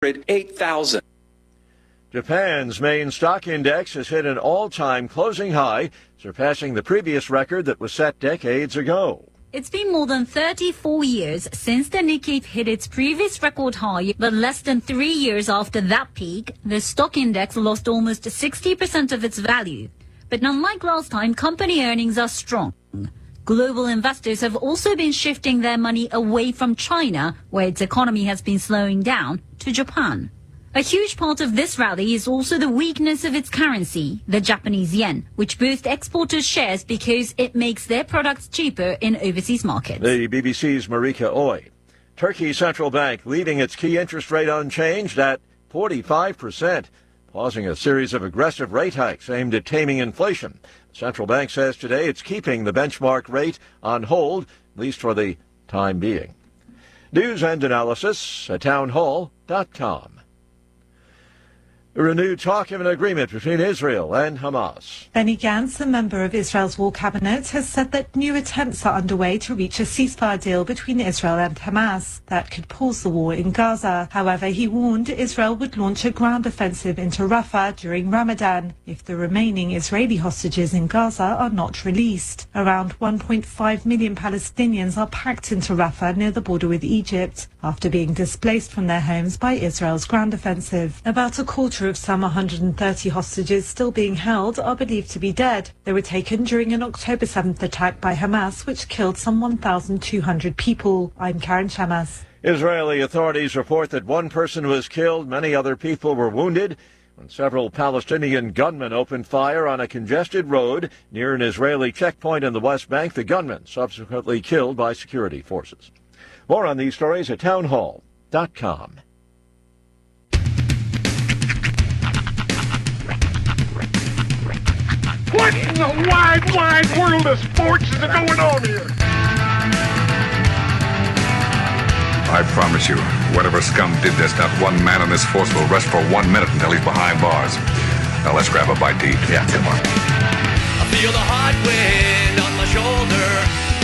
8,000. Japan's main stock index has hit an all-time closing high, surpassing the previous record that was set decades ago. It's been more than 34 years since the Nikkei hit its previous record high, but less than 3 years after that peak, the stock index lost almost 60% of its value. But unlike last time, company earnings are strong. Global investors have also been shifting their money away from China, where its economy has been slowing down, to Japan. A huge part of this rally is also the weakness of its currency, the Japanese yen, which boosts exporters' shares because it makes their products cheaper in overseas markets. The BBC's Marika Oy. Turkey's central bank leaving its key interest rate unchanged at 45%, pausing a series of aggressive rate hikes aimed at taming inflation. The central bank says today it's keeping the benchmark rate on hold, at least for the time being. News and analysis at townhall.com. A renewed talk of an agreement between Israel and Hamas. Benny Gantz, a member of Israel's war cabinet, has said that new attempts are underway to reach a ceasefire deal between Israel and Hamas that could pause the war in Gaza. However, he warned Israel would launch a ground offensive into Rafah during Ramadan if the remaining Israeli hostages in Gaza are not released. Around 1.5 million Palestinians are packed into Rafah near the border with Egypt after being displaced from their homes by Israel's ground offensive. About a quarter of some 130 hostages still being held are believed to be dead. They were taken during an October 7th attack by Hamas, which killed some 1,200 people. I'm Karen Shamas. Israeli authorities report that one person was killed, many other people were wounded when several Palestinian gunmen opened fire on a congested road near an Israeli checkpoint in the West Bank. The gunmen subsequently killed by security forces. More on these stories at townhall.com. What in the wide, wide world of sports is going on here? I promise you, whatever scum did this, not one man in this force will rest for 1 minute until he's behind bars. Now let's grab a bite to eat. Yeah, come on. I feel the hot wind on my shoulder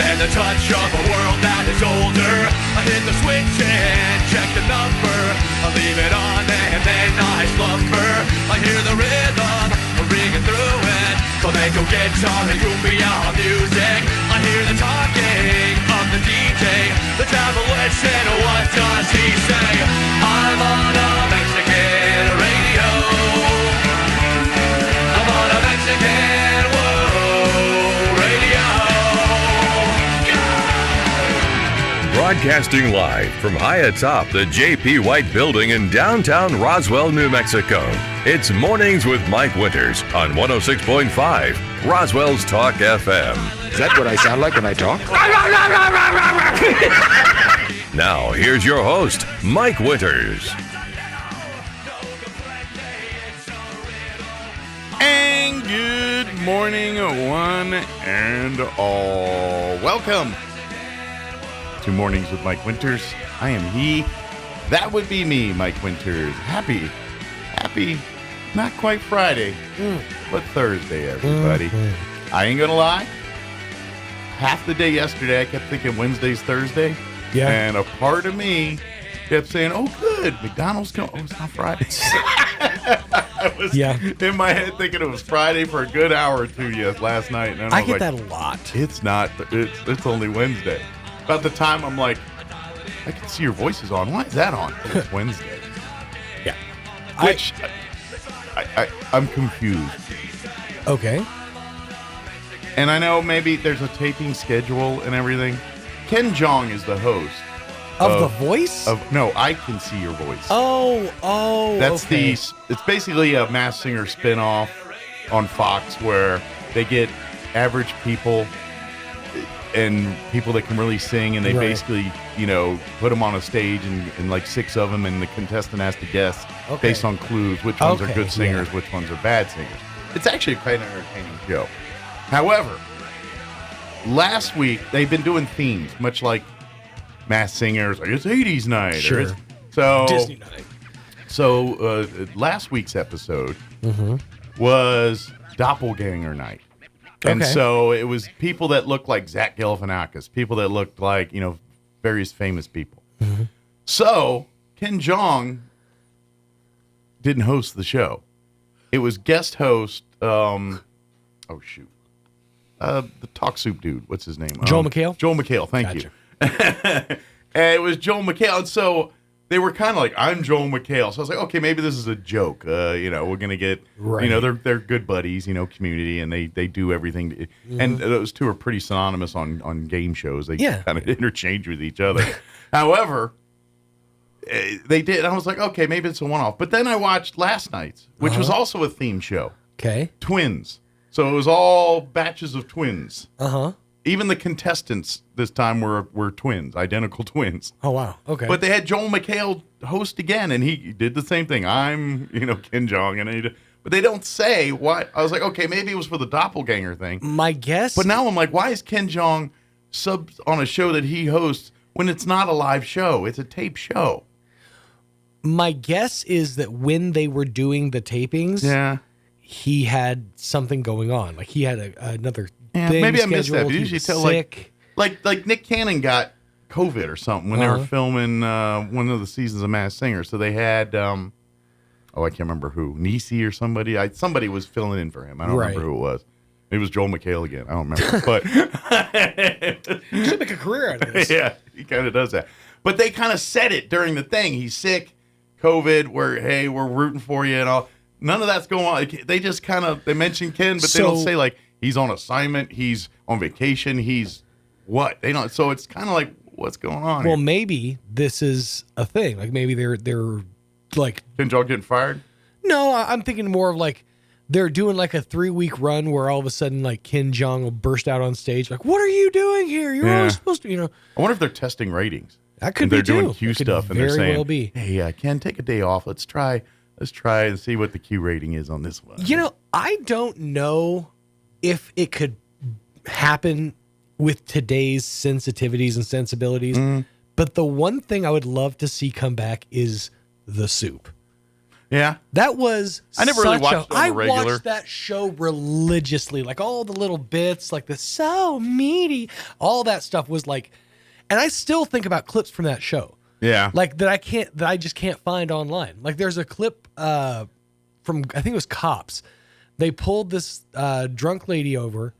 and the touch of a world that is older. I hit the switch and check the number. I leave it on and then I slumber. I hear the rhythm ringing through it. Flamenco guitar and cumbia music. I hear the talking of the DJ. The travel listen, what does he say? I'm on a Mexican radio. I'm on a Mexican radio. Broadcasting live from high atop the J.P. White Building in downtown Roswell, New Mexico. It's Mornings with Mike Winters on 106.5 Roswell's Talk FM. Is that what I sound like when I talk? Now, here's your host, Mike Winters. And good morning, one and all. Welcome to Mornings with Mike Winters. I am he. That would be me, Mike Winters. Happy, not quite Friday, but Thursday, everybody. I ain't gonna lie. Half the day yesterday, I kept thinking Wednesday's Thursday. Yeah. And a part of me kept saying, oh, good, McDonald's coming. Oh, it's not Friday. I was in my head thinking it was Friday for a good hour or two last night. And I get that a lot. It's not. It's only Wednesday. About the time I'm like, I can see your voice is on. Why is that on? It's Wednesday. Yeah. Which I'm confused. Okay. And I know maybe there's a taping schedule and everything. Ken Jeong is the host. Of The Voice? No, I Can See Your Voice. Oh, That's okay. it's basically a Masked Singer spinoff on Fox where they get average people and people that can really sing, and they basically, put them on a stage and like six of them, and the contestant has to guess based on clues which ones are good singers, which ones are bad singers. It's actually quite an entertaining show. However, last week they've been doing themes, much like Masked Singers, like it's 80s night. Sure. Disney night. So last week's episode was Doppelganger night. And so it was people that looked like Zach Galifianakis, people that looked like, various famous people. So Ken Jeong didn't host the show. It was guest host. The Talk Soup dude. What's his name? Joel McHale. Joel McHale. Thank you. And it was Joel McHale, and so they were kind of like, "I'm Joel McHale." So I was like, "Okay, maybe this is a joke." We're gonna get, they're good buddies, community, and they do everything. And those two are pretty synonymous on game shows. They kind of interchange with each other. However, they did. And I was like, okay, maybe it's a one-off. But then I watched last night's, which was also a theme show. Okay. Twins. So it was all batches of twins. Uh-huh. Even the contestants this time were twins, identical twins. Oh, wow. Okay. But they had Joel McHale host again, and he did the same thing. I'm, Ken Jeong. But they don't say why. I was like, okay, maybe it was for the doppelganger thing. My guess. But now I'm like, why is Ken Jeong sub on a show that he hosts when it's not a live show? It's a tape show. My guess is that when they were doing the tapings, he had something going on. Like he had another thing. Maybe I missed that. He Usually was tell sick. like Nick Cannon got COVID or something when they were filming one of the seasons of Masked Singer. So they had I can't remember who, Nisi or somebody. Somebody was filling in for him. I don't remember who it was. Maybe it was Joel McHale again. I don't remember. But you should make a career out of this. Yeah, he kind of does that. But they kind of said it during the thing. He's sick. COVID, we're rooting for you and all. None of that's going on. They just they mention Ken, but they don't say like he's on assignment, he's on vacation, he's what? They don't. So it's kind of like, what's going on? Well, here? maybe this is a thing. Like maybe they're like Ken Jeong getting fired. No, I'm thinking more of like they're doing like a 3-week run where all of a sudden like Ken Jeong will burst out on stage like, "What are you doing here? You're only supposed to, I wonder if they're testing ratings. That could be too. They're doing Q stuff and they're saying, well be. "Hey, Ken, take a day off. Let's try and see what the Q rating is on this one." I don't know if it could happen with today's sensitivities and sensibilities, but the one thing I would love to see come back is the soup. Yeah, that was. I never really watched it on the regular. I watched that show religiously, like all the little bits, like the so meaty, all that stuff was like. And I still think about clips from that show. Yeah. Like that I just can't find online. Like there's a clip from, I think it was Cops. They pulled this drunk lady over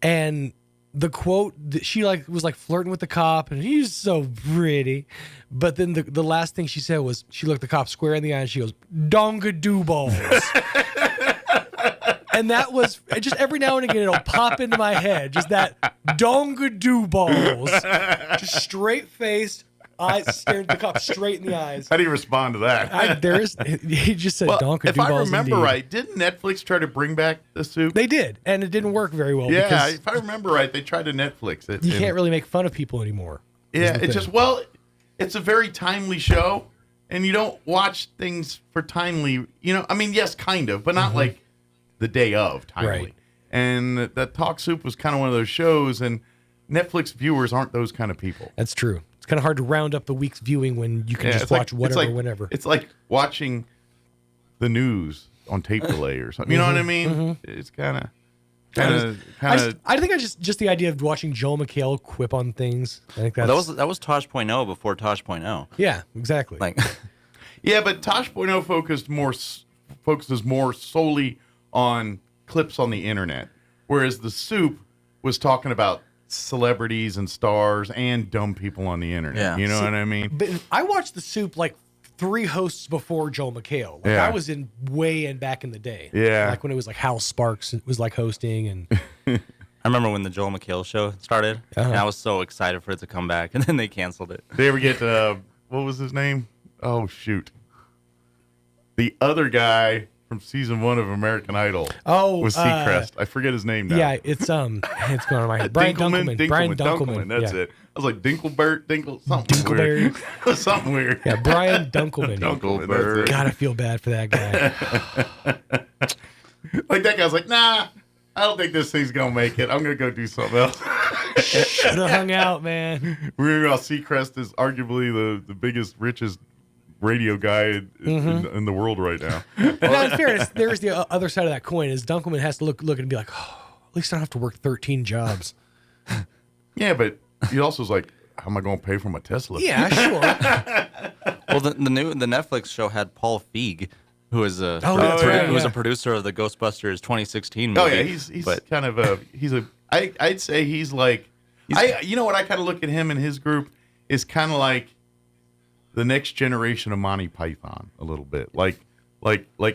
and the quote, she was flirting with the cop and he's so pretty. But then the last thing she said was, she looked the cop square in the eye and she goes, "Dongadoo balls." And that was just every now and again, it'll pop into my head. Just that dongadoo balls. Just straight faced, eyes staring at the cop straight in the eyes. How do you respond to that? He just said dongadoo balls. If I remember indeed. right, didn't Netflix try to bring back the soup? They did, and it didn't work very well. Yeah, because if I remember right, they tried to Netflix it. You can't really make fun of people anymore. Yeah, it's a very timely show, and you don't watch things for timely. I mean, yes, kind of, but not like the day of timely. Right. And that Talk Soup was kind of one of those shows, and Netflix viewers aren't those kind of people. That's true. It's kind of hard to round up the week's viewing when you can just watch whatever, whenever. It's like watching the news on tape delay or something. You know what I mean? It's kind of. I think just the idea of watching Joel McHale quip on things. I think that was Tosh.0 before Tosh.0. Yeah, exactly. Yeah, but Tosh.0 focuses more solely on clips on the internet, whereas the Soup was talking about celebrities and stars and dumb people on the internet. Yeah. You know what I mean? But I watched the Soup like 3 hosts before Joel McHale. I was way in back in the day. Yeah. Like when it was like Hal Sparks was like hosting and I remember when the Joel McHale show started and I was so excited for it to come back and then they canceled it. Did they ever get what was his name? Oh shoot. The other guy from season 1 of American Idol. Was Seacrest. I forget his name now. Yeah, it's going on my head. Brian Dunkelman. Brian Dunkelman. That's it. I was like something weird. Something weird. Yeah, Brian Dunkelman. Dunkelberg. God, I feel bad for that guy. Like that guy's like, nah, I don't think this thing's gonna make it. I'm gonna go do something else. Should have hung out, man. We're gonna Seacrest is arguably the biggest, richest radio guy in the world right now. Now, in fairness, there's the other side of that coin. Is Dunkelman has to look and be like, oh, at least I don't have to work 13 jobs. Yeah, but he also is like, how am I going to pay for my Tesla? Yeah, sure. Well, the Netflix show had Paul Feig, who was a producer of the Ghostbusters 2016 movie. Oh yeah, he's kind of I'd say he's like you know what, I kind of look at him and his group is kind of like the next generation of Monty Python a little bit. Like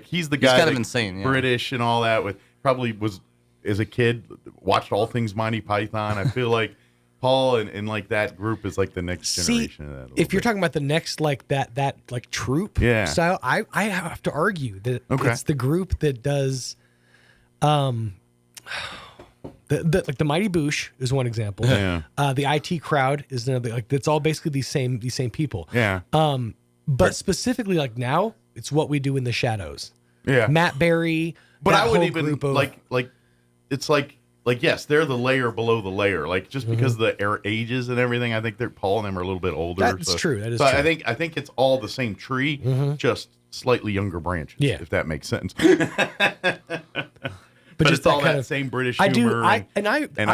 he's the guy he's kind of insane, British and all that, with probably was as a kid watched all things Monty Python. I feel like Paul and like that group is like the next generation of that. If you're talking about the next like that like troupe style, I have to argue that it's the group that does like the Mighty Boosh is one example. Yeah. The IT Crowd is another. Like it's all basically these same people. Yeah. But specifically like now, it's What We Do in the Shadows. Yeah. Matt Berry. But I would even like it's like yes, they're the layer below the layer. Like just because of the ages and everything, I think they're Paul and them are a little bit older. That's true. That is true. I think it's all the same tree, just slightly younger branches. Yeah. If that makes sense. But But just it's all kind that of same British I do. humor. I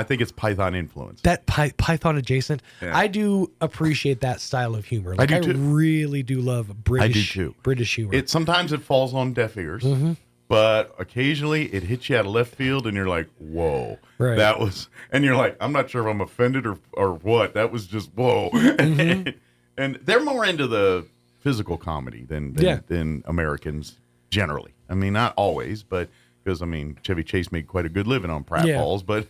think it's Python influence. That Python adjacent. Yeah. I do appreciate that style of humor. Like I do too. really do love British. I do too. British humor. Sometimes it falls on deaf ears, but occasionally it hits you out of left field, and you're like, "Whoa, Right. that was." And you're like, "I'm not sure if I'm offended or what. That was just whoa." And they're more into the physical comedy than Americans generally. I mean, not always, but. Because, I mean, Chevy Chase made quite a good living on pratfalls, but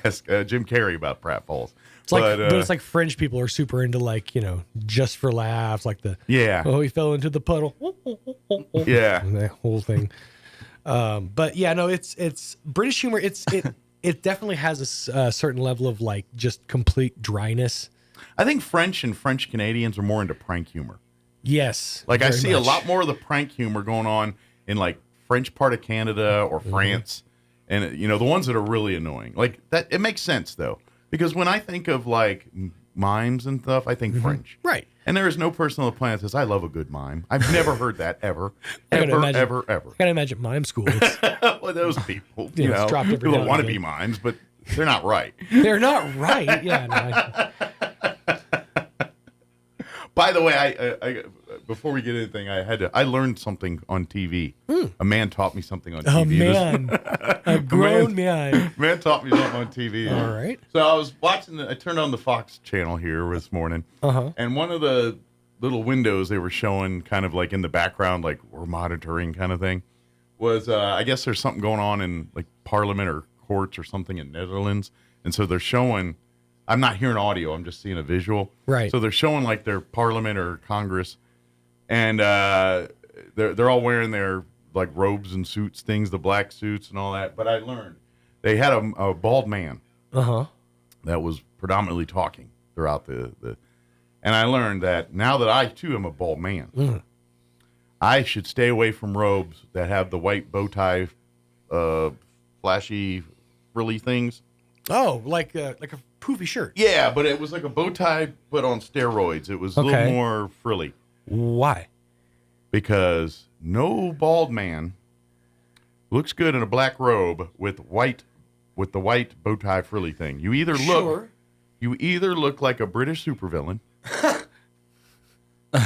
ask Jim Carrey about pratfalls. It's like, but it's like French people are super into like, just for laughs, like he fell into the puddle. Yeah. And that whole thing. But yeah, no, it's British humor. It definitely has a certain level of like just complete dryness. I think French and French Canadians are more into prank humor. Yes. Like I very see much. a lot more of the prank humor going on in like French part of Canada or France, and the ones that are really annoying. Like that, it makes sense though, because when I think of like mimes and stuff, I think French. Right. And there is no person on the planet that says I love a good mime. I've never heard that ever, I gotta ever. I gotta imagine mime school. Well, those people, it's dropped every people now and want to again. be mimes, but they're not right. They're not right. Yeah. No, By the way, I before we get anything, I learned something on TV. A man taught me something on TV. A man, a grown man. Man taught me something on TV. All right. So I was watching. I turned on the Fox channel here this morning, and one of the little windows they were showing, kind of like in the background, like we're monitoring kind of thing, was I guess there's something going on in like Parliament or courts or something in Netherlands, and so they're showing. I'm not hearing audio. I'm just seeing a visual. Right. So they're showing like their Parliament or Congress, and they're all wearing their like robes and suits, things, the black suits and all that. But I learned they had a bald man. That was predominantly talking throughout the. And I learned that now that I too am a bald man, I should stay away from robes that have the white bow tie, flashy, frilly things. Oh, like a poofy shirt. Yeah, but it was like a bow tie, but on steroids. It was a little more frilly. Why? Because no bald man looks good in a black robe with the white bow tie frilly thing. You either look like a British supervillain,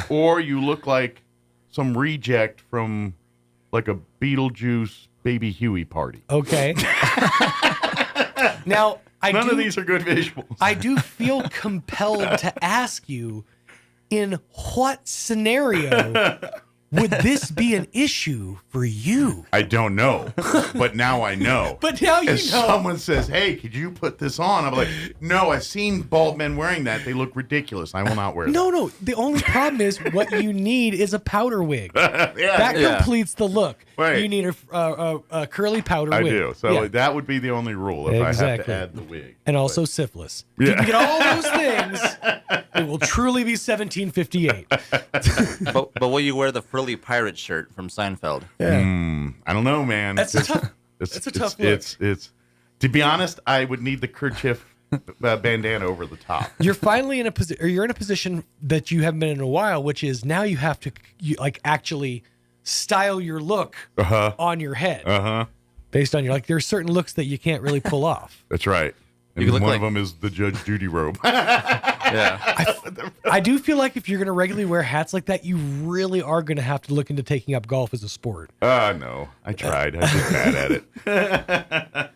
or you look like some reject from like a Beetlejuice Baby Huey party. Okay. Now, None of these are good visuals. I do feel compelled to ask you, in what scenario would this be an issue for you? I don't know, but now I know. But now you know. If someone says, "Hey, could you put this on?" I'm like, "No, I've seen bald men wearing that. They look ridiculous. I will not wear that." No. The only problem is what you need is a powder wig. That completes the look. Right. You need a curly powder I wig. do. So that would be the only rule if I have to add the wig. And also syphilis. If you can get all those things, it will truly be 1758. but will you wear the frilly pirate shirt from Seinfeld? Yeah. I don't know, man. That's a tough look. It's to be honest, I would need the kerchief bandana over the top. You're finally in a position, or you're in a position that you haven't been in a while, which is now you have to actually style your look on your head based on your there's certain looks that you can't really pull off. That's right. And You look one like- of them is the Judge Judy robe. Yeah. I do feel like if you're going to regularly wear hats like that, you really are going to have to look into taking up golf as a sport. No. I tried. I was just bad at it.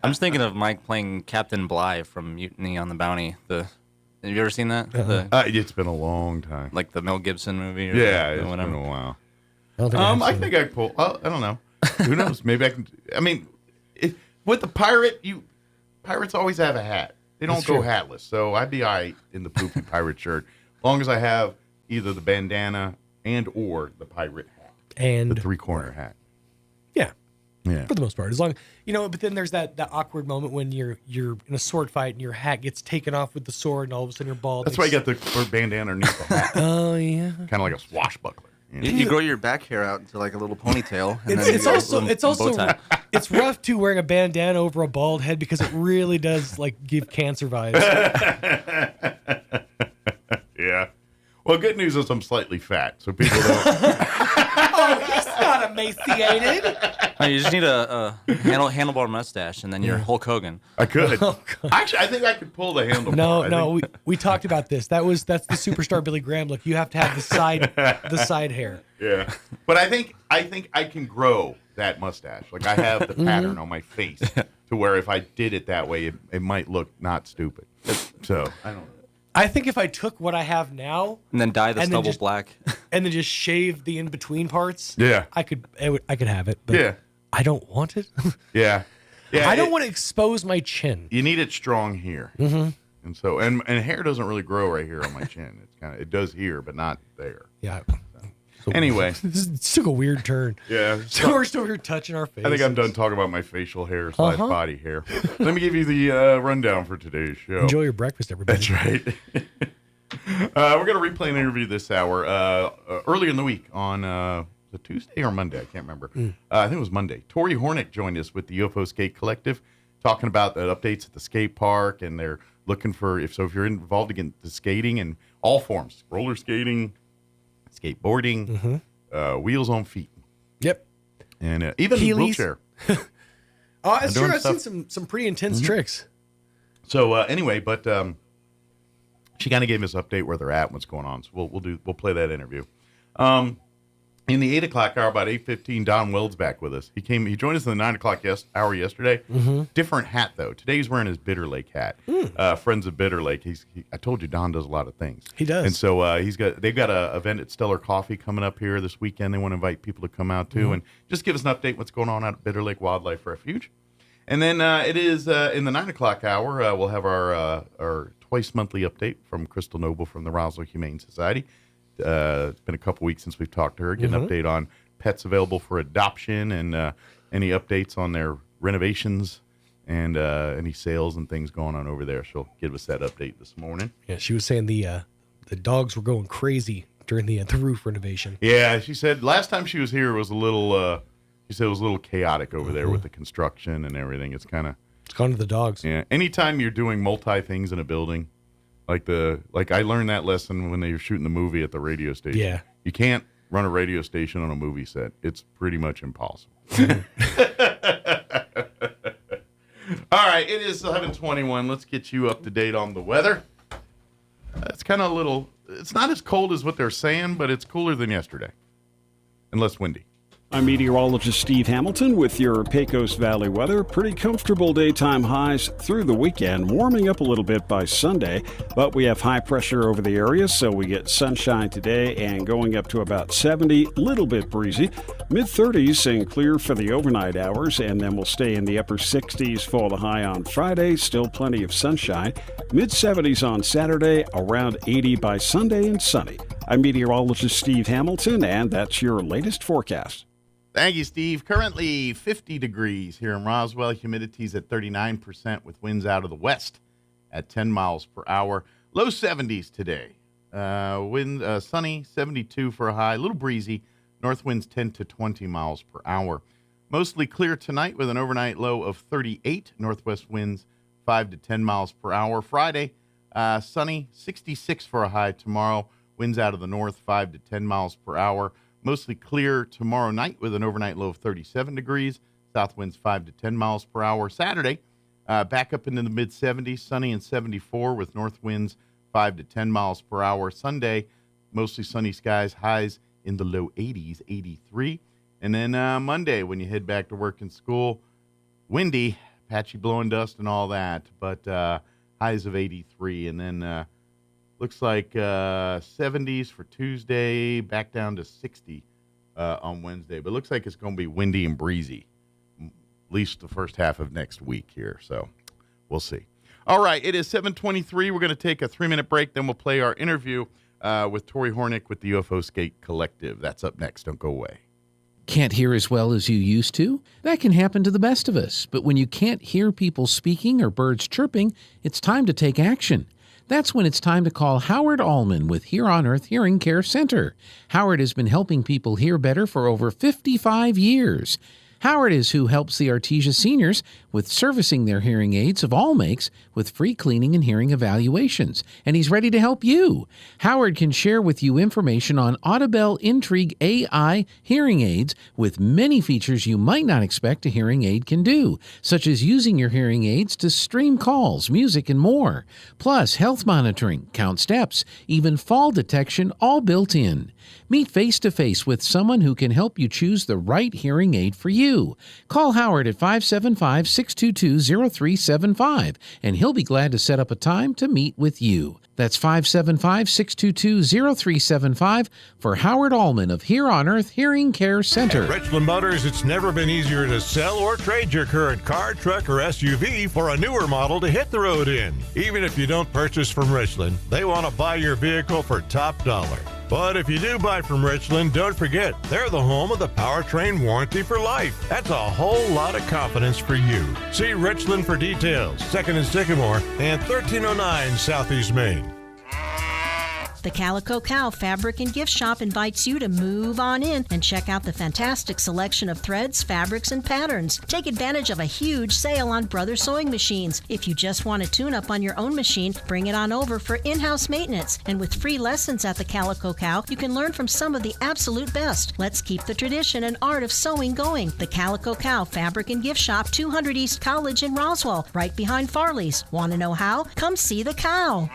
I'm just thinking of Mike playing Captain Bligh from Mutiny on the Bounty. Have you ever seen that? It's been a long time. Like the Mel Gibson movie? Or It's whatever. been a while. I think I could pull. I don't know. Who knows? Maybe I can. I mean, with the pirates always have a hat. They don't go hatless. So I'd be all right in the poofy pirate shirt, as long as I have either the bandana and or the pirate hat. And the 3-corner hat. Yeah. Yeah. For the most part. As long, but then there's that awkward moment when you're in a sword fight and your hat gets taken off with the sword and all of a sudden you're bald. That's why you got the bandana underneath the hat. Oh, yeah. Kind of like a swashbuckler. You grow your back hair out into like a little ponytail. And It's also it's rough too wearing a bandana over a bald head because it really does like give cancer vibes. Yeah. Well, good news is I'm slightly fat, so people don't. Oh, he's not emaciated. No, you just need a handlebar mustache, and then you're Hulk Hogan. I could. Actually, I think I could pull the handlebar. No. We talked about this. That's the superstar Billy Graham look. You have to have the side hair. Yeah, but I think I can grow that mustache. Like I have the pattern on my face to where if I did it that way, it might look not stupid. So I don't know. I think if I took what I have now and then dye the stubble black, and then just shave the in between parts, I could have it. But yeah, I don't want it. Yeah. I don't want to expose my chin. You need it strong here, and so and hair doesn't really grow right here on my chin. It does here, but not there. Yeah. So, anyway, this took a weird turn. Yeah. So we're still here touching our faces. I think I'm done talking about my facial hair / body hair. Let me give you the rundown for today's show. Enjoy your breakfast, everybody. That's right. We're going to replay an interview this hour earlier in the week on the Tuesday or Monday. I can't remember. I think it was Monday. Tori Hornick joined us with the UFO Skate Collective, talking about the updates at the skate park, and they're looking for if you're involved in the skating in all forms, roller skating, skateboarding, wheels on feet. Yep. And even Heelys. wheelchair. Oh, it's true. I've seen some pretty intense tricks. So anyway, but she kind of gave us an update where they're at, and what's going on. So we'll play that interview. In the 8 o'clock hour, about 8:15, Don Weld's back with us. He joined us in the 9 o'clock hour yesterday. Different hat though. Today he's wearing his Bitter Lake hat. Friends of Bitter Lake. I told you Don does a lot of things. He does. And so they've got an event at Stellar Coffee coming up here this weekend. They want to invite people to come out too and just give us an update what's going on out at Bitter Lake Wildlife Refuge. And then it is in the 9 o'clock hour. We'll have our twice monthly update from Crystal Noble from the Roswell Humane Society. It's been a couple weeks since we've talked to her. Get an update on pets available for adoption and any updates on their renovations and any sales and things going on over there. She'll give us that update this morning. Yeah, she was saying the dogs were going crazy during the roof renovation. Yeah, she said last time she was here it was a little. She said it was a little chaotic over there with the construction and everything. It's gone to the dogs. Yeah. Anytime you're doing multi things in a building. Like I learned that lesson when they were shooting the movie at the radio station. Yeah. You can't run a radio station on a movie set. It's pretty much impossible. All right, it is 11:21. Let's get you up to date on the weather. It's kind of it's not as cold as what they're saying, but it's cooler than yesterday. And less windy. I'm meteorologist Steve Hamilton with your Pecos Valley weather. Pretty comfortable daytime highs through the weekend, warming up a little bit by Sunday, but we have high pressure over the area, so we get sunshine today and going up to about 70, little bit breezy. Mid-30s and clear for the overnight hours, and then we'll stay in the upper 60s for the high on Friday. Still plenty of sunshine. Mid-70s on Saturday, around 80 by Sunday and sunny. I'm meteorologist Steve Hamilton, and that's your latest forecast. Thank you, Steve. Currently 50 degrees here in Roswell. Humidity's at 39% with winds out of the west at 10 miles per hour. Low 70s today. Sunny, 72 for a high. A little breezy. North winds 10 to 20 miles per hour. Mostly clear tonight with an overnight low of 38. Northwest winds 5 to 10 miles per hour. Friday, sunny, 66 for a high tomorrow. Winds out of the north 5 to 10 miles per hour. Mostly clear tomorrow night with an overnight low of 37 degrees. South winds 5 to 10 miles per hour. Saturday, back up into the mid-70s, sunny and 74 with north winds 5 to 10 miles per hour. Sunday, mostly sunny skies, highs in the low 80s, 83. And then Monday, when you head back to work and school, windy, patchy blowing dust and all that, but highs of 83. And then looks like 70s for Tuesday, back down to 60 on Wednesday. But it looks like it's going to be windy and breezy, at least the first half of next week here. So we'll see. All right, it is 7:23. We're going to take a 3-minute break. Then we'll play our interview with Tori Hornick with the UFO Skate Collective. That's up next. Don't go away. Can't hear as well as you used to? That can happen to the best of us. But when you can't hear people speaking or birds chirping, it's time to take action. That's when it's time to call Howard Allman with Here on Earth Hearing Care Center. Howard has been helping people hear better for over 55 years. Howard is who helps the Artesia seniors with servicing their hearing aids of all makes with free cleaning and hearing evaluations, and he's ready to help you. Howard can share with you information on Audibel Intrigue AI hearing aids with many features you might not expect a hearing aid can do, such as using your hearing aids to stream calls, music, and more. Plus, health monitoring, count steps, even fall detection, all built in. Meet face-to-face with someone who can help you choose the right hearing aid for you. Call Howard at 575-622-0375, and he'll be glad to set up a time to meet with you. That's 575-622-0375 for Howard Allman of Here on Earth Hearing Care Center. At Richland Motors, it's never been easier to sell or trade your current car, truck, or SUV for a newer model to hit the road in. Even if you don't purchase from Richland, they want to buy your vehicle for top dollar. But if you do buy from Richland, don't forget, they're the home of the powertrain warranty for life. That's a whole lot of confidence for you. See Richland for details. 2nd and Sycamore and 1309 Southeast Main. The Calico Cow Fabric and Gift Shop invites you to move on in and check out the fantastic selection of threads, fabrics, and patterns. Take advantage of a huge sale on Brother sewing machines. If you just want to tune up on your own machine, bring it on over for in-house maintenance. And with free lessons at the Calico Cow, you can learn from some of the absolute best. Let's keep the tradition and art of sewing going. The Calico Cow Fabric and Gift Shop, 200 East College in Roswell, right behind Farley's. Want to know how? Come see the cow.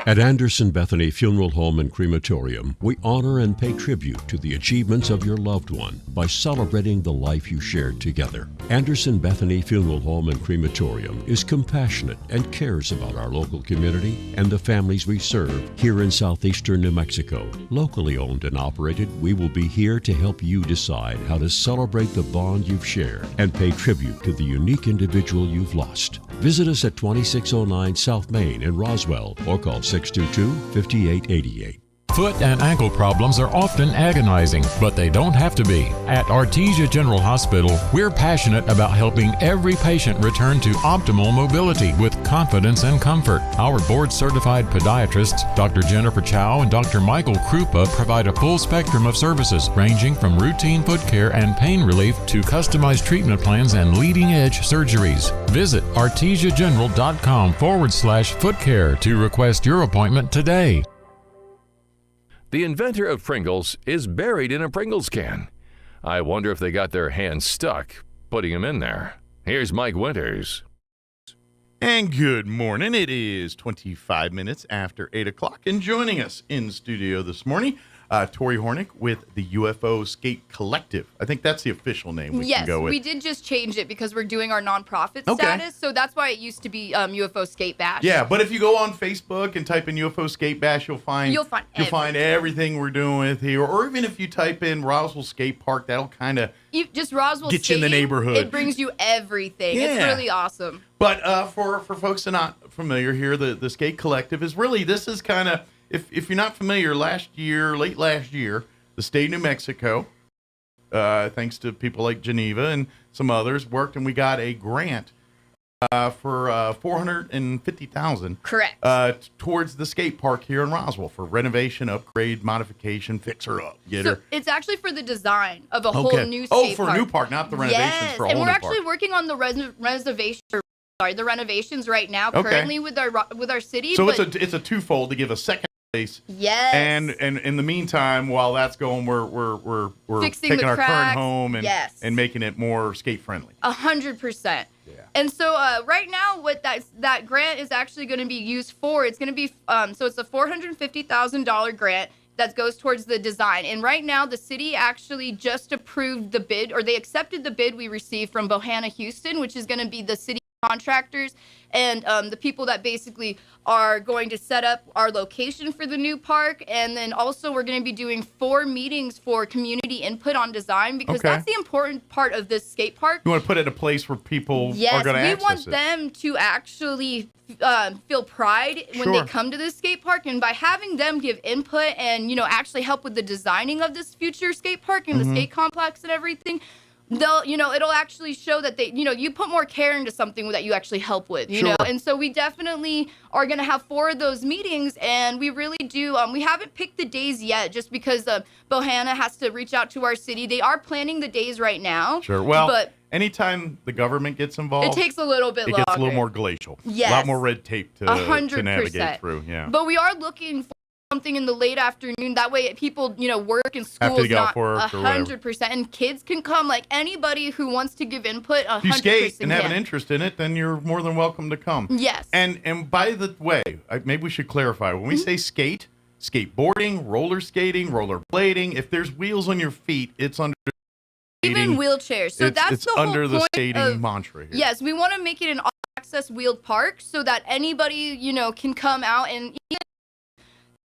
At Anderson Bethany Funeral Home and Crematorium, we honor and pay tribute to the achievements of your loved one by celebrating the life you shared together. Anderson Bethany Funeral Home and Crematorium is compassionate and cares about our local community and the families we serve here in southeastern New Mexico. Locally owned and operated, we will be here to help you decide how to celebrate the bond you've shared and pay tribute to the unique individual you've lost. Visit us at 2609 South Main in Roswell or call 622-5888. Foot and ankle problems are often agonizing, but they don't have to be. At Artesia General Hospital, we're passionate about helping every patient return to optimal mobility with confidence and comfort. Our board-certified podiatrists, Dr. Jennifer Chow and Dr. Michael Krupa, provide a full spectrum of services ranging from routine foot care and pain relief to customized treatment plans and leading-edge surgeries. Visit artesiageneral.com/foot care to request your appointment today. The inventor of Pringles is buried in a Pringles can. I wonder if they got their hands stuck putting them in there. Here's Mike Winters. And good morning. It is 25 minutes after 8 o'clock. And joining us in studio this morning, Tori Hornick with the UFO Skate Collective. I think that's the official name we can go with. We did just change it because we're doing our nonprofit status. So that's why it used to be UFO Skate Bash. Yeah, but if you go on Facebook and type in UFO Skate Bash, you'll find everything we're doing with here. Or even if you type in Roswell Skate Park, that'll kind of just Roswell get you in the neighborhood. It brings you everything. Yeah. It's really awesome. But for folks that are not familiar here, the Skate Collective is really, this is kind of, if you're not familiar, late last year, the state of New Mexico, thanks to people like Geneva and some others, worked and we got a grant for $450,000. Correct. Towards the skate park here in Roswell for renovation, upgrade, modification, fixer-up. It's actually for the design of a whole new skate park. For a new park, not the renovations for a whole new park. And we're actually working on the the renovations right now currently with our city. So it's a twofold to give a second place. Yes. And in the meantime, while that's going, we're fixing taking the our cracks, current home and making it more skate friendly. 100%. And so right now, what that grant is actually going to be used for, it's going to be, so it's a $450,000 grant that goes towards the design. And right now, the city actually just approved the bid, or they accepted the bid we received from Bohanna Houston, which is going to be the city contractors and the people that basically are going to set up our location for the new park. And then also we're going to be doing 4 meetings for community input on design, because that's the important part of this skate park. You want to put it in a place where people yes, are going to access it. Yes, we want them to actually feel pride when they come to this skate park. And by having them give input and, actually help with the designing of this future skate park and the skate complex and everything, they'll, it'll actually show that they, you put more care into something that you actually help with, you know? And so we definitely are going to have 4 of those meetings, and we really do. We haven't picked the days yet just because Bohanna has to reach out to our city. They are planning the days right now. Well, but anytime the government gets involved, it takes a little bit longer. It gets a little more glacial. Yes. A lot more red tape to 100%. navigate through. Yeah. But we are looking for something in the late afternoon. That way people, work and school is not 100%. And kids can come, like anybody who wants to give input, 100%. If you skate and have an interest in it, then you're more than welcome to come. Yes. And by the way, maybe we should clarify. When we say skate, skateboarding, roller skating, roller blading, if there's wheels on your feet, it's under skating. Even wheelchairs. So that's the whole under the point skating mantra here. Yes, we want to make it an all-access wheeled park so that anybody, can come out. And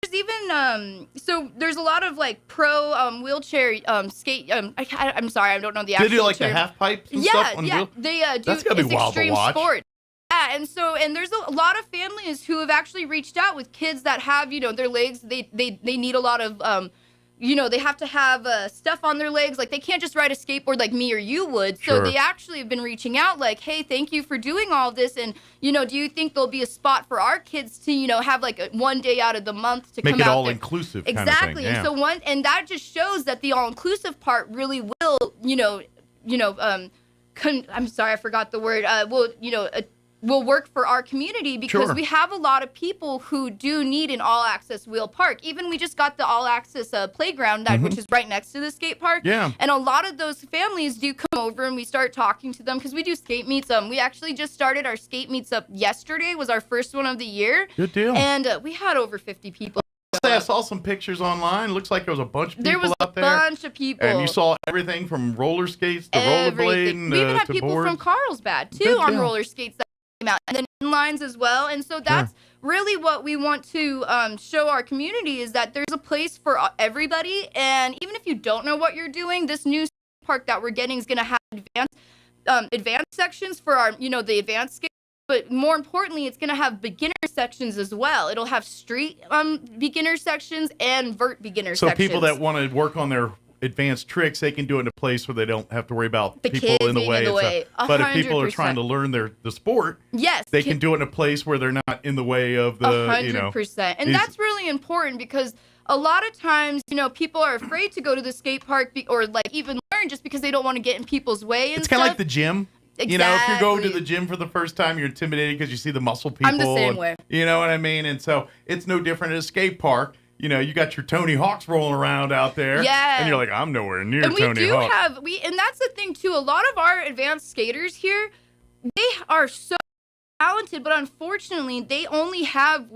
there's even so there's a lot of like pro wheelchair skate. I'm sorry, I don't know the actual. They do like term. the half pipes and stuff on wheel? They do. That's gotta be wild to watch. Sport. Yeah, and there's a lot of families who have actually reached out with kids that have their legs. They need a lot of they have to have stuff on their legs. Like, they can't just ride a skateboard like me or you would. So they actually have been reaching out like, hey, thank you for doing all this. And, do you think there'll be a spot for our kids to, have like one day out of the month to make come it out all there? inclusive. Exactly. Kind of thing. Yeah. And that just shows that the all-inclusive part really will, I'm sorry, I forgot the word. Will work for our community, because we have a lot of people who do need an all-access wheel park. Even we just got the all-access playground, which is right next to the skate park. Yeah. And a lot of those families do come over, and we start talking to them because we do skate meets. We actually just started our skate meets up yesterday. Was our first one of the year. Good deal. And we had over 50 people. I saw some pictures online. Looks like there was a bunch of people there was out there. A bunch of people. And you saw everything from roller skates to rollerblading We even had to people boards. from Carlsbad, too, Good on deal. roller skates that came out. And then inlines as well. And so that's really what we want to show our community, is that there's a place for everybody. And even if you don't know what you're doing, this new park that we're getting is going to have advanced sections for our, the advanced skate. But more importantly, it's going to have beginner sections as well. It'll have street beginner sections and vert beginner sections. So people that want to work on their advanced tricks, they can do it in a place where they don't have to worry about the people kids in the being way. in the way. But if people are trying to learn the sport, they can do it in a place where they're not in the way of the 100%. And that's really important, because a lot of times, people are afraid to go to the skate park or like even learn just because they don't want to get in people's way. And it's kind of like the gym. Exactly. If you're going to the gym for the first time, you're intimidated because you see the muscle people. I'm the same way. You know what I mean? And so it's no different at a skate park. You got your Tony Hawks rolling around out there. Yeah. And you're like, I'm nowhere near and Tony Hawk. And that's the thing too. A lot of our advanced skaters here, they are so talented, but unfortunately they only can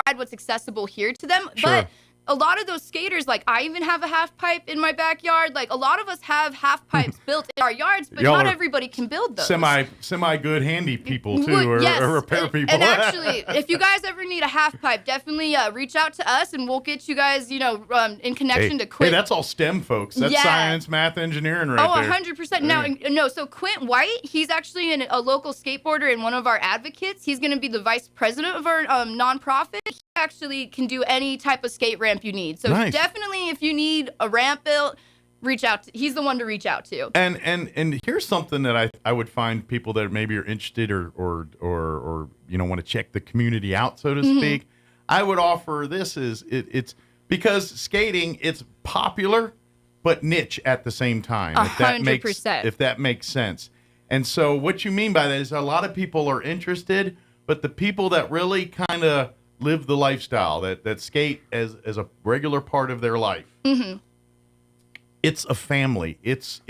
ride what's accessible here to them. Sure. But a lot of those skaters, like I even have a half pipe in my backyard. Like a lot of us have half pipes built in our yards, but not everybody can build those. Semi good handy people too, or repair people. And actually, if you guys ever need a half pipe, definitely reach out to us, and we'll get you guys, in connection to Quint. Hey, that's all STEM, folks. That's science, math, engineering, right there. 100%. So Quint White, he's actually a local skateboarder and one of our advocates. He's going to be the vice president of our nonprofit. He actually can do any type of skate ramp you need. So definitely, if you need a ramp built, reach out. He's the one to reach out to. And here's something that I would find people that maybe are interested or want to check the community out, so to speak. I would offer this is it's because skating, it's popular but niche at the same time. 100%. If that makes sense. And so what you mean by that is a lot of people are interested, but the people that really kind of live the lifestyle that skate as a regular part of their life. Mm-hmm. It's a family. It's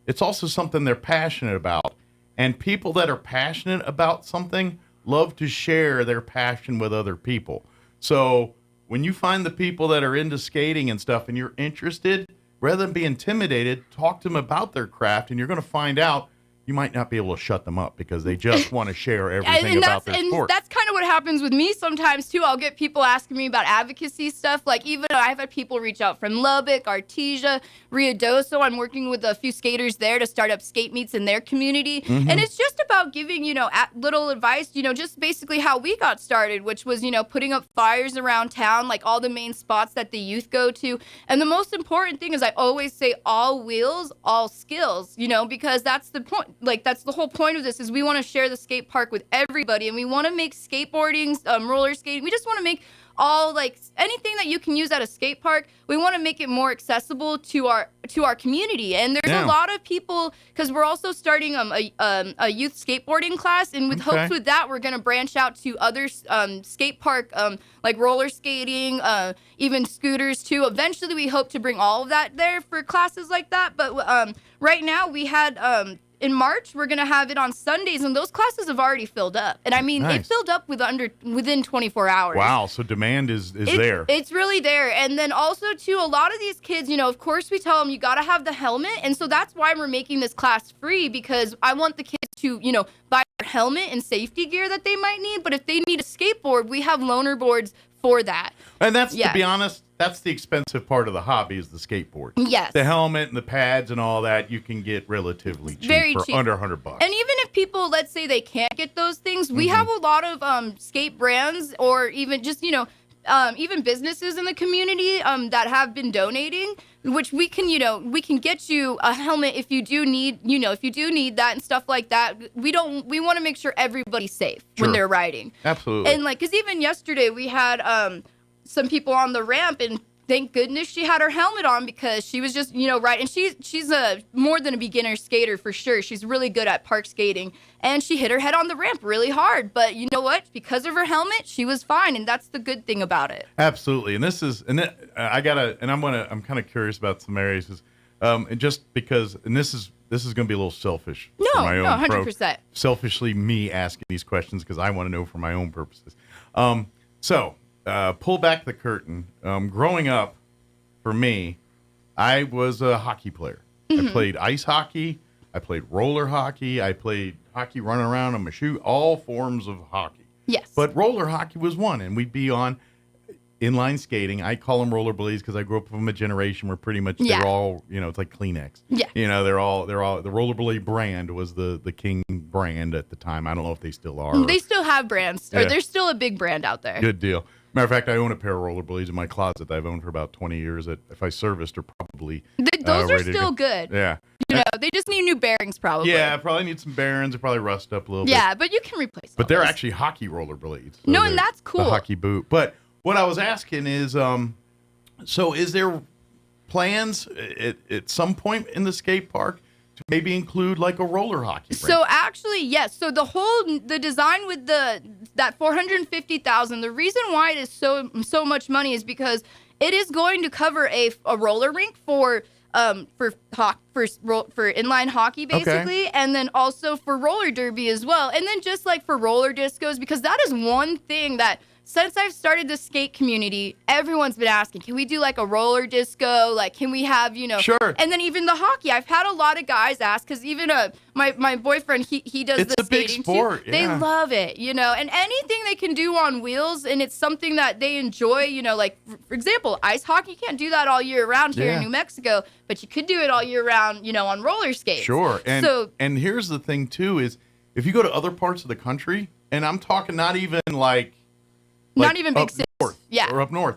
it's also something they're passionate about. And people that are passionate about something love to share their passion with other people. So when you find the people that are into skating and stuff and you're interested, rather than be intimidated, talk to them about their craft, and you're going to find out you might not be able to shut them up because they just want to share everything about their sport. That's kind of what happens with me sometimes, too. I'll get people asking me about advocacy stuff. Like, even I've had people reach out from Lubbock, Artesia, Ruidoso. I'm working with a few skaters there to start up skate meets in their community. Mm-hmm. And it's just about giving, little advice, just basically how we got started, which was, putting up fires around town, like all the main spots that the youth go to. And the most important thing is I always say all wheels, all skills, because that's the point. Like, that's the whole point of this, is we want to share the skate park with everybody, and we want to make skateboarding, roller skating. We just want to make all, like, anything that you can use at a skate park. We want to make it more accessible to our community. And there's a lot of people, because we're also starting a youth skateboarding class, and with hopes with that, we're going to branch out to other skate park, like roller skating, even scooters too. Eventually, we hope to bring all of that there for classes like that. But right now, we had in March, we're going to have it on Sundays, and those classes have already filled up. And I mean, it filled up within 24 hours. Wow, so demand is there. It's really there. And then also, too, a lot of these kids, of course we tell them you got to have the helmet. And so that's why we're making this class free, because I want the kids to, buy their helmet and safety gear that they might need. But if they need a skateboard, we have loaner boards for that. And that's, to be honest, that's the expensive part of the hobby, is the skateboard. Yes. The helmet and the pads and all that you can get relatively cheap, very for cheap. under $100. And even if people, let's say they can't get those things, we have a lot of skate brands, or even just, even businesses in the community that have been donating, which we can get you a helmet if you do need, that and stuff like that. We want to make sure everybody's safe when they're riding. Absolutely. And because even yesterday we had some people on the ramp, and thank goodness she had her helmet on, because she was just, right. And she's a more than a beginner skater for sure. She's really good at park skating, and she hit her head on the ramp really hard. But you know what? Because of her helmet, she was fine, and that's the good thing about it. Absolutely. And I'm kind of curious about some areas, and just because, and this is going to be a little selfish. No, for my own 100%. Selfishly, me asking these questions because I want to know for my own purposes. Pull back the curtain. Growing up, for me, I was a hockey player. I played ice hockey. I played roller hockey. I played hockey running around on my shoe, all forms of hockey. Yes. But roller hockey was one, and we'd be on inline skating. I call them rollerblades because I grew up from a generation where pretty much they're all, it's like Kleenex. Yeah. They're all the rollerblade brand was the king brand at the time. I don't know if they still are. They still have brands, or there's still a big brand out there. Good deal. Matter of fact, I own a pair of rollerblades in my closet that I've owned for about 20 years. That if I serviced, are probably those are still good. Yeah. They just need new bearings, probably. Yeah, probably need some bearings. They probably rust up a little bit. Yeah, but you can replace them. But they're actually hockey rollerblades. So no, and that's cool. The hockey boot. But what I was asking is, so is there plans at some point in the skate park to maybe include like a roller hockey rink? So actually, yes. So the design with that $450,000, the reason why it is so much money is because it is going to cover a roller rink for inline hockey, basically, and then also for roller derby as well, and then just like for roller discos, because that is one thing that, since I've started the skate community, everyone's been asking, can we do like a roller disco? Like, can we have, Sure. And then even the hockey. I've had a lot of guys ask, because even my boyfriend, he does the skating sport, too. They love it, and anything they can do on wheels, and it's something that they enjoy, like, for example, ice hockey. You can't do that all year round here in New Mexico, but you could do it all year round, on roller skates. Sure. And here's the thing, too, is if you go to other parts of the country, and I'm talking not even not even big cities. Or up north.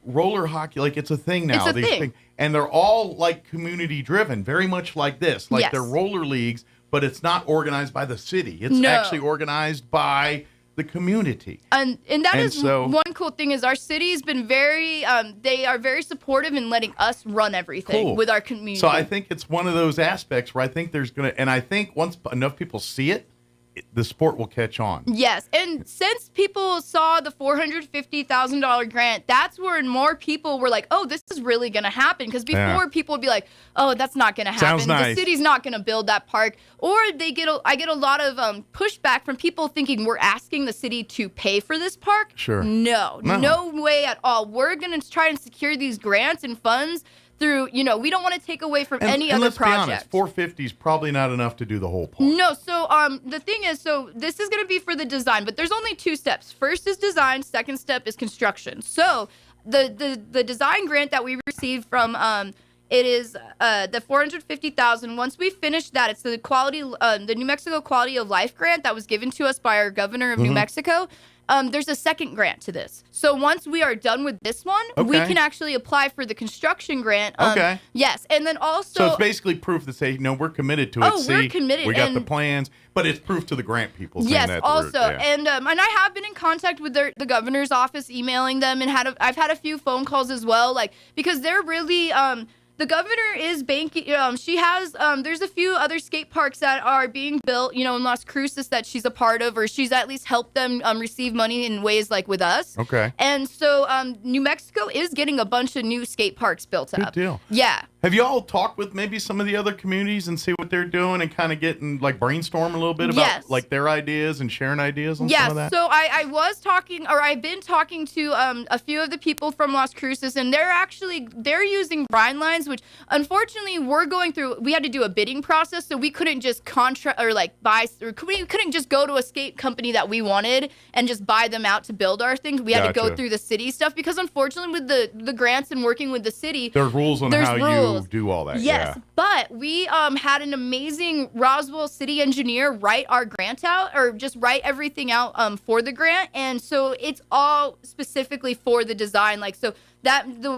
Roller hockey, it's a thing now. It's a thing. And they're all community driven, very much like this. They're roller leagues, but it's not organized by the city. It's actually organized by the community. And one cool thing is our city's been very, they are very supportive in letting us run everything with our community. So I think it's one of those aspects where I think there's and I think once enough people see it, the sport will catch on. Yes, and since people saw the $450,000 grant, that's where more people were like, "Oh, this is really going to happen." Because before people would be like, "Oh, that's not going to happen. Sounds nice. The city's not going to build that park." Or I get a lot of pushback from people thinking we're asking the city to pay for this park. Sure. No way at all. We're going to try and secure these grants and funds through, we don't want to take away from any other let's project. Be honest, 450 is probably not enough to do the whole park. No, so the thing is, this is going to be for the design, but there's only 2 steps. First is design, second step is construction. So the design grant that we received from it is the $450,000. Once we finish that, it's the New Mexico Quality of Life grant that was given to us by our governor of New Mexico. There's a second grant to this. So once we are done with this one, we can actually apply for the construction grant. Okay. Yes, and then also... So it's basically proof to say, no, we're committed to it. We're committed. We got the plans, but it's proof to the grant people. Saying Yes, that also. And I have been in contact with the governor's office, emailing them, and I've had a few phone calls as well, because they're really... the governor is banking. She has. There's a few other skate parks that are being built, in Las Cruces that she's a part of, or she's at least helped them receive money in ways like with us. Okay. And so New Mexico is getting a bunch of new skate parks built up. Good deal. Yeah. Have you all talked with maybe some of the other communities and see what they're doing and kind of getting brainstorm a little bit about their ideas and sharing ideas on some of that? So I've been talking to a few of the people from Las Cruces, and they're using brine lines, which unfortunately we had to do a bidding process, so we couldn't just buy, or we couldn't just go to a skate company that we wanted and just buy them out to build our things. We had to go through the city stuff because unfortunately with the grants and working with the city, there's rules on how you do all that. Yes, but we had an amazing Roswell city engineer write our grant out, or just write everything out for the grant, and so it's all specifically for the design.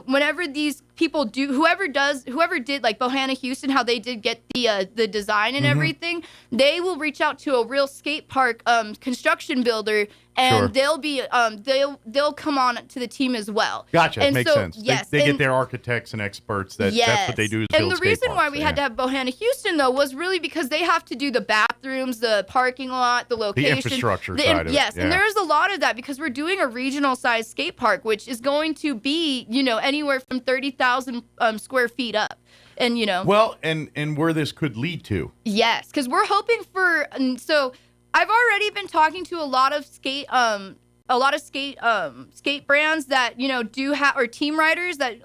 Whenever these people do, whoever did like Bohanna Houston, how they did get the design and everything, they will reach out to a real skate park construction builder, and they'll be they'll come on to the team as well. Gotcha. And makes sense. Yes, they get their architects and experts. That's what they do. Is and build the skate reason parks, why we had to have Bohanna Houston though was really because they have to do the bathrooms, the parking lot, the location, the infrastructure side of it. Yes, and there's a lot of that because we're doing a regional size skate park, which is going to be anywhere from 30,000 square feet up. And well, and where this could lead to. Yes, because we're hoping for. So I've already been talking to a lot of skate brands that do have, or team riders that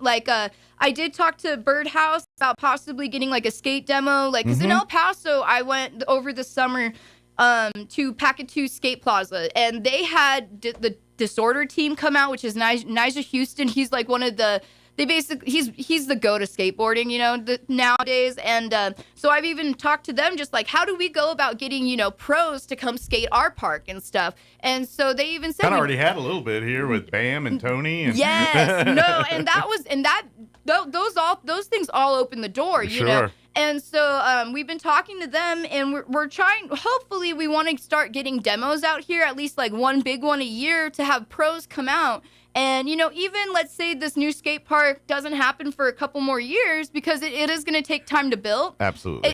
I did talk to Birdhouse about possibly getting a skate demo, because in El Paso I went over the summer to Packatoo Skate Plaza, and they had the Disorder team come out, which is Nigel Houston. He's one of the. He's the go to skateboarding, nowadays. And so I've even talked to them just how do we go about getting, pros to come skate our park and stuff. And so they even said. Kind of already had a little bit here with Bam and Tony. And yes. No. And those things all open the door, you know. And so we've been talking to them, and we're trying, hopefully we want to start getting demos out here, at least one big one a year, to have pros come out. And, even let's say this new skate park doesn't happen for a couple more years, because it is going to take time to build. Absolutely.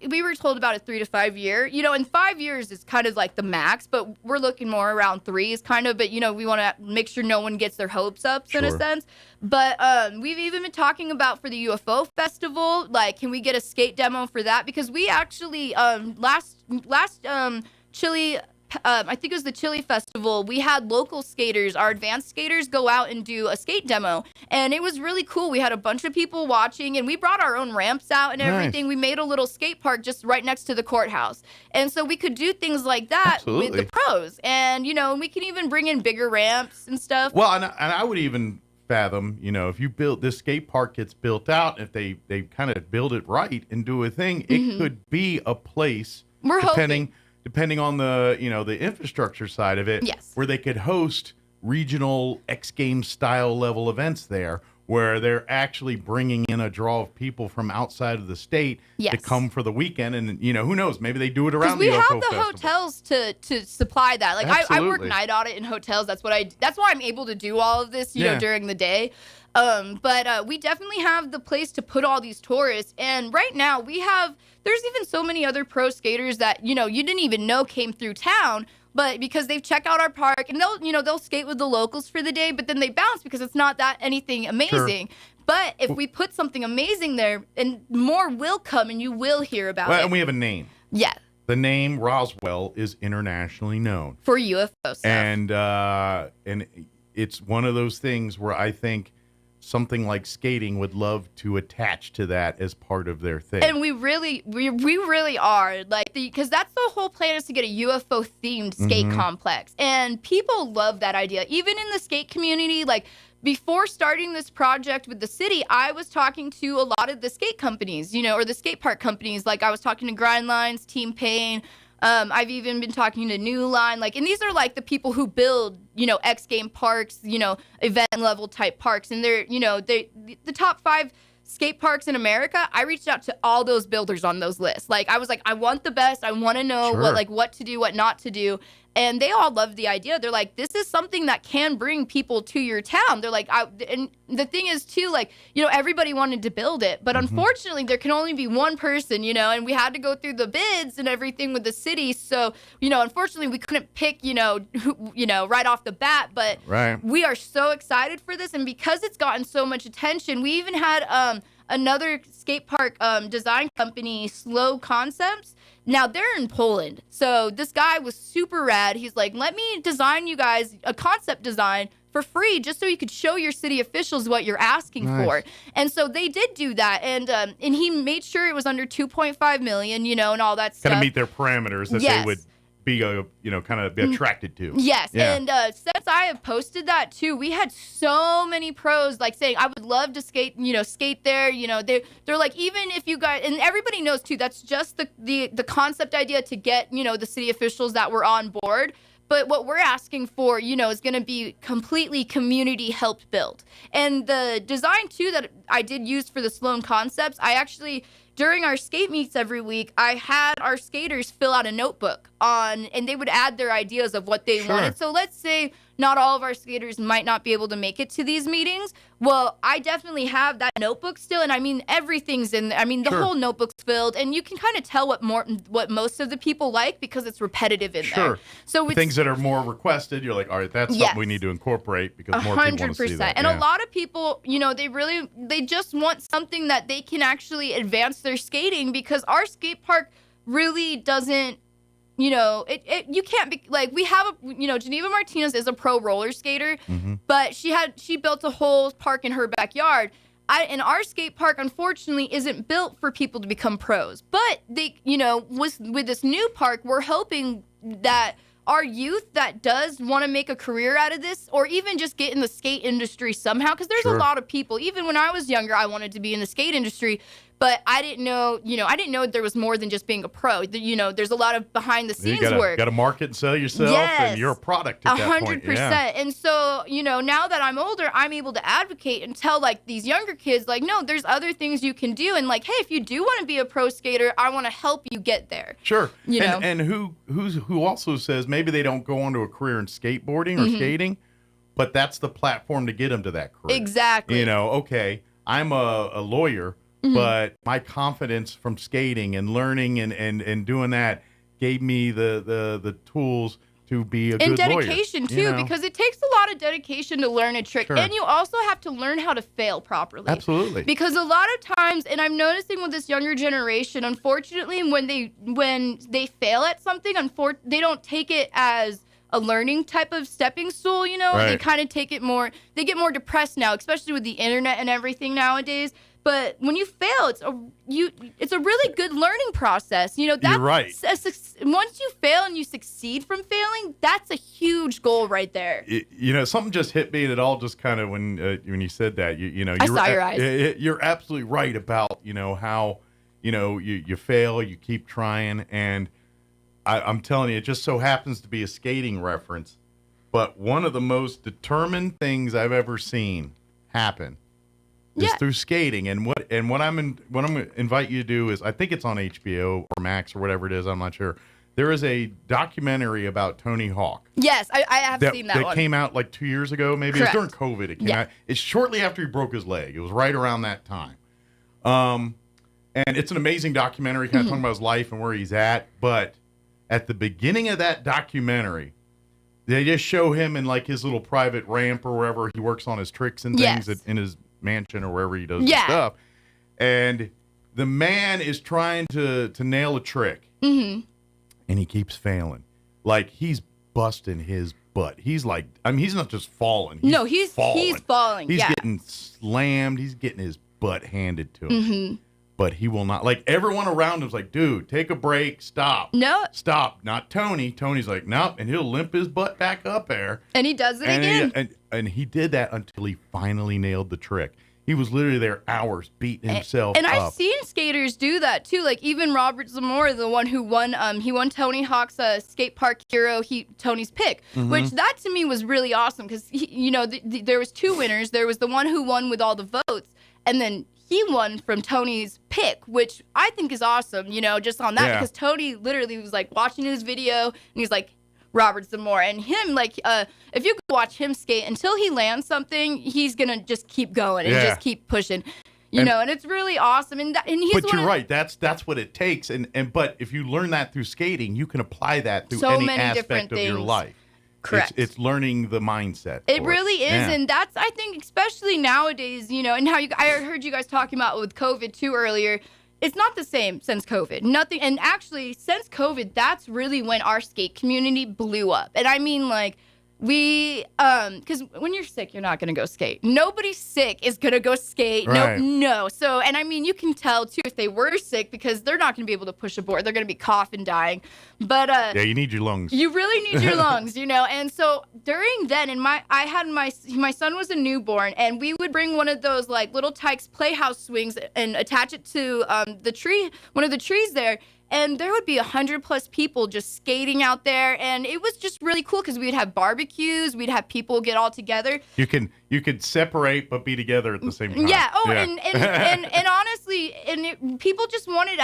We were told about a 3 to 5 year, and 5 years is kind of the max, but we're looking more around 3 is kind of, but, we want to make sure no one gets their hopes up, in a sense. But we've even been talking about for the UFO festival, can we get a skate demo for that? Because we actually, last Chile, I think it was the Chile Festival, we had local skaters, our advanced skaters, go out and do a skate demo. And it was really cool. We had a bunch of people watching, and we brought our own ramps out and everything. We made a little skate park just right next to the courthouse. And so we could do things like that with the pros. And, we can even bring in bigger ramps and stuff. Well, and I would even fathom, if you build this skate park gets built out, if they kind of build it right and do a thing, it could be a place, we're hoping, depending on the the infrastructure side of it, yes, where they could host regional X Games style level events there, where they're actually bringing in a draw of people from outside of the state to come for the weekend. And, who knows? Maybe they do it around the UFO Because we have the festival. hotels to supply that. Like, I work night audit in hotels. That's why I'm able to do all of this, you know, during the day. But we definitely have the place to put all these tourists. And right now there's even so many other pro skaters that, you didn't even know came through town. But because they've checked out our park and they'll skate with the locals for the day, but then they bounce because it's not that anything amazing. Sure. But if we put something amazing there, and more will come and you will hear about it. And we have a name. Yeah. The name Roswell is internationally known. For UFO stuff. And it's one of those things where I think something like skating would love to attach to that as part of their thing. And we really are, like, because that's the whole plan, is to get a UFO themed skate complex. And people love that idea. Even in the skate community, like, before starting this project with the city, I was talking to a lot of the skate companies, or the skate park companies. Like, I was talking to Grindlines, Team Pain. I've even been talking to New Line, and these are like the people who build, X Game parks, event level type parks, and they're, the top 5 skate parks in America. I reached out to all those builders on those lists. Like, I was like, I want the best. I want to know what to do, what not to do. And they all loved the idea. They're like, this is something that can bring people to your town. They're like, and the thing is too, everybody wanted to build it, but unfortunately there can only be one person, and we had to go through the bids and everything with the city. So, unfortunately we couldn't pick, right off the bat, but we are so excited for this. And because it's gotten so much attention, we even had, another skate park, design company, Slow Concepts. Now, they're in Poland. So this guy was super rad. He's like, let me design you guys a concept design for free, just so you could show your city officials what you're asking for. And so they did do that. And he made sure it was under 2.5 million, and all that stuff. Kind of meet their parameters that they would be, kind of be attracted to. Yes. Yeah. And since I have posted that too, we had so many pros saying, I would love to skate, skate there. They're like, even if you guys, and everybody knows too, that's just the concept idea to get, the city officials that were on board. But what we're asking for, is going to be completely community helped built. And the design too that I did use for the Sloan Concepts, I actually, during our skate meets every week, I had our skaters fill out a notebook and they would add their ideas of what they wanted. So let's say not all of our skaters might not be able to make it to these meetings. Well, I definitely have that notebook still. And I mean, everything's in there. I mean, the whole notebook's filled, and you can kind of tell what most of the people like because it's repetitive in there. So things that are more requested, you're like, all right, that's something we need to incorporate because more people want to see that. And a lot of people, they just want something that they can actually advance their skating, because our skate park really doesn't, you can't be like, we have Geneva Martinez is a pro roller skater, but she built a whole park in her backyard. And our skate park, unfortunately, isn't built for people to become pros. But they, with this new park, we're hoping that our youth that does want to make a career out of this, or even just get in the skate industry somehow, because there's a lot of people, even when I was younger, I wanted to be in the skate industry, but I didn't know, there was more than just being a pro. There's a lot of behind the scenes work. Got to market and sell yourself, and you're a product at that point. 100%. And so, now that I'm older, I'm able to advocate and tell these younger kids, no, there's other things you can do. And hey, if you do want to be a pro skater, I want to help you get there. Sure. And who also says maybe they don't go on to a career in skateboarding or skating, but that's the platform to get them to that career. Exactly. Okay, I'm a lawyer, but my confidence from skating and learning and doing that gave me the tools to be a good lawyer. And dedication too, because it takes a lot of dedication to learn a trick. And you also have to learn how to fail properly. Absolutely. Because a lot of times, and I'm noticing with this younger generation, unfortunately, when they fail at something, they don't take it as a learning type of stepping stool, They kind of take it more, they get more depressed now, especially with the internet and everything nowadays. But when you fail, it's a really good learning process. You're right. Once you fail and you succeed from failing, that's a huge goal right there. Something just hit me, and it all just kind of when you said that, I saw your eyes. You're absolutely right about how you fail, you keep trying, and I'm telling you, it just so happens to be a skating reference, but one of the most determined things I've ever seen happen is through skating. And what I'm going to invite you to do is, I think it's on HBO or Max or whatever it is, I'm not sure. There is a documentary about Tony Hawk. Yes, I have seen that one. That came out like 2 years ago, maybe. Correct. It was during COVID. It came out. It's shortly after he broke his leg. It was right around that time. And it's an amazing documentary, kind of talking about his life and where he's at. But at the beginning of that documentary, they just show him in like his little private ramp or wherever he works on his tricks and things in his mansion or wherever he does his stuff. And the man is trying to nail a trick. Mm-hmm. And he keeps failing. Like, he's busting his butt. He's like, I mean, he's not just falling. He's falling. He's falling. He's getting slammed. He's getting his butt handed to him. Mm-hmm. But he will not. Like, everyone around him's like, dude, take a break. Stop. No. Stop. Not Tony. Tony's like, nope. And he'll limp his butt back up there. And he does it again. And he did that until he finally nailed the trick. He was literally there hours beating himself and up. I've seen skaters do that too. Like even Robert Zamora, the one who won, he won Tony Hawk's Skate Park Hero, Tony's pick, which that to me was really awesome because there was two winners. There was the one who won with all the votes, and then he won from Tony's pick, which I think is awesome. Just on that because Tony literally was like watching his video and he's like, Robert Zamora and him, like, if you watch him skate until he lands something, he's gonna just keep going and just keep pushing, and it's really awesome. And he's. But you're right. That's what it takes. But if you learn that through skating, you can apply that through any aspect of your life. Correct. It's learning the mindset. It really is, and that's I think especially nowadays, and how I heard you guys talking about with COVID too earlier. It's not the same since COVID. Nothing. And actually, since COVID, that's really when our skate community blew up. And I mean, like, because when you're sick, you're not going to go skate. Nobody sick is going to go skate. Right. No. So, and I mean, you can tell, too, if they were sick because they're not going to be able to push a board. They're going to be coughing, dying. But yeah, you need your lungs. You really need your lungs, And so during then, and my son was a newborn, and we would bring one of those like little Tykes Playhouse swings and attach it to the tree, one of the trees there. And there would be 100+ people just skating out there, and it was just really cool because we'd have barbecues, we'd have people get all together. You could separate but be be at the same time. Yeah. Oh, yeah. And honestly, people just wanted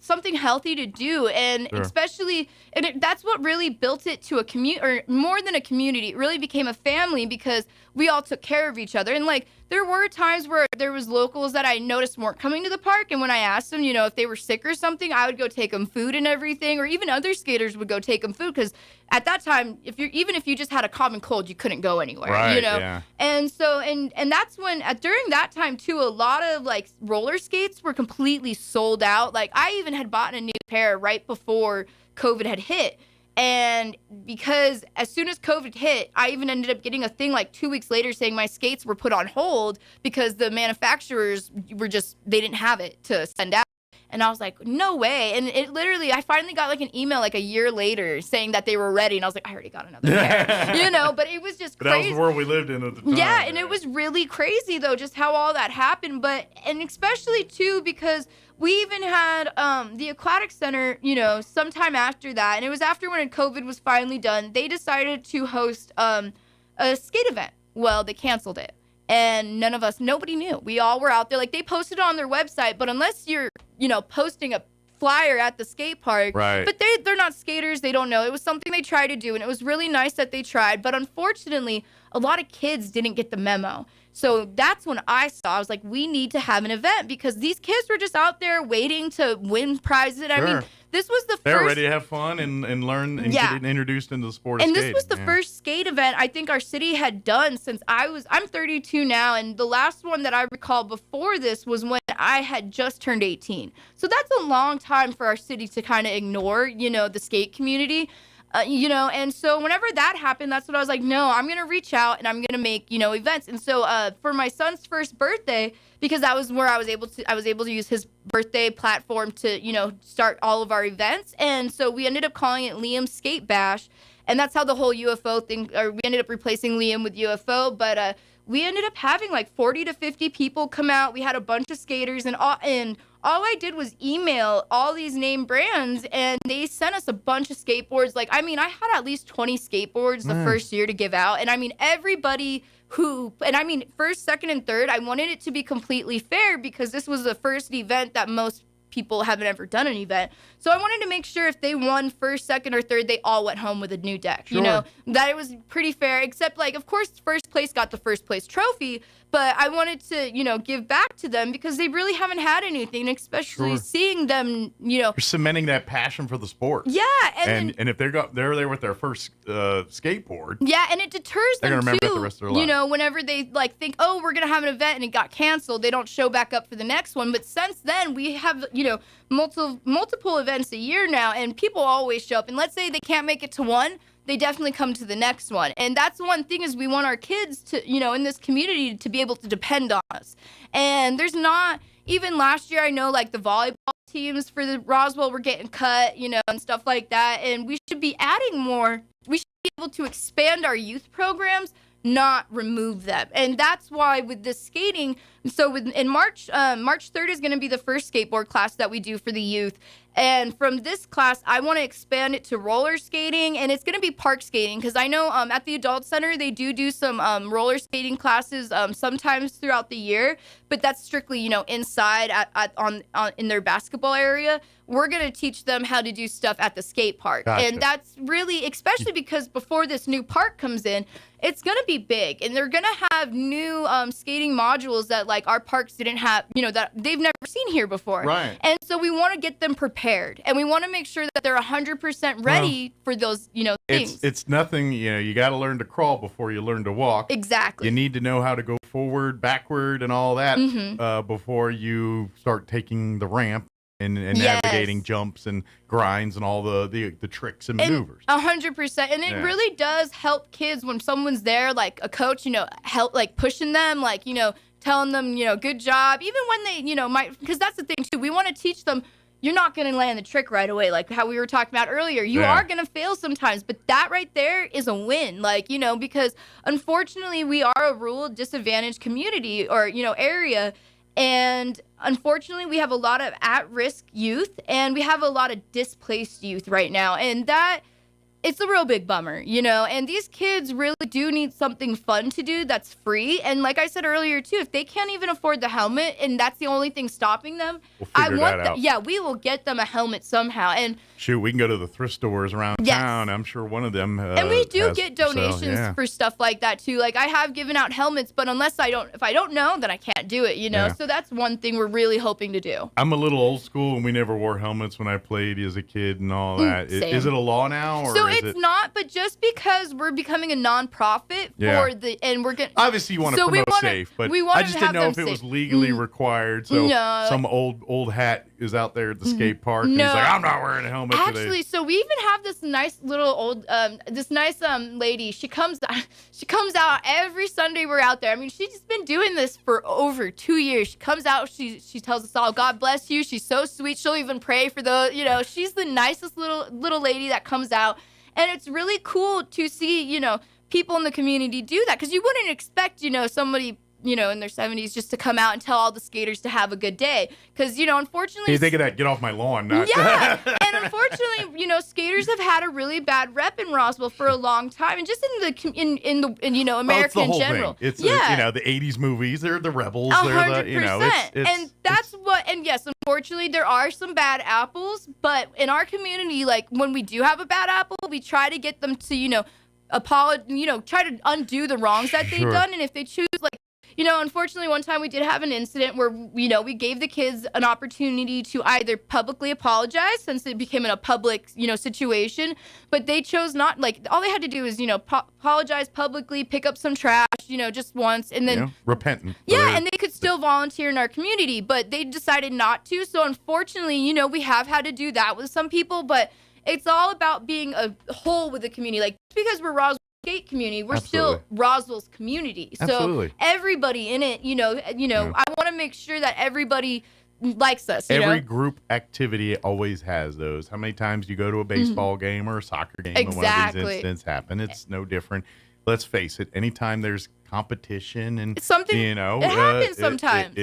something healthy to do, and especially, that's what really built it to a community, or more than a community. It really became a family because we all took care of each other. And like, there were times where there was locals that I noticed weren't coming to the park, and when I asked them, if they were sick or something, I would go take them food and everything, or even other skaters would go take them food because at that time, even if you just had a common cold, you couldn't go anywhere, right, Yeah. And so, and that's when, during that time too, a lot of like roller skates were completely sold out. Like I even had bought a new pair right before COVID had hit. And because as soon as COVID hit, I even ended up getting a thing like 2 weeks later saying my skates were put on hold because the manufacturers they didn't have it to send out. And I was like, no way. And it literally, I finally got like an email like a year later saying that they were ready. And I was like, I already got another pair, but it was just crazy. That was the world we lived in at the time. Yeah, and it was really crazy though, just how all that happened. And especially too, because we even had the Aquatic Center, sometime after that. And it was after when COVID was finally done, they decided to host a skate event. Well, they canceled it. And nobody knew. We all were out there. Like, they posted it on their website, but unless you're, posting a flyer at the skate park, right. But they're not skaters. They don't know. It was something they tried to do, and it was really nice that they tried. But unfortunately, a lot of kids didn't get the memo. So that's when I was like, we need to have an event because these kids were just out there waiting to win prizes. And I mean, this was the first. They're ready to have fun and learn and get introduced into the sport of skating. And this was the first skate event I think our city had done since I'm 32 now. And the last one that I recall before this was when I had just turned 18. So that's a long time for our city to kind of ignore, the skate community. And so whenever that happened, that's what I was like, no, I'm going to reach out and I'm going to make, events. And so for my son's first birthday, because that was where I was able to use his birthday platform to, start all of our events. And so we ended up calling it Liam's Skate Bash. And that's how the whole UFO thing, or we ended up replacing Liam with UFO. But we ended up having like 40 to 50 people come out. We had a bunch of skaters, and all I did was email all these name brands, and they sent us a bunch of skateboards. Like, I mean, I had at least 20 skateboards the first year to give out. And I mean, everybody first, second, and third, I wanted it to be completely fair because this was the first event that most people haven't ever done an event. So I wanted to make sure if they won first, second, or third, they all went home with a new deck. Sure. You know, that it was pretty fair, except like, of course, first place got the first place trophy, but I wanted to, you know, give back to them because they really haven't had anything, especially seeing them, you know. You're cementing that passion for the sport. Yeah. And if they're there with their first skateboard. Yeah, and it deters they're them gonna remember too. it the rest of their life. You know, whenever they like think, oh, we're gonna have an event and it got canceled, they don't show back up for the next one. But since then, we have, you know, multiple events a year now, and people always show up. And let's say they can't make it to one, they definitely come to the next one. And that's one thing is we want our kids to, you know, in this community to be able to depend on us. And there's not, even last year, I know like the volleyball teams for the Roswell were getting cut, you know, and stuff like that. And we should be adding more. We should be able to expand our youth programs, not remove them. And that's why with this skating, so in March 3rd is going to be the first skateboard class that we do for the youth. And from this class, I want to expand it to roller skating, and it's going to be park skating because I know at the Adult Center, they do some roller skating classes sometimes throughout the year, but that's strictly, you know, inside in their basketball area. We're going to teach them how to do stuff at the skate park. Gotcha. And that's really, especially because before this new park comes in, it's going to be big, and they're going to have new skating modules that like our parks didn't have, you know, that they've never seen here before. Right. And so we want to get them prepared, and we want to make sure that they're 100% ready for those, you know, things. It's nothing, you know, you got to learn to crawl before you learn to walk. Exactly. You need to know how to go forward, backward, and all that before you start taking the ramp and navigating jumps and grinds and all the tricks and maneuvers. 100%. And it really does help kids when someone's there, like a coach, you know, help like pushing them, like, you know, telling them, you know, good job, even when they, you know, might, because that's the thing too. We want to teach them, you're not going to land the trick right away, like how we were talking about earlier. You are going to fail sometimes, but that right there is a win, like, you know, because unfortunately we are a rural disadvantaged community or, you know, area. And unfortunately, we have a lot of at-risk youth, and we have a lot of displaced youth right now. And that, it's a real big bummer, you know? And these kids really do need something fun to do that's free. And like I said earlier, too, if they can't even afford the helmet and that's the only thing stopping them, we will get them a helmet somehow. And shoot, we can go to the thrift stores around town. I'm sure one of them and we do get donations for stuff like that, too. Like, I have given out helmets, but if I don't know, then I can't do it, you know? So that's one thing we're really hoping to do. I'm a little old school, and we never wore helmets when I played as a kid and all that. Is it a law now? Or so it's not, but just because we're becoming a nonprofit and we're getting obviously you want to promote safe, but I just didn't know if it was legally required. So some old hat is out there at the skate park, and he's like, I'm not wearing a helmet today. Actually, so we even have this nice little old lady. She comes out every Sunday we're out there. I mean, she's been doing this for over 2 years. She comes out, she tells us all, God bless you. She's so sweet. She'll even pray for those, you know, she's the nicest little lady that comes out. And it's really cool to see, you know, people in the community do that, because you wouldn't expect, you know, somebody, you know, in their 70s just to come out and tell all the skaters to have a good day. Because, you know, unfortunately... You're thinking that, get off my lawn. Not yeah. And unfortunately, you know, skaters have had a really bad rep in Roswell for a long time. And just in you know, America in general. Thing. It's, you know, the 80s movies, they're the rebels. 100%. They're the, you know, and that's what... And yes, unfortunately, there are some bad apples. But in our community, like, when we do have a bad apple, we try to get them to, you know, try to undo the wrongs that they've done. And if they choose, like, you know, unfortunately, one time we did have an incident where, you know, we gave the kids an opportunity to either publicly apologize, since it became a public, you know, situation, but they chose not. Like, all they had to do is, you know, apologize publicly, pick up some trash, you know, just once, and then repentant. Yeah, and they could still volunteer in our community, but they decided not to. So unfortunately, you know, we have had to do that with some people, but it's all about being a whole with the community. Like, just because we're Roswell skate community, we're still Roswell's community. So everybody in it, you know, I want to make sure that everybody likes us. Every group activity always has those. How many times you go to a baseball game or a soccer game and one of these incidents happen? It's no different. let's face it, anytime there's competition and it's something, it happens sometimes.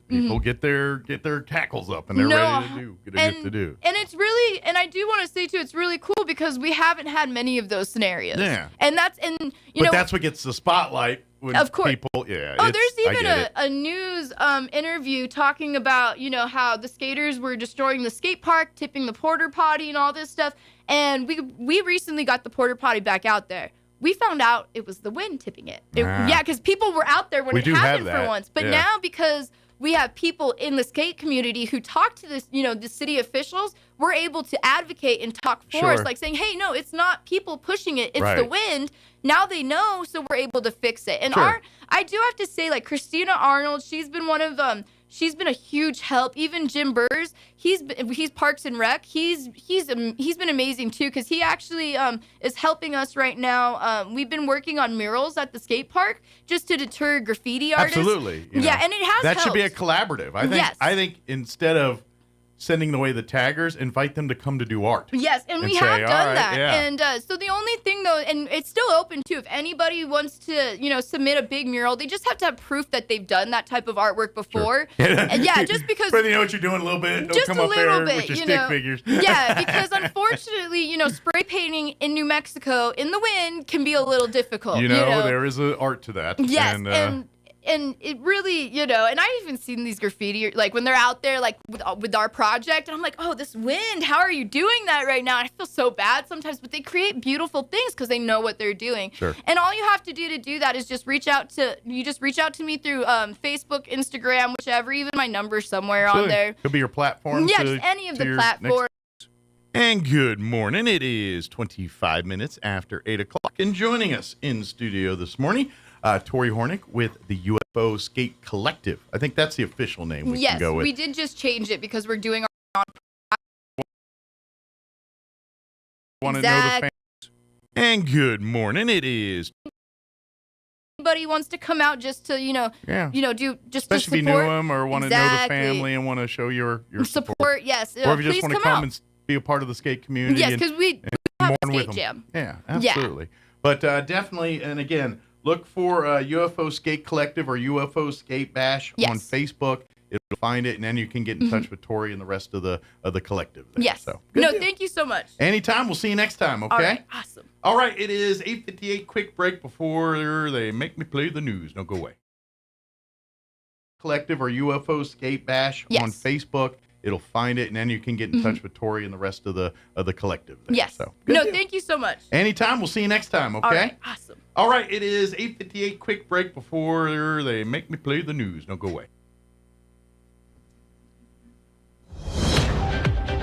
People get their tackles up and they're ready to do. And it's really, and I do want to say too, it's really cool because we haven't had many of those scenarios. Yeah. And that's what gets the spotlight when of course. People. Yeah. Oh, there's even a news interview talking about how the skaters were destroying the skate park, tipping the porta potty, and all this stuff. And we recently got the porta potty back out there. We found out it was the wind tipping it. Yeah, because people were out there when it happened for once. But now, because we have people in the skate community who talk to this, the city officials, we're able to advocate and talk for us, like saying, hey, no, it's not people pushing it. It's the wind. Now they know, so we're able to fix it. And I do have to say, like Christina Arnold, she's been one of she's been a huge help. Even Jim Burrs, he's Parks and Rec. He's been amazing too, because he actually is helping us right now. We've been working on murals at the skate park just to deter graffiti artists. Absolutely. And it has that should be a collaborative. I think instead of sending away the taggers, invite them to come to do art. Yes, and we have done that. Yeah. And so the only thing, though, and it's still open, too, if anybody wants to, submit a big mural, they just have to have proof that they've done that type of artwork before. Sure. And just because... Whether you know what you're doing a little bit, don't come up there with your stick figures. Yeah, because unfortunately, spray painting in New Mexico in the wind can be a little difficult. There is an art to that. Yes, and it really, and I've even seen these graffiti, like when they're out there, like with our project, and I'm like, oh, this wind, how are you doing that right now? And I feel so bad sometimes, but they create beautiful things because they know what they're doing. Sure. And all you have to do that is just reach out to me through Facebook, Instagram, whichever, even my number's somewhere on there. Could be your platform. Yeah, just any of the platforms. And good morning. It is 25 minutes after 8 o'clock, and joining us in studio this morning, Tori Hornick with the UFO Skate Collective. I think that's the official name we can go with. Yes, we did just change it because we're doing our want to know the fans. And good morning. It is. Anybody wants to come out just to, do just especially to support. If you knew them or want to know the family and want to show your support. Yes. Or if you just want to come and be a part of the skate community. Yes, because we have a skate jam. Yeah, absolutely. Yeah. But definitely, and again, look for UFO Skate Collective or UFO Skate Bash on Facebook. You'll find it, and then you can get in touch with Tori and the rest of the collective there. Yes. So, thank you so much. Anytime. We'll see you next time, okay? All right, awesome. All right, it is 8:58. Quick break before they make me play the news. Don't go away. Collective or UFO Skate Bash on Facebook. It'll find it, and then you can get in touch with Tori and the rest of the collective there. Yes. So, thank you so much. Anytime. We'll see you next time, okay? All right, awesome. All right, it is 8:58. Quick break before they make me play the news. Don't go away.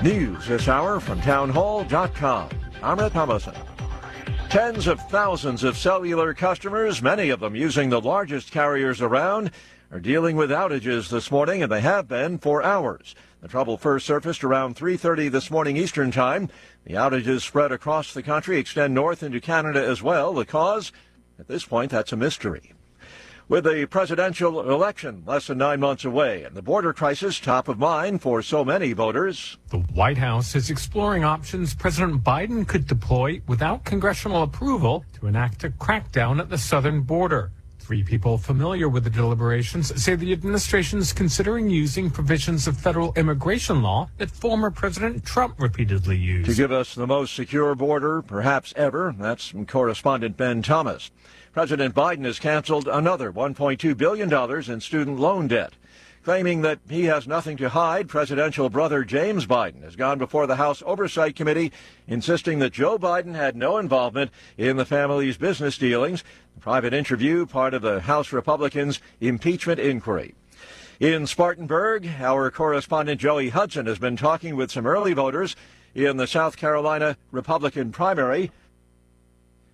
News this hour from townhall.com. I'm Rick Thomason. Tens of thousands of cellular customers, many of them using the largest carriers around, are dealing with outages this morning, and they have been for hours. The trouble first surfaced around 3:30 this morning Eastern Time. The outages spread across the country, extend north into Canada as well. The cause? At this point, that's a mystery. With the presidential election less than 9 months away and the border crisis top of mind for so many voters, the White House is exploring options President Biden could deploy without congressional approval to enact a crackdown at the southern border. 3 people familiar with the deliberations say the administration is considering using provisions of federal immigration law that former President Trump repeatedly used. To give us the most secure border perhaps ever, that's correspondent Ben Thomas. President Biden has canceled another $1.2 billion in student loan debt. Claiming that he has nothing to hide, presidential brother James Biden has gone before the House Oversight Committee, insisting that Joe Biden had no involvement in the family's business dealings. The private interview, part of the House Republicans' impeachment inquiry. In Spartanburg, our correspondent Joey Hudson has been talking with some early voters in the South Carolina Republican primary.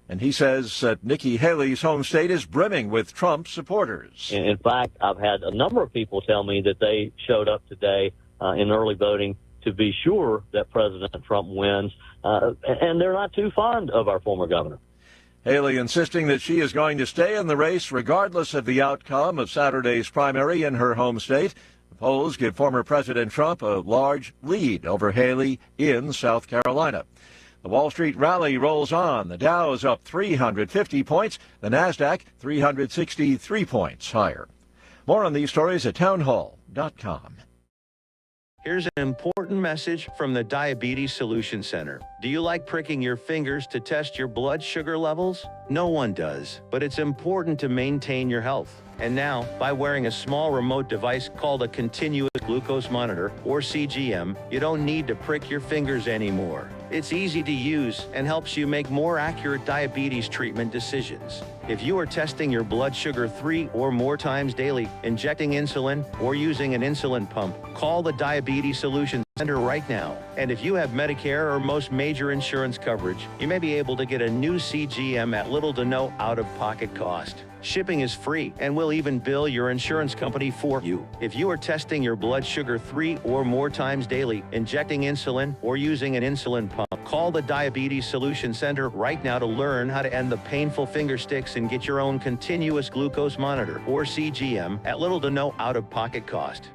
And he says that Nikki Haley's home state is brimming with Trump supporters. In fact, I've had a number of people tell me that they showed up today in early voting to be sure that President Trump wins, and they're not too fond of our former governor. Haley insisting that she is going to stay in the race regardless of the outcome of Saturday's primary in her home state. The polls give former President Trump a large lead over Haley in South Carolina. The Wall Street rally rolls on. The Dow is up 350 points. The Nasdaq 363 points higher. More on these stories at townhall.com. Here's an important message from the Diabetes Solution Center. Do you like pricking your fingers to test your blood sugar levels? No one does, but it's important to maintain your health. And now, by wearing a small remote device called a continuous glucose monitor, or CGM, you don't need to prick your fingers anymore. It's easy to use and helps you make more accurate diabetes treatment decisions. If you are testing your blood sugar 3 or more times daily, injecting insulin, or using an insulin pump, call the Diabetes Solution Center right now. And if you have Medicare or most major insurance coverage, you may be able to get a new CGM at little to no out-of-pocket cost. Shipping is free, and we'll even bill your insurance company for you. If you are testing your blood sugar 3 or more times daily, injecting insulin, or using an insulin pump, call the Diabetes Solution Center right now to learn how to end the painful finger sticks and get your own continuous glucose monitor, or CGM, at little to no out-of-pocket cost.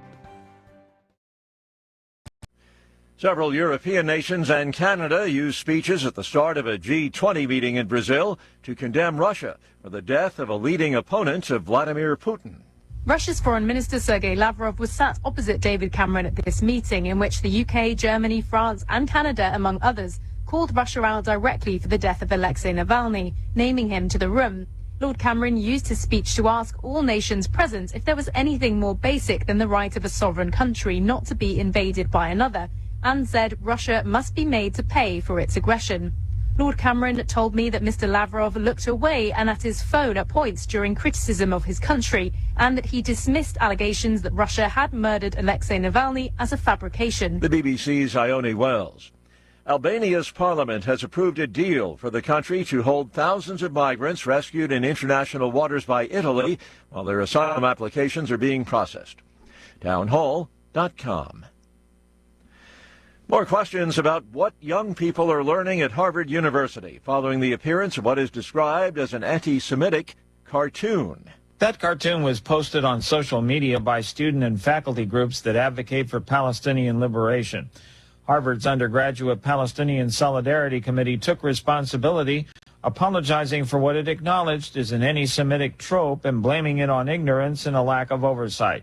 Several European nations and Canada used speeches at the start of a G20 meeting in Brazil to condemn Russia for the death of a leading opponent of Vladimir Putin. Russia's Foreign Minister Sergei Lavrov was sat opposite David Cameron at this meeting, in which the UK, Germany, France and Canada, among others, called Russia out directly for the death of Alexei Navalny, naming him to the room. Lord Cameron used his speech to ask all nations present if there was anything more basic than the right of a sovereign country not to be invaded by another, and said Russia must be made to pay for its aggression. Lord Cameron told me that Mr. Lavrov looked away and at his phone at points during criticism of his country, and that he dismissed allegations that Russia had murdered Alexei Navalny as a fabrication. The BBC's Ione Wells. Albania's parliament has approved a deal for the country to hold thousands of migrants rescued in international waters by Italy while their asylum applications are being processed. Townhall.com. More questions about what young people are learning at Harvard University following the appearance of what is described as an anti-Semitic cartoon. That cartoon was posted on social media by student and faculty groups that advocate for Palestinian liberation. Harvard's Undergraduate Palestinian Solidarity Committee took responsibility, apologizing for what it acknowledged is an anti-Semitic trope and blaming it on ignorance and a lack of oversight.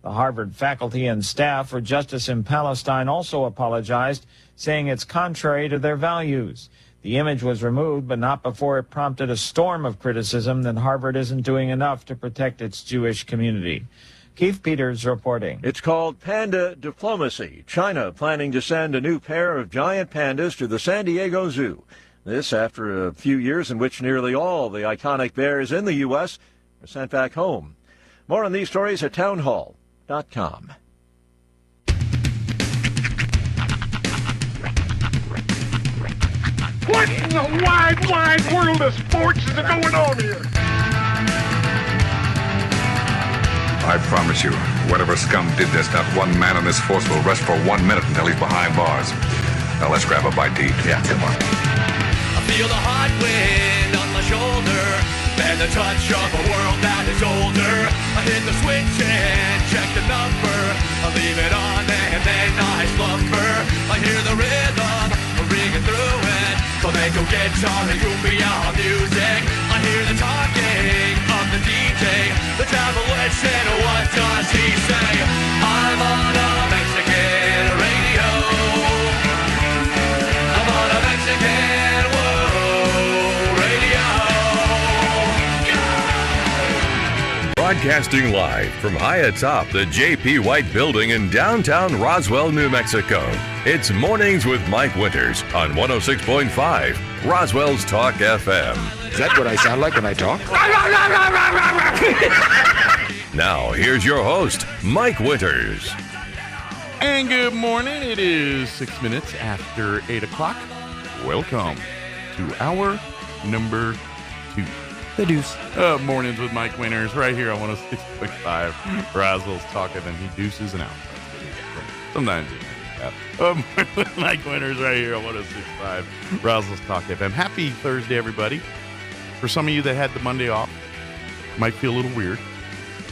The Harvard faculty and staff for Justice in Palestine also apologized, saying it's contrary to their values. The image was removed, but not before it prompted a storm of criticism that Harvard isn't doing enough to protect its Jewish community. Keith Peters reporting. It's called Panda Diplomacy. China planning to send a new pair of giant pandas to the San Diego Zoo. This after a few years in which nearly all the iconic bears in the U.S. were sent back home. More on these stories at townhall.com. What in the wide, wide world of sports is going on here? I promise you, whatever scum did this, not one man in this force will rest for 1 minute until he's behind bars. Now let's grab a bite to eat. Yeah, come on. I feel the hot wind on my shoulder and the touch of a world that is older. I hit the switch and check the number. I leave it on and then I slumber. I hear the rhythm ringing through it. Flamenco guitar and cumbia music. I hear the talking of the DJ. The travel listen, what does he say? I'm on a Mexican radio. I'm on a Mexican radio. Broadcasting live from high atop the J.P. White Building in downtown Roswell, New Mexico. It's Mornings with Mike Winters on 106.5 Roswell's Talk FM. Is that what I sound like when I talk? Now, here's your host, Mike Winters. And good morning. It is 6 minutes after 8 o'clock. Welcome to hour number 2. The deuce. Mornings with Mike Winters right here on 106.5 Roswell's Talk FM. He deuces and out. Sometimes he with Mike Winters right here on 106.5 Roswell's Talk FM. Happy Thursday, everybody. For some of you that had the Monday off, might feel a little weird.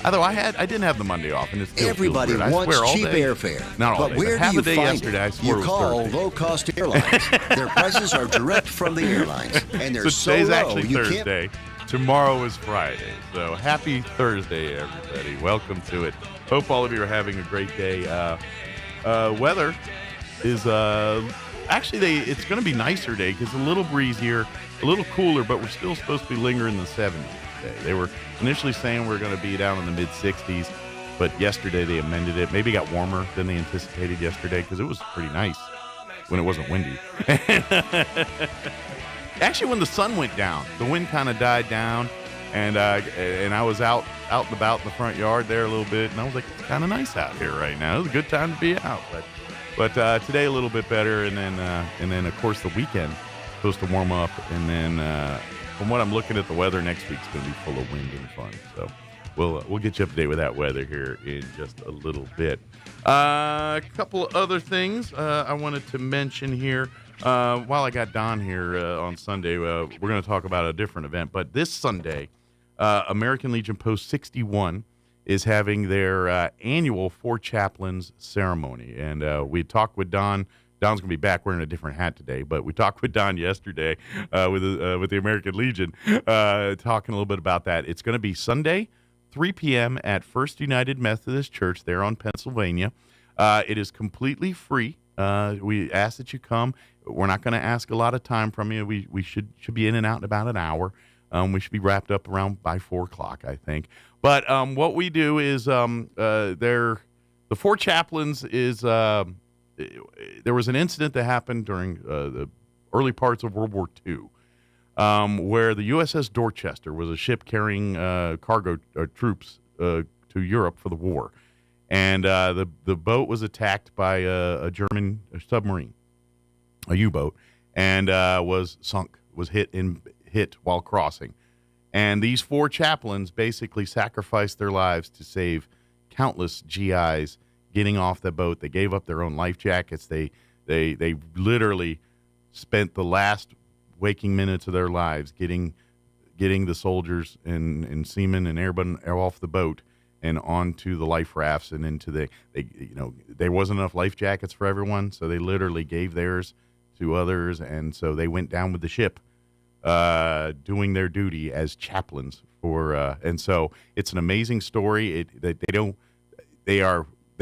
Although I didn't have the Monday off, and it's still Everybody feels weird. wants I swear, all cheap day. airfare. Not all but day, where half do you a day find yesterday, I it? swore You it was call Thursday. low-cost airlines. Their prices are direct from the airlines, and they're so today's low actually you Thursday. Tomorrow is Friday. So happy Thursday, everybody. Welcome to it. Hope all of you are having a great day. Weather is actually it's going to be nicer today because a little breezier, a little cooler, but we're still supposed to be lingering in the 70s today. They were initially saying we're going to be down in the mid-60s, but yesterday they amended it. Maybe it got warmer than they anticipated yesterday because it was pretty nice when it wasn't windy. Actually, when the sun went down, the wind kind of died down, and I was out and about in the front yard there a little bit, and I was like, it's kind of nice out here right now. It's a good time to be out, but today a little bit better, and then of course the weekend supposed to warm up, and then from what I'm looking at, the weather next week's going to be full of wind and fun. So we'll get you up to date with that weather here in just a little bit. A couple of other things I wanted to mention here. While I got Don here on Sunday, we're going to talk about a different event. But this Sunday, American Legion Post 61 is having their annual Four Chaplains ceremony. And we talked with Don. Don's going to be back wearing a different hat today, but we talked with Don yesterday with the American Legion, talking a little bit about that. It's going to be Sunday, 3 p.m. at First United Methodist Church there on Pennsylvania. It is completely free. We ask that you come. We're not going to ask a lot of time from you. We should be in and out in about an hour. We should be wrapped up around by 4 o'clock, I think. But what we do is the Four Chaplains is there was an incident that happened during the early parts of World War II where the USS Dorchester was a ship carrying cargo troops to Europe for the war. And the boat was attacked by a German submarine, a U-boat, and was sunk, was hit while crossing. And these four chaplains basically sacrificed their lives to save countless GIs getting off the boat. They gave up their own life jackets. They literally spent the last waking minutes of their lives getting the soldiers and seamen and airmen off the boat and onto the life rafts and into there wasn't enough life jackets for everyone, so they literally gave theirs to others, and so they went down with the ship doing their duty as chaplains for and so it's an amazing story. They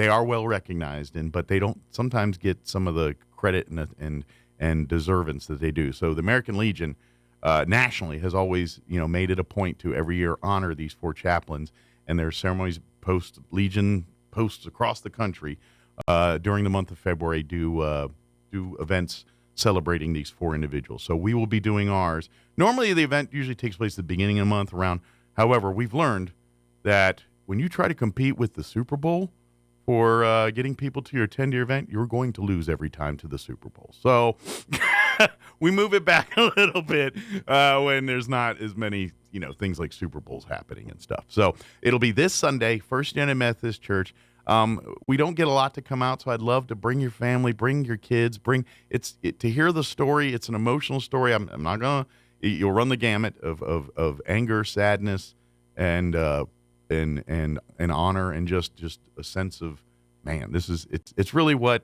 are well recognized, but they don't sometimes get some of the credit and deservance that they do. So the American Legion nationally has always made it a point to every year honor these four chaplains, and their ceremonies Legion posts across the country during the month of February do events celebrating these four individuals. So we will be doing ours. Normally the event usually takes place at the beginning of the month around. However, we've learned that when you try to compete with the Super Bowl for getting people to attend your event, you're going to lose every time to the Super Bowl. So we move it back a little bit when there's not as many, things like Super Bowls happening and stuff. So it'll be this Sunday, First United Methodist Church. We don't get a lot to come out, so I'd love to bring your family, bring your kids, to hear the story. It's an emotional story. I'm not gonna. You'll run the gamut of anger, sadness, and honor, and just a sense of, man, it's really what,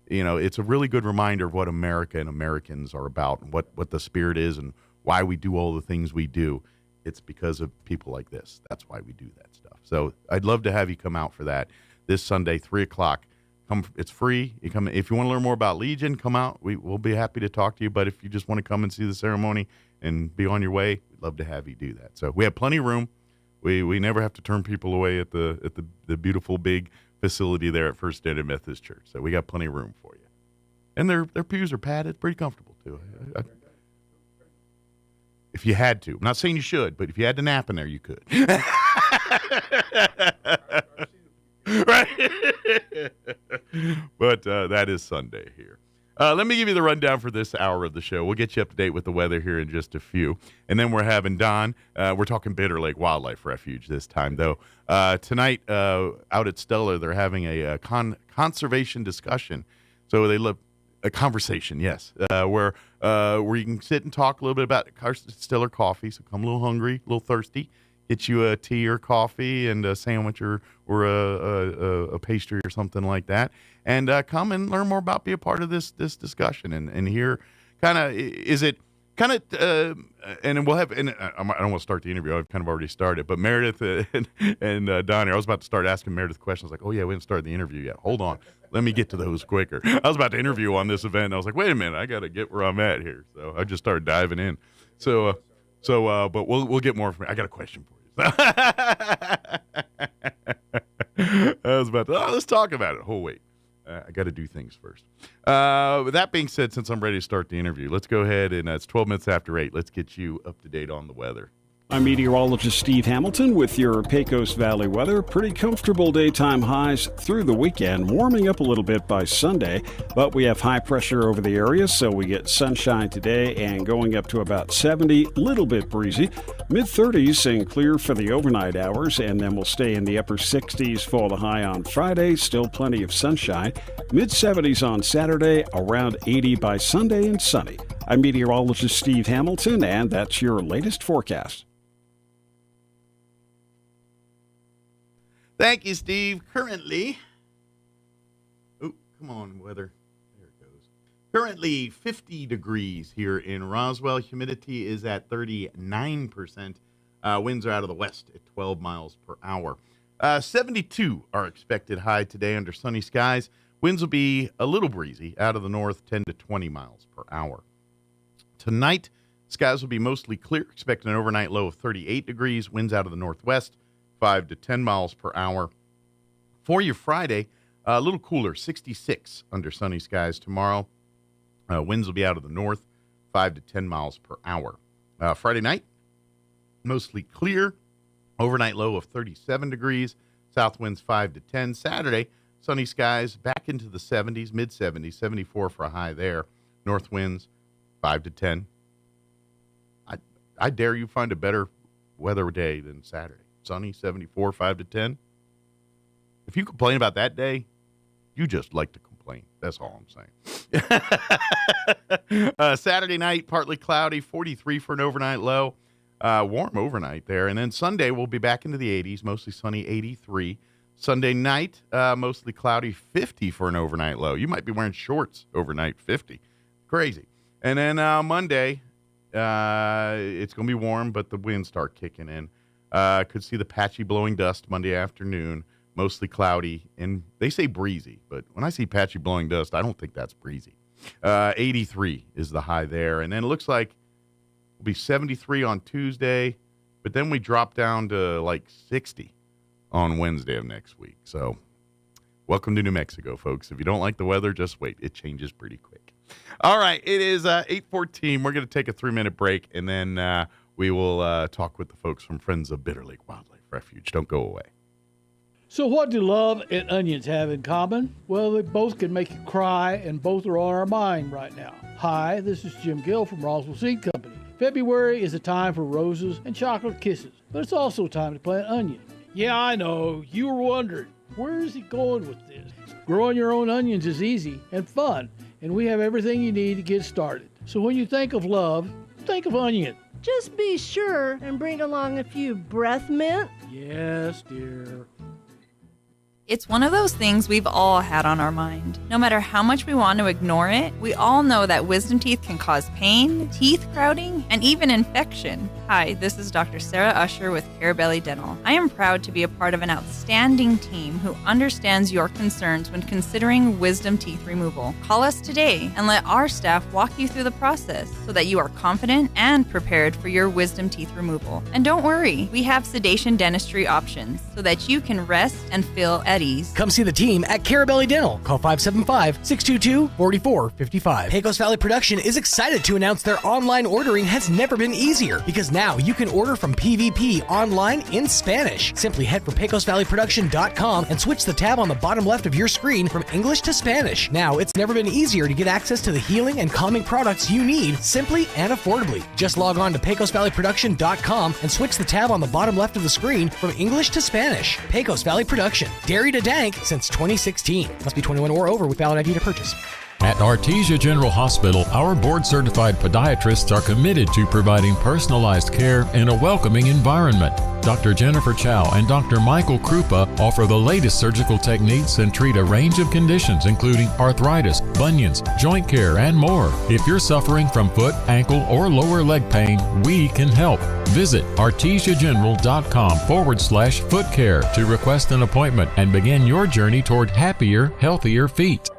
it's a really good reminder of what America and Americans are about, and what the spirit is, and why we do all the things we do. It's because of people like this. That's why we do that stuff. So I'd love to have you come out for that this Sunday, 3 o'clock. Come, it's free. You come if you want to learn more about Legion. Come out. We'll be happy to talk to you. But if you just want to come and see the ceremony and be on your way, we'd love to have you do that. So we have plenty of room. We never have to turn people away at the beautiful big facility there at First United Methodist Church. So we got plenty of room for you. And their pews are padded, pretty comfortable too. If you had to. I'm not saying you should, but if you had to nap in there, you could. Right? But that is Sunday here. Let me give you the rundown for this hour of the show. We'll get you up to date with the weather here in just a few. And then we're having Don. We're talking Bitter Lake Wildlife Refuge this time, though. Tonight, out at Stellar, they're having a conservation discussion. So they love a conversation, yes, where you can sit and talk a little bit about Stellar coffee. So come a little hungry, a little thirsty. get you a tea or coffee and a sandwich or a pastry or something like that, and come and learn more about, be a part of this discussion and hear kind of, is it kind of, and we'll have, and I don't want to start the interview, I've kind of already started, but Meredith and Donnie, I was about to start asking Meredith questions like, oh yeah, we haven't started the interview yet. Hold on. Let me get to those quicker. I was about to interview on this event, and I was like, wait a minute, I got to get where I'm at here. So I just started diving in. But we'll get more from you. I got a question for you. I was about to, let's talk about it. Oh, wait. I got to do things first. With that being said, since I'm ready to start the interview, let's go ahead and it's 12 minutes after 8. Let's get you up to date on the weather. I'm meteorologist Steve Hamilton with your Pecos Valley weather. Pretty comfortable daytime highs through the weekend, warming up a little bit by Sunday, but we have high pressure over the area, so we get sunshine today and going up to about 70, little bit breezy. Mid-30s and clear for the overnight hours, and then we'll stay in the upper 60s for the high on Friday. Still plenty of sunshine. Mid-70s on Saturday, around 80 by Sunday and sunny. I'm meteorologist Steve Hamilton, and that's your latest forecast. Thank you, Steve. Currently, come on, weather. There it goes. Currently 50 degrees here in Roswell. Humidity is at 39%. Winds are out of the west at 12 miles per hour. 72 are expected high today under sunny skies. Winds will be a little breezy out of the north, 10 to 20 miles per hour. Tonight, skies will be mostly clear. Expecting an overnight low of 38 degrees. Winds out of the northwest, 5 to 10 miles per hour. For your Friday, a little cooler, 66 under sunny skies tomorrow. Winds will be out of the north, 5 to 10 miles per hour. Friday night, mostly clear, overnight low of 37 degrees, south winds 5 to 10. Saturday, sunny skies, back into the 70s, mid-70s, 74 for a high there. North winds 5 to 10. I dare you find a better weather day than Saturday. Sunny, 74, 5 to 10. If you complain about that day, you just like to complain. That's all I'm saying. Saturday night, partly cloudy, 43 for an overnight low. Warm overnight there. And then Sunday, we'll be back into the 80s, mostly sunny, 83. Sunday night, mostly cloudy, 50 for an overnight low. You might be wearing shorts overnight, 50. Crazy. And then Monday, it's going to be warm, but the winds start kicking in. Could see the patchy blowing dust Monday afternoon, mostly cloudy, and they say breezy, but when I see patchy blowing dust, I don't think that's breezy. 83 is the high there, and then it looks like it'll be 73 on Tuesday, but then we drop down to like 60 on Wednesday of next week. So welcome to New Mexico, folks. If you don't like the weather, just wait. It changes pretty quick. All right, it is 8:14. We're going to take a 3-minute break, and then we will talk with the folks from Friends of Bitter Lake Wildlife Refuge. Don't go away. So what do love and onions have in common? Well, they both can make you cry, and both are on our mind right now. Hi, this is Jim Gill from Roswell Seed Company. February is a time for roses and chocolate kisses, but it's also time to plant onions. Yeah, I know, you were wondering, where is he going with this? Growing your own onions is easy and fun, and we have everything you need to get started. So when you think of love, think of onion. Just be sure and bring along a few breath mint. Yes, dear. It's one of those things we've all had on our mind. No matter how much we want to ignore it, we all know that wisdom teeth can cause pain, teeth crowding, and even infection. Hi, this is Dr. Sarah Usher with Carabelli Dental. I am proud to be a part of an outstanding team who understands your concerns when considering wisdom teeth removal. Call us today and let our staff walk you through the process so that you are confident and prepared for your wisdom teeth removal. And don't worry, we have sedation dentistry options so that you can rest and feel at ease. Come see the team at Carabelli Dental. Call 575-622-4455. Pecos Valley Production is excited to announce their online ordering has never been easier because now you can order from PVP online in Spanish. Simply head for PecosValleyProduction.com and switch the tab on the bottom left of your screen from English to Spanish. Now it's never been easier to get access to the healing and calming products you need simply and affordably. Just log on to PecosValleyProduction.com and switch the tab on the bottom left of the screen from English to Spanish. Pecos Valley Production. Dairy to dank since 2016. Must be 21 or over with valid ID to purchase. At Artesia General Hospital, our board-certified podiatrists are committed to providing personalized care in a welcoming environment. Dr. Jennifer Chow and Dr. Michael Krupa offer the latest surgical techniques and treat a range of conditions including arthritis, bunions, joint care, and more. If you're suffering from foot, ankle, or lower leg pain, we can help. Visit artesiageneral.com/foot care to request an appointment and begin your journey toward happier, healthier feet.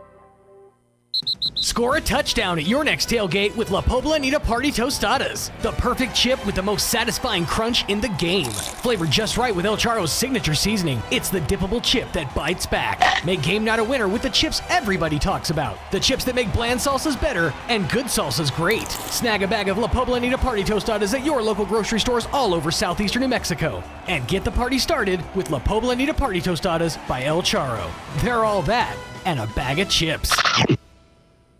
Score a touchdown at your next tailgate with La Poblanita Party Tostadas, the perfect chip with the most satisfying crunch in the game. Flavored just right with El Charro's signature seasoning, it's the dippable chip that bites back. Make game night a winner with the chips everybody talks about. The chips that make bland salsas better and good salsas great. Snag a bag of La Poblanita Party Tostadas at your local grocery stores all over southeastern New Mexico. And get the party started with La Poblanita Party Tostadas by El Charro. They're all that and a bag of chips.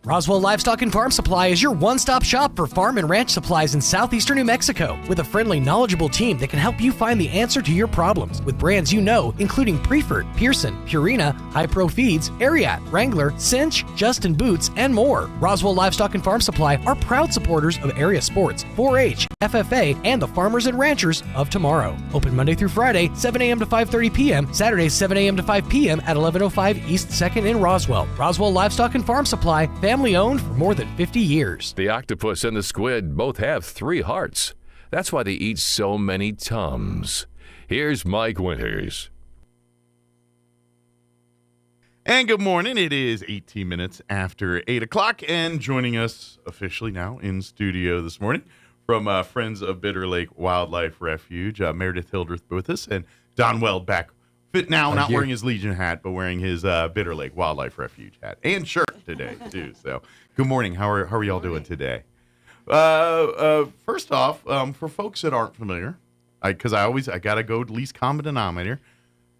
Roswell Livestock and Farm Supply is your one-stop shop for farm and ranch supplies in southeastern New Mexico, with a friendly, knowledgeable team that can help you find the answer to your problems with brands you know, including Prefert, Pearson, Purina, High Pro Feeds, Ariat, Wrangler, Cinch, Justin Boots, and more. Roswell Livestock and Farm Supply are proud supporters of area sports, 4-H, FFA, and the farmers and ranchers of tomorrow. Open Monday through Friday, 7 a.m. to 5:30 p.m., Saturdays 7 a.m. to 5 p.m. at 1105 East 2nd in Roswell. Roswell Livestock and Farm Supply, family owned for more than 50 years. The octopus and the squid both have 3 hearts. That's why they eat so many Tums. Here's Mike Winters. And good morning. It is 18 minutes after 8 o'clock, and joining us officially now in studio this morning from Friends of Bitter Lake Wildlife Refuge, Meredith Hildreth with us, and Don Weld back fit now, not wearing his Legion hat, but wearing his Bitter Lake Wildlife Refuge hat and shirt today, too. So, good morning. How are y'all doing today? First off, for folks that aren't familiar, because I got to go to least common denominator,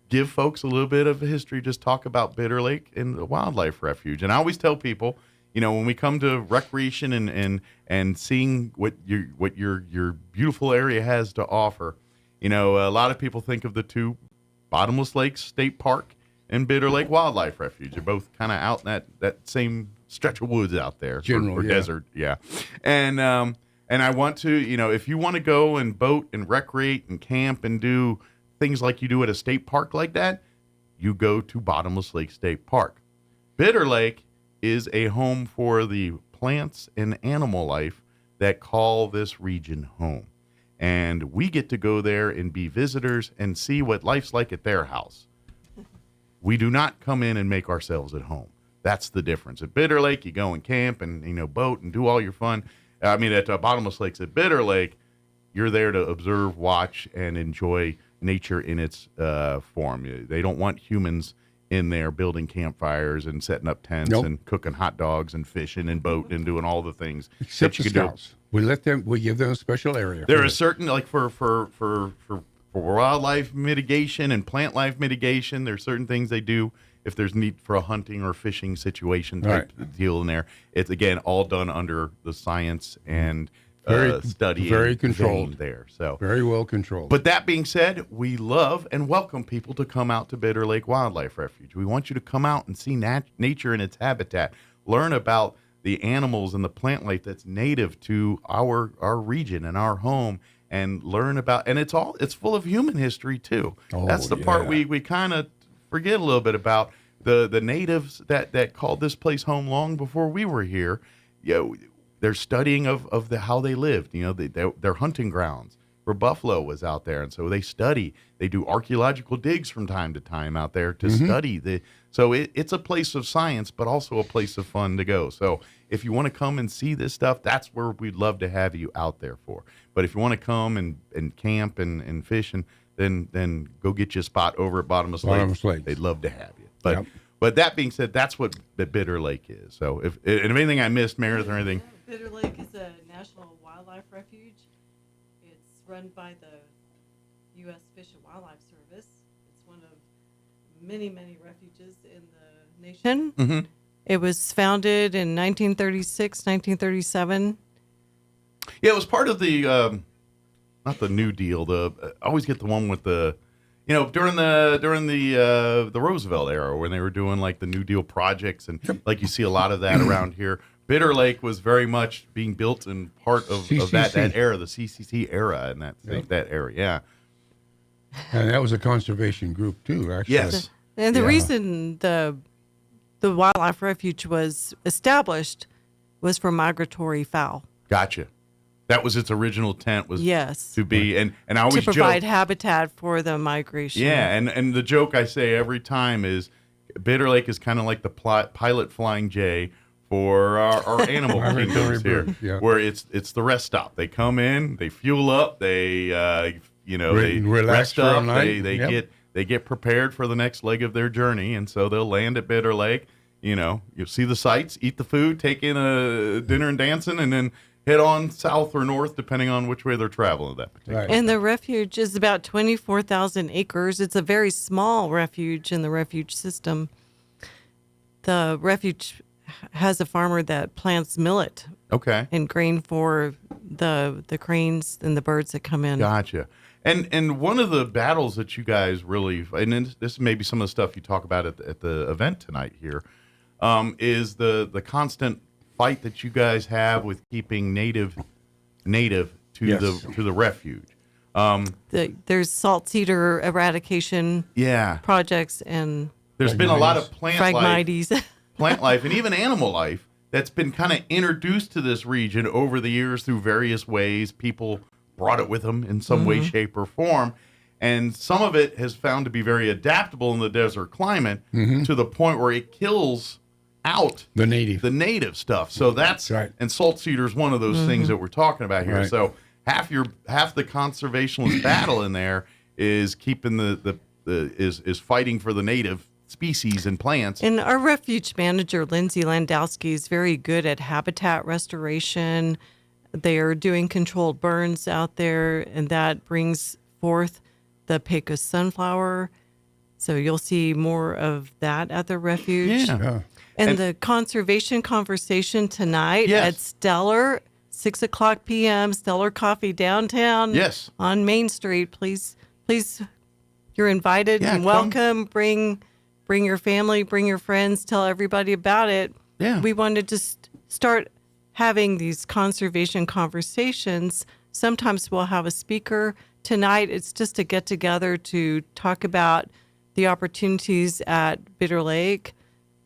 give folks a little bit of a history, just talk about Bitter Lake and the Wildlife Refuge. And I always tell people, you know, when we come to recreation and seeing what your beautiful area has to offer, you know, a lot of people think of the two, Bottomless Lake State Park and Bitter Lake Wildlife Refuge. They're both kind of out in that same stretch of woods out there, or desert, yeah. And I want to, you know, if you want to go and boat and recreate and camp and do things like you do at a state park like that, you go to Bottomless Lake State Park. Bitter Lake is a home for the plants and animal life that call this region home. And we get to go there and be visitors and see what life's like at their house. We do not come in and make ourselves at home. That's the difference. At Bitter Lake, you go and camp and, you know, boat and do all your fun. I mean, at Bottomless Lakes, at Bitter Lake, you're there to observe, watch, and enjoy nature in its form. They don't want humans in there building campfires and setting up tents and cooking hot dogs and fishing and boating and doing all the things Except that you the can scouts. We give them a special area. There are certain, like for wildlife mitigation and plant life mitigation, there's certain things they do if there's need for a hunting or fishing situation type deal in there. It's, again, all done under the science and study. Very controlled there. So very well controlled. But that being said, we love and welcome people to come out to Bitter Lake Wildlife Refuge. We want you to come out and see nature in its habitat, learn about the animals and the plant life that's native to our region and our home, and learn about, and it's full of human history too. That's the part we kind of forget a little bit about. The natives that called this place home long before we were here. You know, they're studying of how they lived. You know, their hunting grounds for buffalo was out there, and so they study. They do archaeological digs from time to time out there to study. So it's a place of science, but also a place of fun to go. So if you want to come and see this stuff, that's where we'd love to have you out there for. But if you want to come and camp and fish, then go get you a spot over at Bottomless Lake. They'd love to have you. But that being said, that's what the Bitter Lake is. So if anything I missed, Meredith, or anything. Bitter Lake is a national wildlife refuge. It's run by the U.S. Fish and Wildlife Service. It's one of many, many refuges in the nation. Mm-hmm. It was founded in 1936, 1937. Yeah, it was part of the, not the New Deal. I always get the one with during the Roosevelt era when they were doing like the New Deal projects, and like you see a lot of that around here. Bitter Lake was very much being built in part of that era, the CCC era, and that area. Yeah. And that was a conservation group too, actually. Yes. And the reason the wildlife refuge was established was for migratory fowl. Gotcha. That was its original intent, was to be, and I always to provide joke, habitat for the migration. Yeah, and the joke I say every time is Bitter Lake is kind of like the pilot Flying J for our animal kingdoms here, where it's the rest stop. They come in, they fuel up, they they relax rest up, they they get prepared for the next leg of their journey, and so they'll land at Bitter Lake. You'll see the sights, eat the food, take in a dinner and dancing, and then head on south or north, depending on which way they're traveling. That particular. And the refuge is about 24,000 acres. It's a very small refuge in the refuge system. The refuge has a farmer that plants millet. Okay. And grain for the cranes and the birds that come in. Gotcha. And one of the battles that you guys really, and this may be some of the stuff you talk about at the event tonight here, is the constant fight that you guys have with keeping native to the refuge. There's salt cedar eradication projects, and there's been a lot of plant life and even animal life that's been kind of introduced to this region over the years through various ways. People brought it with them in some way, shape, or form. And some of it has found to be very adaptable in the desert climate to the point where it kills out the native stuff. So that's right. And salt cedar is one of those things that we're talking about here. Right. So half the conservationist battle in there is keeping is fighting for the native species and plants. And our refuge manager, Lindsay Landowski, is very good at habitat restoration. They are doing controlled burns out there, and that brings forth the Pecos sunflower. So you'll see more of that at the refuge. Yeah. And the conservation conversation tonight at Stellar, 6:00 p.m., Stellar Coffee downtown on Main Street. Please, you're invited and welcome. Bring your family, bring your friends, tell everybody about it. Yeah. We want to just start having these conservation conversations. Sometimes we'll have a speaker. Tonight, it's just a get-together to talk about the opportunities at Bitter Lake.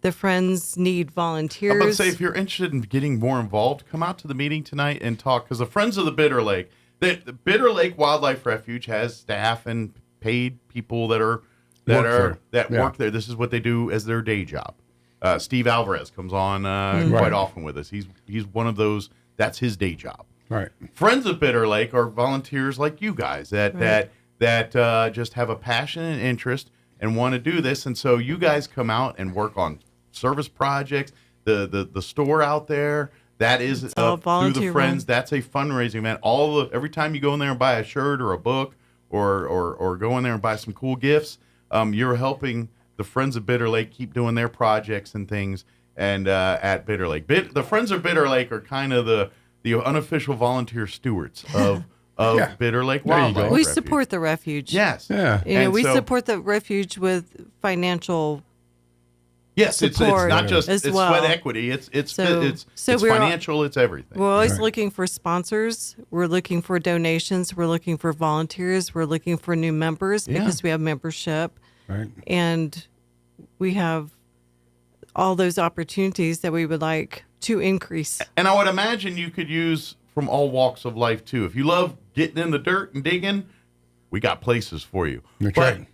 The Friends need volunteers. I'm about to say, if you're interested in getting more involved, come out to the meeting tonight and talk, because the Friends of the Bitter Lake, the Bitter Lake Wildlife Refuge has staff and paid people that work there. This is what they do as their day job. Steve Alvarez comes on quite often with us. He's one of those. That's his day job. Right. Friends of Bitter Lake are volunteers like you guys that just have a passion and interest and want to do this. And so you guys come out and work on service projects. The store out there, that is through the Friends. That's a fundraising event. Every time you go in there and buy a shirt or a book or go in there and buy some cool gifts, you're helping the Friends of Bitter Lake keep doing their projects and things. And at Bitter Lake, the Friends of Bitter Lake are kind of the unofficial volunteer stewards of Bitter Lake Wildlife We Refuge. support the refuge. Yes. Yeah. We support the refuge with financial it's not just as it's well. sweat equity. It's financial. It's everything. We're always looking for sponsors. We're looking for donations. We're looking for volunteers. We're looking for new members because we have membership. Right. And we have all those opportunities that we would like to increase. And I would imagine you could use from all walks of life too. If you love getting in the dirt and digging, we got places for you. That's but right.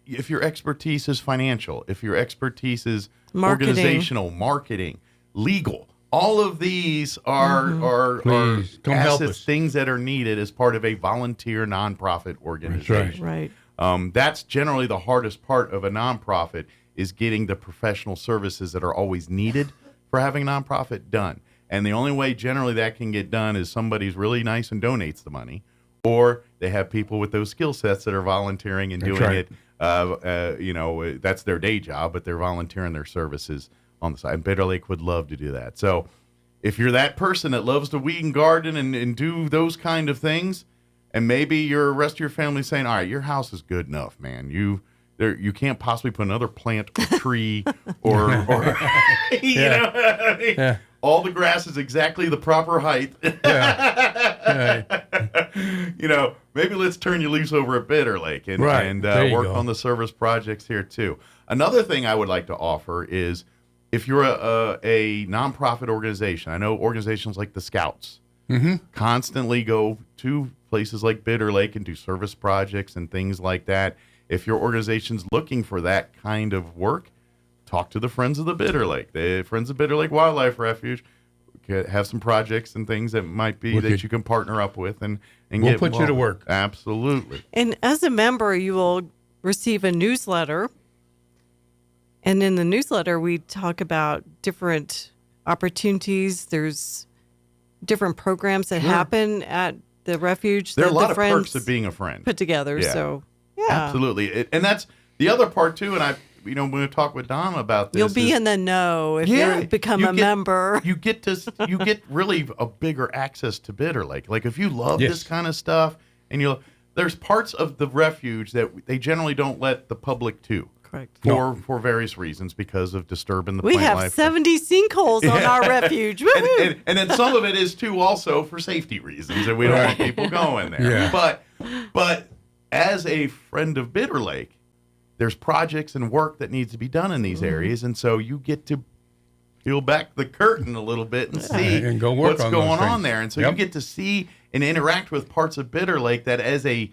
If your expertise is financial, if your expertise is organizational, marketing, legal, all of these are assets, things that are needed as part of a volunteer nonprofit organization. Right. That's generally the hardest part of a nonprofit, is getting the professional services that are always needed for having a nonprofit done. And the only way generally that can get done is somebody's really nice and donates the money, or they have people with those skill sets that are volunteering and doing it. That's their day job, but they're volunteering their services on the side. And Bitter Lake would love to do that. So if you're that person that loves to weed and garden and do those kind of things, and maybe your rest of your family saying, all right, your house is good enough, man. You can't possibly put another plant or tree or you know what I mean? All the grass is exactly the proper height. You know, maybe let's turn you loose over at Bitter Lake and work on the service projects here too. Another thing I would like to offer is if you're a nonprofit organization, I know organizations like the Scouts constantly go to places like Bitter Lake and do service projects and things like that. If your organization's looking for that kind of work, talk to the Friends of the Bitter Lake. The Friends of Bitter Lake Wildlife Refuge have some projects and things that might be that you can partner up with and we'll get put you to work. Absolutely. And as a member, you will receive a newsletter. And in the newsletter, we talk about different opportunities. There's different programs that happen at the refuge. There are a lot the of perks of being a friend put together. So, yeah. Absolutely. And that's the other part, too. And when we talk with Don about this. You'll be in the know if you become a member. You get really a bigger access to Bitter Lake. Like if you love this kind of stuff and there's parts of the refuge that they generally don't let the public to. Correct. For various reasons because of disturbing the plant life. We have 70 sinkholes on our refuge. And then some of it is too also for safety reasons, and we don't want people going there. Yeah. But as a friend of Bitter Lake, there's projects and work that needs to be done in these areas, and so you get to peel back the curtain a little bit and see and go work what's on going those on there. And so you get to see and interact with parts of Bitter Lake that as a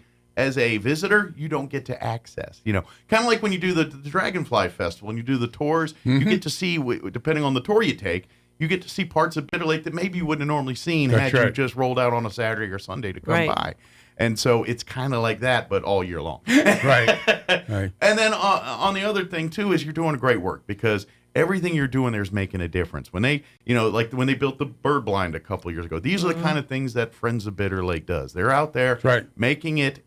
visitor, you don't get to access. You know, kind of like when you do the Dragonfly Festival and you do the tours, you get to see, depending on the tour you take, you get to see parts of Bitter Lake that maybe you wouldn't have normally seen had you just rolled out on a Saturday or Sunday to come by. And so it's kind of like that, but all year long. Right. And then on the other thing, too, is you're doing great work because everything you're doing there is making a difference. When they, like when they built the bird blind a couple of years ago, these are the kind of things that Friends of Bitter Lake does. They're out there making it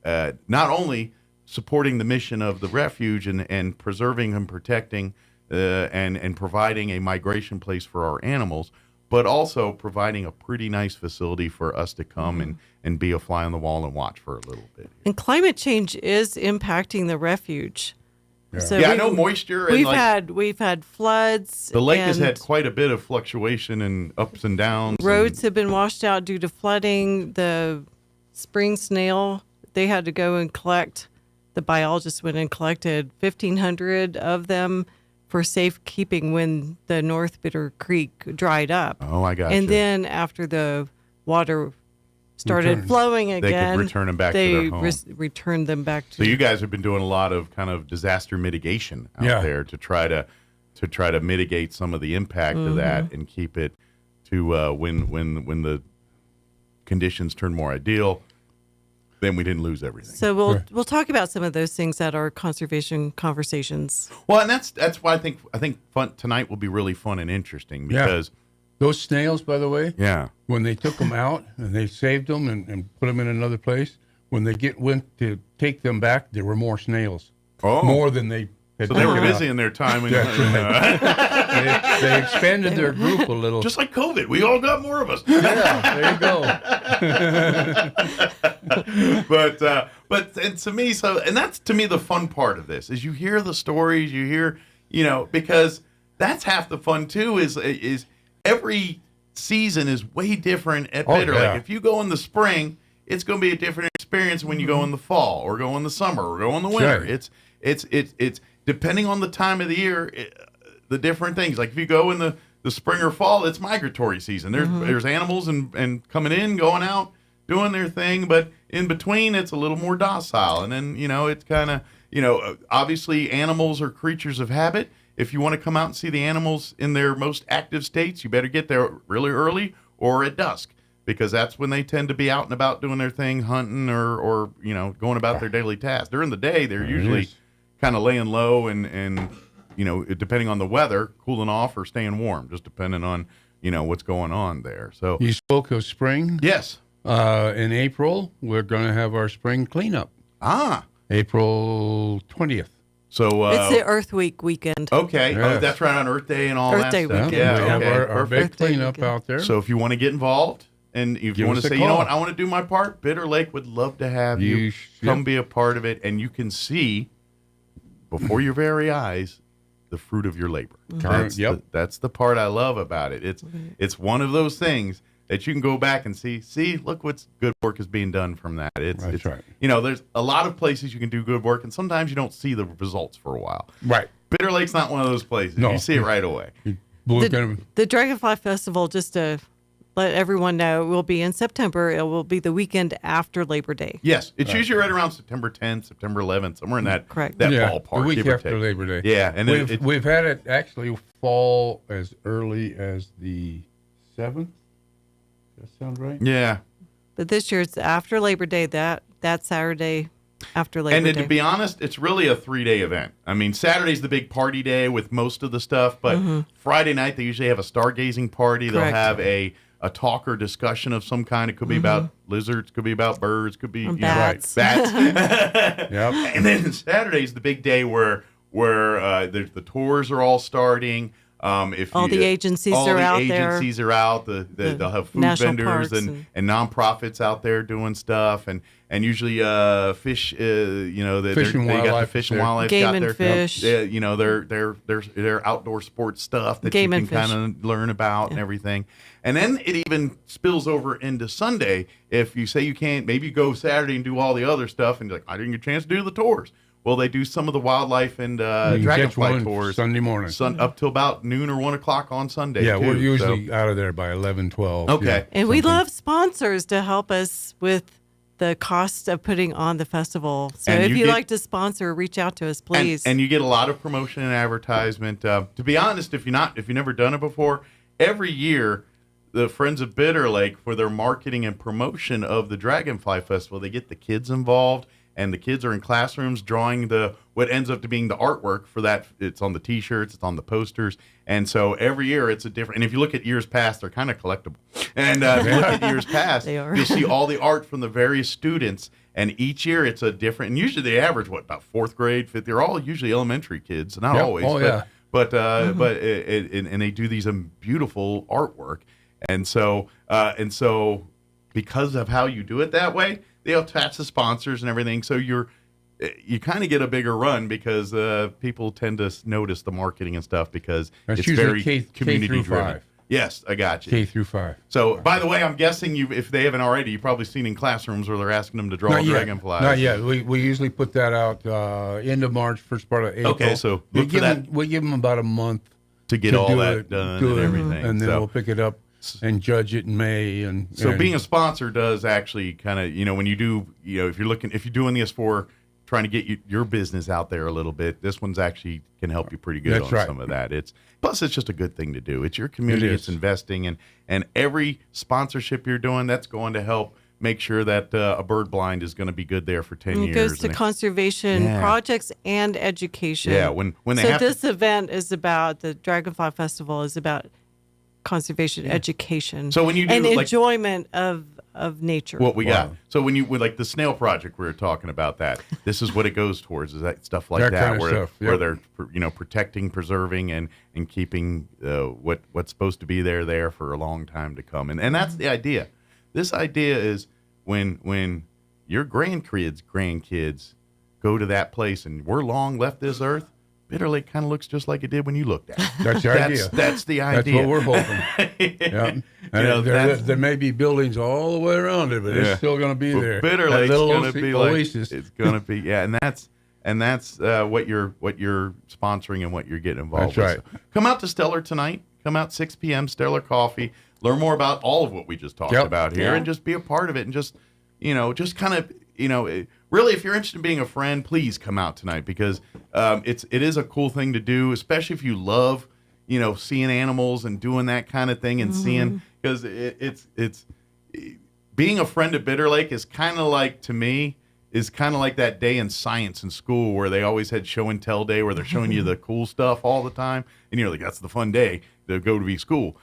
not only supporting the mission of the refuge and preserving and protecting and providing a migration place for our animals, but also providing a pretty nice facility for us to come and be a fly on the wall and watch for a little bit. And climate change is impacting the refuge. Yeah, so I know moisture. And we've had floods. The lake has had quite a bit of fluctuation and ups and downs. Roads have been washed out due to flooding. The spring snail, they had to go and collect. The biologists went and collected 1,500 of them for safekeeping when the North Bitter Creek dried up. Oh, I got And then after the water started flowing again, they could return them back to their home. Returned them back to. So you guys have been doing a lot of kind of disaster mitigation out there to try to mitigate some of the impact of that and keep it to when the conditions turn more ideal. Then we didn't lose everything. So we'll talk about some of those things at our conservation conversations. Well, and that's why I think fun tonight will be really fun and interesting because those snails, by the way, when they took them out and they saved them and put them in another place, when they went to take them back, there were more snails, more than they. So they were busy in their time. And, they expanded their group a little. Just like COVID. We all got more of us. Yeah, there you go. But and to me, and that's to me the fun part of this is you hear the stories, you hear, because that's half the fun too is every season is way different at Bitter Lake. If you go in the spring, it's going to be a different experience when you go in the fall or go in the summer or go in the winter. Right. It's depending on the time of the year, the different things. Like if you go in the spring or fall, it's migratory season. There's animals and coming in, going out, doing their thing. But in between, it's a little more docile. And then, it's kind of, obviously animals are creatures of habit. If you want to come out and see the animals in their most active states, you better get there really early or at dusk, because that's when they tend to be out and about doing their thing, hunting or going about their daily tasks. During the day, they're usually kind of laying low and depending on the weather, cooling off or staying warm, just depending on, what's going on there. So you spoke of spring? Yes. In April, we're going to have our spring cleanup. April 20th. So it's the Earth Week weekend. Okay. Yes. Oh, that's right, on Earth Day and all Earth that Day stuff. weekend. Yeah, we have our big cleanup out there. So if you want to get involved and if Give you want us to a say, you know call. what, I want to do my part, Bitter Lake would love to have you come be a part of it, and you can see before your very eyes the fruit of your labor. That's the part I love about it. It's one of those things that you can go back and see, look what's good work is being done from that. It's right. You know, there's a lot of places you can do good work, and sometimes you don't see the results for a while. Right. Bitter Lake's not one of those places. No. You see it right away. The Dragonfly Festival, just to let everyone know, will be in September. It will be the weekend after Labor Day. Yes, it's usually right around September 10th, September 11th, somewhere in that ballpark. The week give or after take. Labor Day. Yeah, and we've had it actually fall as early as the 7th. Does that sound right? Yeah. But this year it's after Labor Day, that Saturday after Labor And Day. to be honest, it's really a 3-day event. I mean, Saturday's the big party day with most of the stuff, but Friday night they usually have a stargazing party. Correct. They'll have a talk or discussion of some kind. It could be about lizards, could be about birds, could be bats. bats. Yep. And then Saturday's the big day where the tours are all starting. All the agencies are out there. All the agencies are out. They'll have food national vendors parks and nonprofits out there doing stuff, and usually fish. Fish and they got the wildlife fish and there. wildlife Game out and there. fish. You know, their outdoor sports stuff that Game you and can kind of learn about and everything. And then it even spills over into Sunday. If you say you can't, maybe you go Saturday and do all the other stuff, and you're like, I didn't get a chance to do the tours. Well, they do some of the wildlife and dragonfly tours Sunday morning. Up till about noon or 1 o'clock on Sunday. Yeah, too, we're usually out of there by 11, 12. Okay. Yeah, And we love sponsors to help us with the cost of putting on the festival. So And if you you'd get- like to sponsor, reach out to us, please. And you get a lot of promotion and advertisement. To be honest, if you've never done it before, every year the Friends of Bitter Lake, for their marketing and promotion of the Dragonfly Festival, they get the kids involved. And the kids are in classrooms drawing what ends up to being the artwork for that. It's on the T-shirts, it's on the posters, and so every year it's a different. And if you look at years past, they're kind of collectible. And if you look at years past, you'll see all the art from the various students. And each year it's a different. And usually they average about 4th grade, 5th. They're all usually elementary kids, not always. Oh, yeah. But and they do these beautiful artwork, and so because of how you do it that way, they attach the sponsors and everything, so you kind of get a bigger run because people tend to notice the marketing and stuff because That's it's usually very community K through driven. 5. Yes, I got you. K through 5. So, by the way, I'm guessing if they haven't already, you've probably seen in classrooms where they're asking them to draw dragonflies. Not yet. We usually put that out end of March, first part of April. Okay, so we look for that. We give them about a month to get all that done and everything. and then So- we'll pick it up and judge it in May. And being a sponsor does actually kind of, when you do, if you're doing this for trying to get your business out there a little bit, this one's actually can help you pretty good That's on right. some of that. Plus it's just a good thing to do. It's your community, It is. it's investing, and every sponsorship you're doing, that's going to help make sure that a bird blind is going to be good there for 10 And it years. goes to And conservation Yeah. projects and education. Yeah, when they so have this event is about the Dragonfly Festival is about conservation education. So when you do, and like- enjoyment of nature. What we got. So when with like the snail project, we were talking about that. This is what it goes towards, is that stuff like That that, kind of where stuff, where yep. they're protecting, preserving, and keeping what's supposed to be there for a long time to come. And that's the idea. This idea is when your grandkids go to that place and we're long left this earth, Bitter Lake kind of looks just like it did when you looked at it. That's the idea. That's the idea. That's what we're hoping. Yeah. And there may be buildings all the way around it, but it's still going to be Well, there. Bitter That Lake's little going to be oasis. like it's going to be, yeah, and that's what you're sponsoring and what you're getting involved That's with. right. So come out to Stellar tonight. Come out 6 p.m. Stellar Coffee. Learn more about all of what we just talked about here, and just be a part of it, and just kind of really, if you're interested in being a friend, please come out tonight because it is a cool thing to do, especially if you love seeing animals and doing that kind of thing and seeing, because it's being a friend of Bitter Lake is kind of like, to me, is kind of like that day in science in school where they always had show and tell day where they're showing you the cool stuff all the time, and you're like, that's the fun day to go to be school.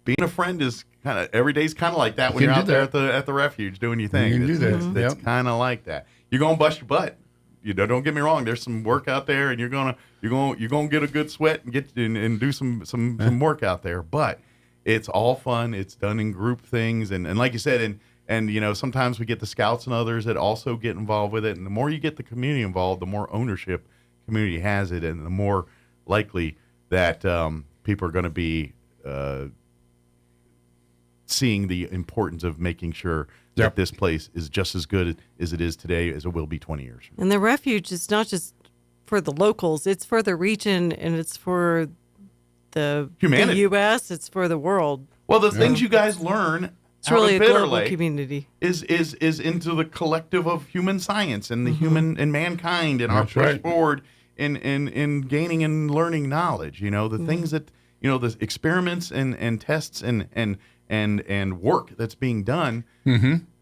Being a friend is kind of every day's kind of like that when you're out there at the refuge doing your thing. You can do that. It's kind of like that. You're gonna bust your butt. Don't get me wrong. There's some work out there, and you're gonna get a good sweat and and do some work out there. But It's all fun. It's done in group things, and like you said, and you know, sometimes we get the scouts and others that also get involved with it. And the more you get the community involved, the more ownership community has it, and the more likely that people are going to be seeing the importance of making sure that this place is just as good as it is today as it will be 20 years from now. And the refuge is not just for the locals, it's for the region, and it's for the Humanity. The U.S., it's for the world. Well, the things you guys learn It's really a Bitter global Lake community. is into the collective of human science and the human and mankind and our push forward in gaining and learning knowledge. You know, the things that, you know, the experiments and tests and work that's being done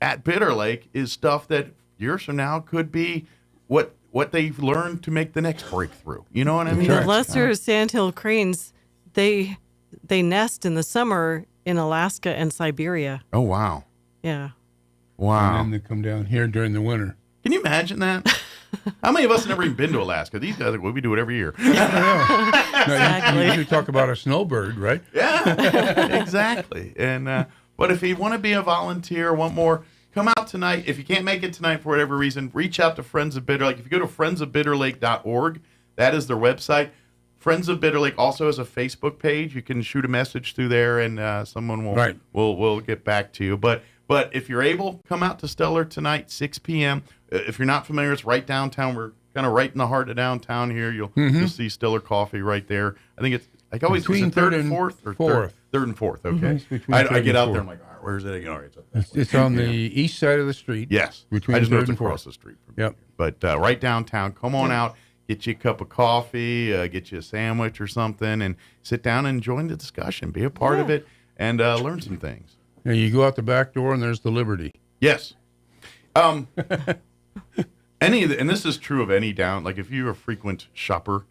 at Bitter Lake is stuff that years from now could be what they've learned to make the next breakthrough. You know what I mean? The lesser sandhill cranes, they nest in the summer in Alaska and Siberia. Oh, wow. Yeah. Wow. And then they come down here during the winter. Can you imagine that? How many of us have never even been to Alaska? These guys, well, we do it every year. Exactly. You usually talk about a snowbird, right? Yeah, exactly. And but if you want to be a volunteer, want more, come out tonight. If you can't make it tonight for whatever reason, reach out to Friends of Bitter Lake. If you go to friendsofbitterlake.org, that is their website. Friends of Bitter Lake also has a Facebook page. You can shoot a message through there, and someone will get back to you. But if you're able, come out to Stellar tonight, 6 p.m. If you're not familiar, it's right downtown. We're kind of right in the heart of downtown here. You'll see Stellar Coffee right there. I think it's like always between third and fourth or fourth. Third and fourth. Okay. I get out there. I'm like, all right, where's it? All right, it's on the east side of the street. Yes. Between I just know third it's and across fourth. the street from Yep. here. But right downtown. Come on out. Get you a cup of coffee, get you a sandwich or something, and sit down and join the discussion. Be a part of it and learn some things. Yeah, you go out the back door and there's the Liberty. Yes. And this is true of any like if you're a frequent shopper,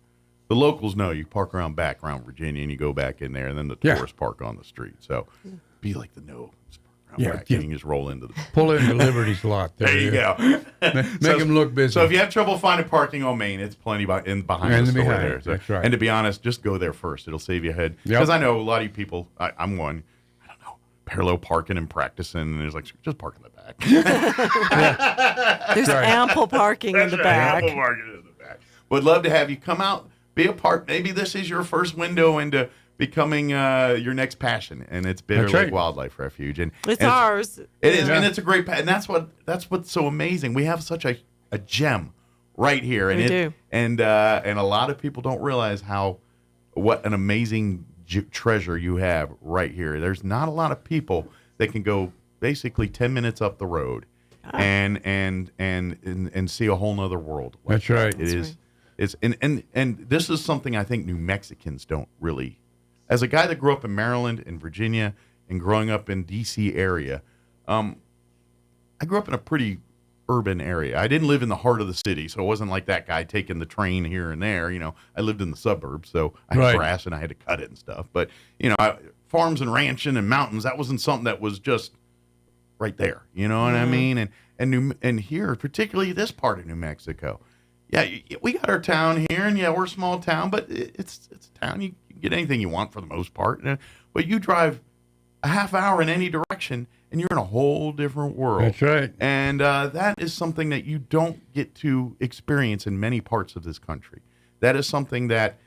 the locals know you park around Virginia and you go back in there, and then the tourists park on the street. So be like the you can just roll into the pull into Liberty's lot. There you go. Make them look busy. So if you have trouble finding parking on Main, it's plenty behind the store there. So, that's right. And to be honest, just go there first. It'll save you a head. Because I know a lot of you people, I'm one, I don't know, parallel parking and practicing, and it's like, just park in the back. There's ample parking in the back. Ample parking in the back. Would love to have you come out, be a part. Maybe this is your first window into becoming your next passion, and it's Bitter Lake Wildlife Refuge, and it's ours. It is, and it's a great, and that's what's so amazing. We have such a gem right here, and we do. And a lot of people don't realize what an amazing treasure you have right here. There's not a lot of people that can go basically 10 minutes up the road and see a whole nother world. That's right. It is. It's and this is something I think New Mexicans don't really. As a guy that grew up in Maryland and Virginia and growing up in D.C. area, I grew up in a pretty urban area. I didn't live in the heart of the city, so it wasn't like that guy taking the train here and there. You know, I lived in the suburbs, so I had grass and I had to cut it and stuff. But, you know, farms and ranching and mountains, that wasn't something that was just right there. You know what I mean? And here, particularly this part of New Mexico, we got our town here, and we're a small town, but it's a town. You can get anything you want for the most part. But you drive a half hour in any direction, and you're in a whole different world. That's right. And that is something that you don't get to experience in many parts of this country. That is something that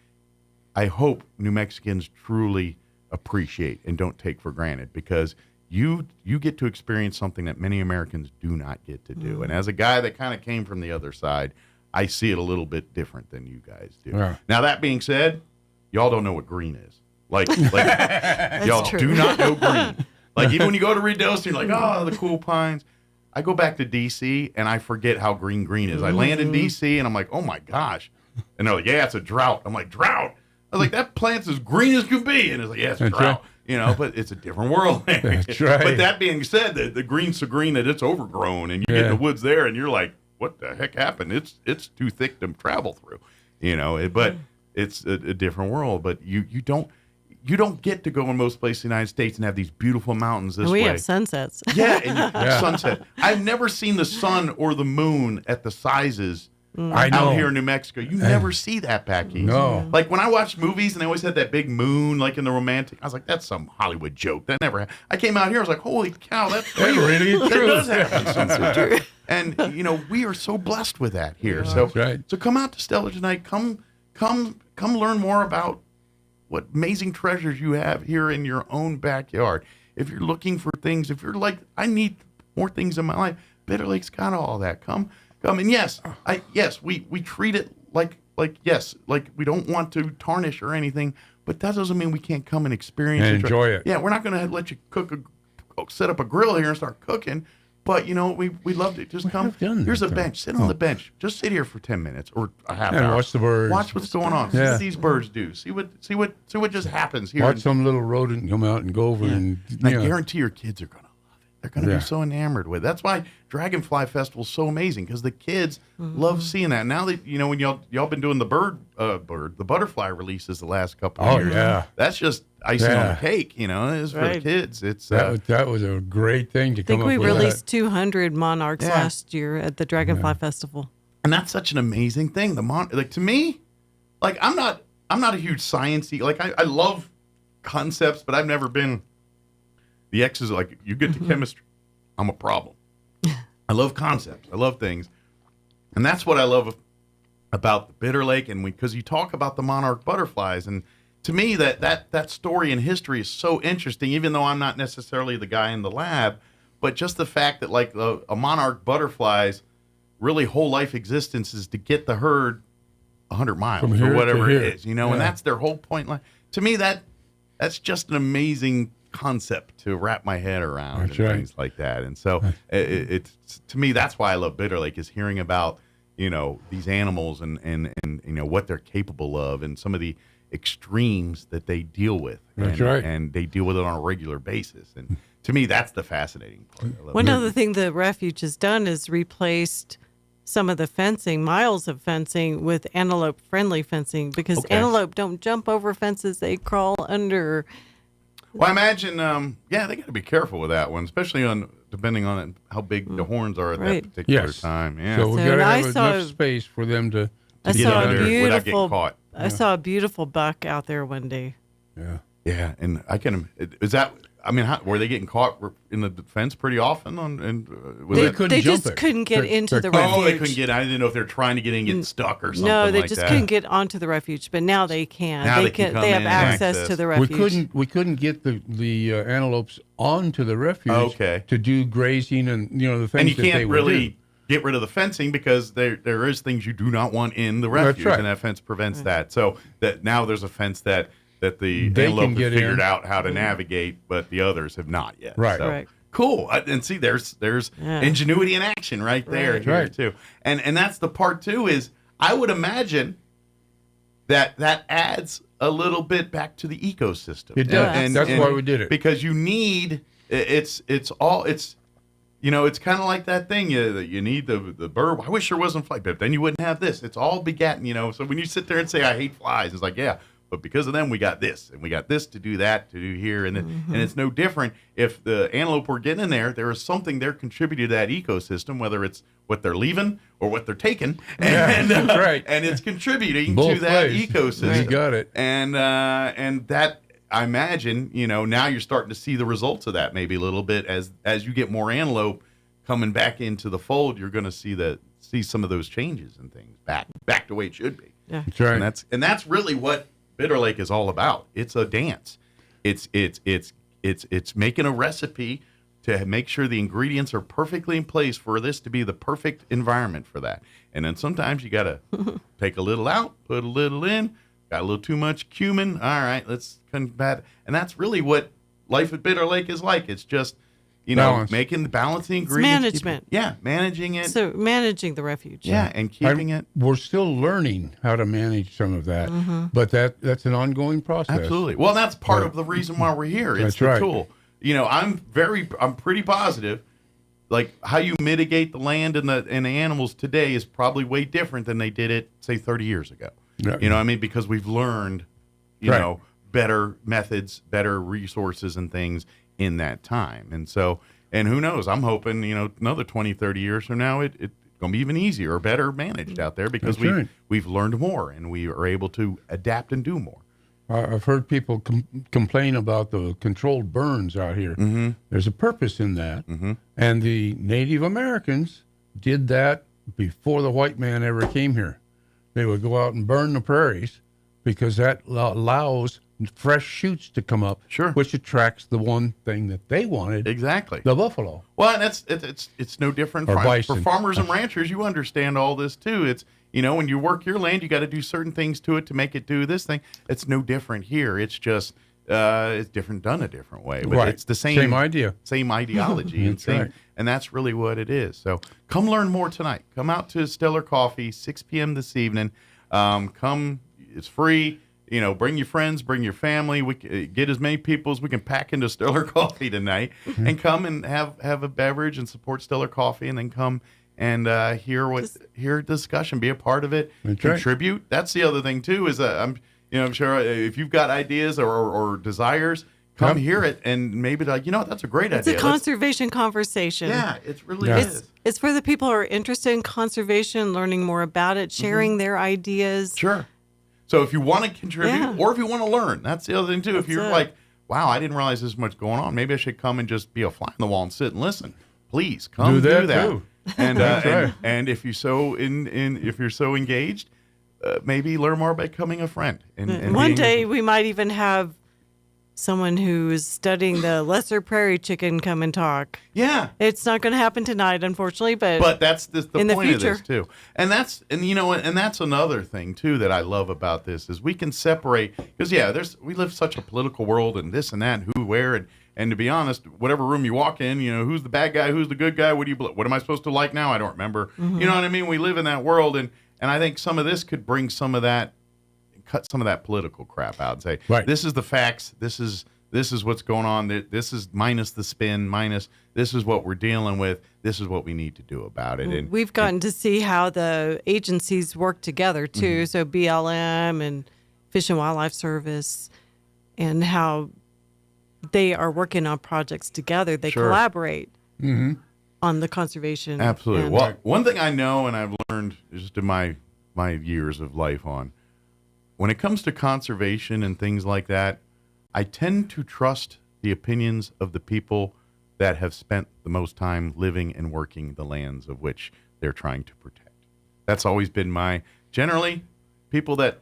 I hope New Mexicans truly appreciate and don't take for granted, because you get to experience something that many Americans do not get to do. And as a guy that kind of came from the other side, I see it a little bit different than you guys do. Yeah. Now, that being said, y'all don't know what green is. Like y'all do not know green. Like, even when you go to Redosa, you're like, oh, the cool pines. I go back to D.C., and I forget how green is. I land in D.C., and I'm like, oh, my gosh. And they're like, yeah, it's a drought. I'm like, drought? I was like, that plant's as green as can be. And it's like, yeah, it's a drought. Right. You know, but it's a different world. That's right. But that being said, the green's so green that it's overgrown, and you get in the woods there, and you're like, what the heck happened? It's too thick to travel through, you know. But it's a different world. But you don't get to go in most places in the United States and have these beautiful mountains this way. We have sunsets. Yeah, and sunset. I've never seen the sun or the moon at the sizes I know. out here in New Mexico. You never see that back east. No. Like when I watched movies and they always had that big moon, like in the romantic, I was like, that's some Hollywood joke. That never happened. I came out here, I was like, holy cow, that's real. really that true. does happen. And, we are so blessed with that here. So come out to Stellar tonight. Come learn more about what amazing treasures you have here in your own backyard. If you're looking for things, if you're like, I need more things in my life, Bitter Lake's got all that. Come. And yes, we treat it like we don't want to tarnish or anything, but that doesn't mean we can't come and experience and enjoy it. Yeah, we're not going to let you set up a grill here and start cooking. But we loved it. Just come. Here's a bench. Sit on the bench. Just sit here for 10 minutes or a half hour. Watch the birds. Watch what's going on. See what these birds do. See what just happens here. Watch some little rodent come out and go over and. I guarantee your kids are gonna love it. They're gonna be so enamored with it. That's why Dragonfly Festival is so amazing, because the kids love seeing that. Now that when y'all been doing the butterfly releases the last couple of years. Yeah. That's just icing on the cake. It's for the kids. It's that was a great thing to come up with. I think we released 200 monarchs last year at the Dragonfly Festival. And that's such an amazing thing. To me, like I'm not a huge sciencey. Like I love concepts, but I've never been the X's. Like you get to chemistry, I'm a problem. I love concepts. I love things, and that's what I love about the Bitter Lake. And because you talk about the monarch butterflies, and to me that story and history is so interesting. Even though I'm not necessarily the guy in the lab, but just the fact that like a monarch butterfly's really whole life existence is to get the herd 100 miles or whatever it is, and that's their whole point. Like, to me, that's just an amazing concept to wrap my head around and things like that. And so it's to me, that's why I love Bitter Lake, is hearing about, these animals and what they're capable of and some of the extremes that they deal with. And they deal with it on a regular basis. And to me, that's the fascinating part. One other thing the refuge has done is replaced some of the fencing, miles of fencing, with antelope-friendly fencing, because antelope don't jump over fences; they crawl under. Well, I imagine, they got to be careful with that one, especially depending on how big the horns are at that particular time. Yeah. So we got to have enough space for them to get under without getting caught. I saw a beautiful buck out there one day. Yeah, and I can. Is that? I mean, were they getting caught in the fence pretty often? They just couldn't get into the refuge. Oh, they couldn't get. I didn't know if they're trying to get in, get stuck or something. No, they just couldn't get onto the refuge. But now they can. Now they have access to the refuge. We couldn't get the antelopes onto the refuge to do grazing and the things. And you that they can't would really do. get rid of the fencing, because there is things you do not want in the refuge, and that fence prevents that. So that now there's a fence that the antelope have figured out how to navigate, but the others have not yet. So, cool. And see, there's ingenuity in action right there here too. And that's the part too, is I would imagine that adds a little bit back to the ecosystem. It does. And that's why we did it. Because you need it's kind of like that thing. You need the bird. I wish there wasn't flies, but then you wouldn't have this. It's all begotten. So when you sit there and say I hate flies, it's like, yeah, but because of them, we got this, and we got this to do that, to do here, and and it's no different. If the antelope were getting in there is something they're contributing to that ecosystem, whether it's what they're leaving or what they're taking, and it's contributing to that ecosystem. You got it. And that, I imagine, now you're starting to see the results of that maybe a little bit as you get more antelope coming back into the fold. You're going to see some of those changes and things back to the way it should be. Yeah, that's right. And that's really what Bitter Lake is all about. It's a dance. It's making a recipe to make sure the ingredients are perfectly in place for this to be the perfect environment for that. And then sometimes you got to take a little out, put a little in. Got a little too much cumin. All right, let's combat. And that's really what life at Bitter Lake is like. It's just making the balancing ingredients. Management. Managing it. So managing the refuge. Yeah, and keeping it. We're still learning how to manage some of that, but that's an ongoing process. Absolutely. Well, that's part of the reason why we're here. It's the tool. I'm pretty positive, like how you mitigate the land and the animals today is probably way different than they did it, say, 30 years ago. Yeah. Because we've learned, better methods, better resources and things in that time. And so, and who knows, I'm hoping, another 20, 30 years from now, it going to be even easier or better managed out there because we've learned more and we are able to adapt and do more. I've heard people complain about the controlled burns out here. Mm-hmm. There's a purpose in that. Mm-hmm. And the Native Americans did that before the white man ever came here. They would go out and burn the prairies because that allows fresh shoots to come up, which attracts the one thing that they wanted. Exactly. The buffalo. Well, and it's no different for farmers and ranchers. You understand all this too. It's, when you work your land, you got to do certain things to it to make it do this thing. It's no different here. It's just it's different done a different way, but it's the same idea, same ideology, and that's really what it is. So come learn more tonight. Come out to Stellar Coffee, 6 p.m. this evening. Come, it's free. Bring your friends, bring your family. We get as many people as we can pack into Stellar Coffee tonight, and come and have a beverage and support Stellar Coffee, and then come and hear discussion, be a part of it, contribute. Right. That's the other thing too. Is I'm sure if you've got ideas or desires, come hear it, and maybe that's a great idea. It's a conservation conversation. Yeah, it really is. It's for the people who are interested in conservation, learning more about it, sharing their ideas. Sure. So if you want to contribute or if you want to learn, that's the other thing too. If you're like, wow, I didn't realize there's much going on. Maybe I should come and just be a fly on the wall and sit and listen. Please come do that. Too. And and if you're so if you're so engaged, maybe learn more by becoming a friend. And one day we might even have someone who is studying the lesser prairie chicken come and talk. Yeah, it's not going to happen tonight, unfortunately, but that's the in point the future. Of this too. And that's another thing too that I love about this is we can separate because we live such a political world and this and that and who where and to be honest, whatever room you walk in, who's the bad guy, who's the good guy, what am I supposed to like now? I don't remember. Mm-hmm. You know what I mean? We live in that world, and I think some of this could bring some of that, cut some of that political crap out and say, this is the facts, this is what's going on, this is minus the spin, minus this is what we're dealing with, this is what we need to do about it. And we've gotten to see how the agencies work together too. Mm-hmm. So BLM and Fish and Wildlife Service, and how they are working on projects together. They collaborate on the conservation. Absolutely. Well, one thing I know and I've learned just in my years of life when it comes to conservation and things like that, I tend to trust the opinions of the people that have spent the most time living and working the lands of which they're trying to protect. That's always been generally, people that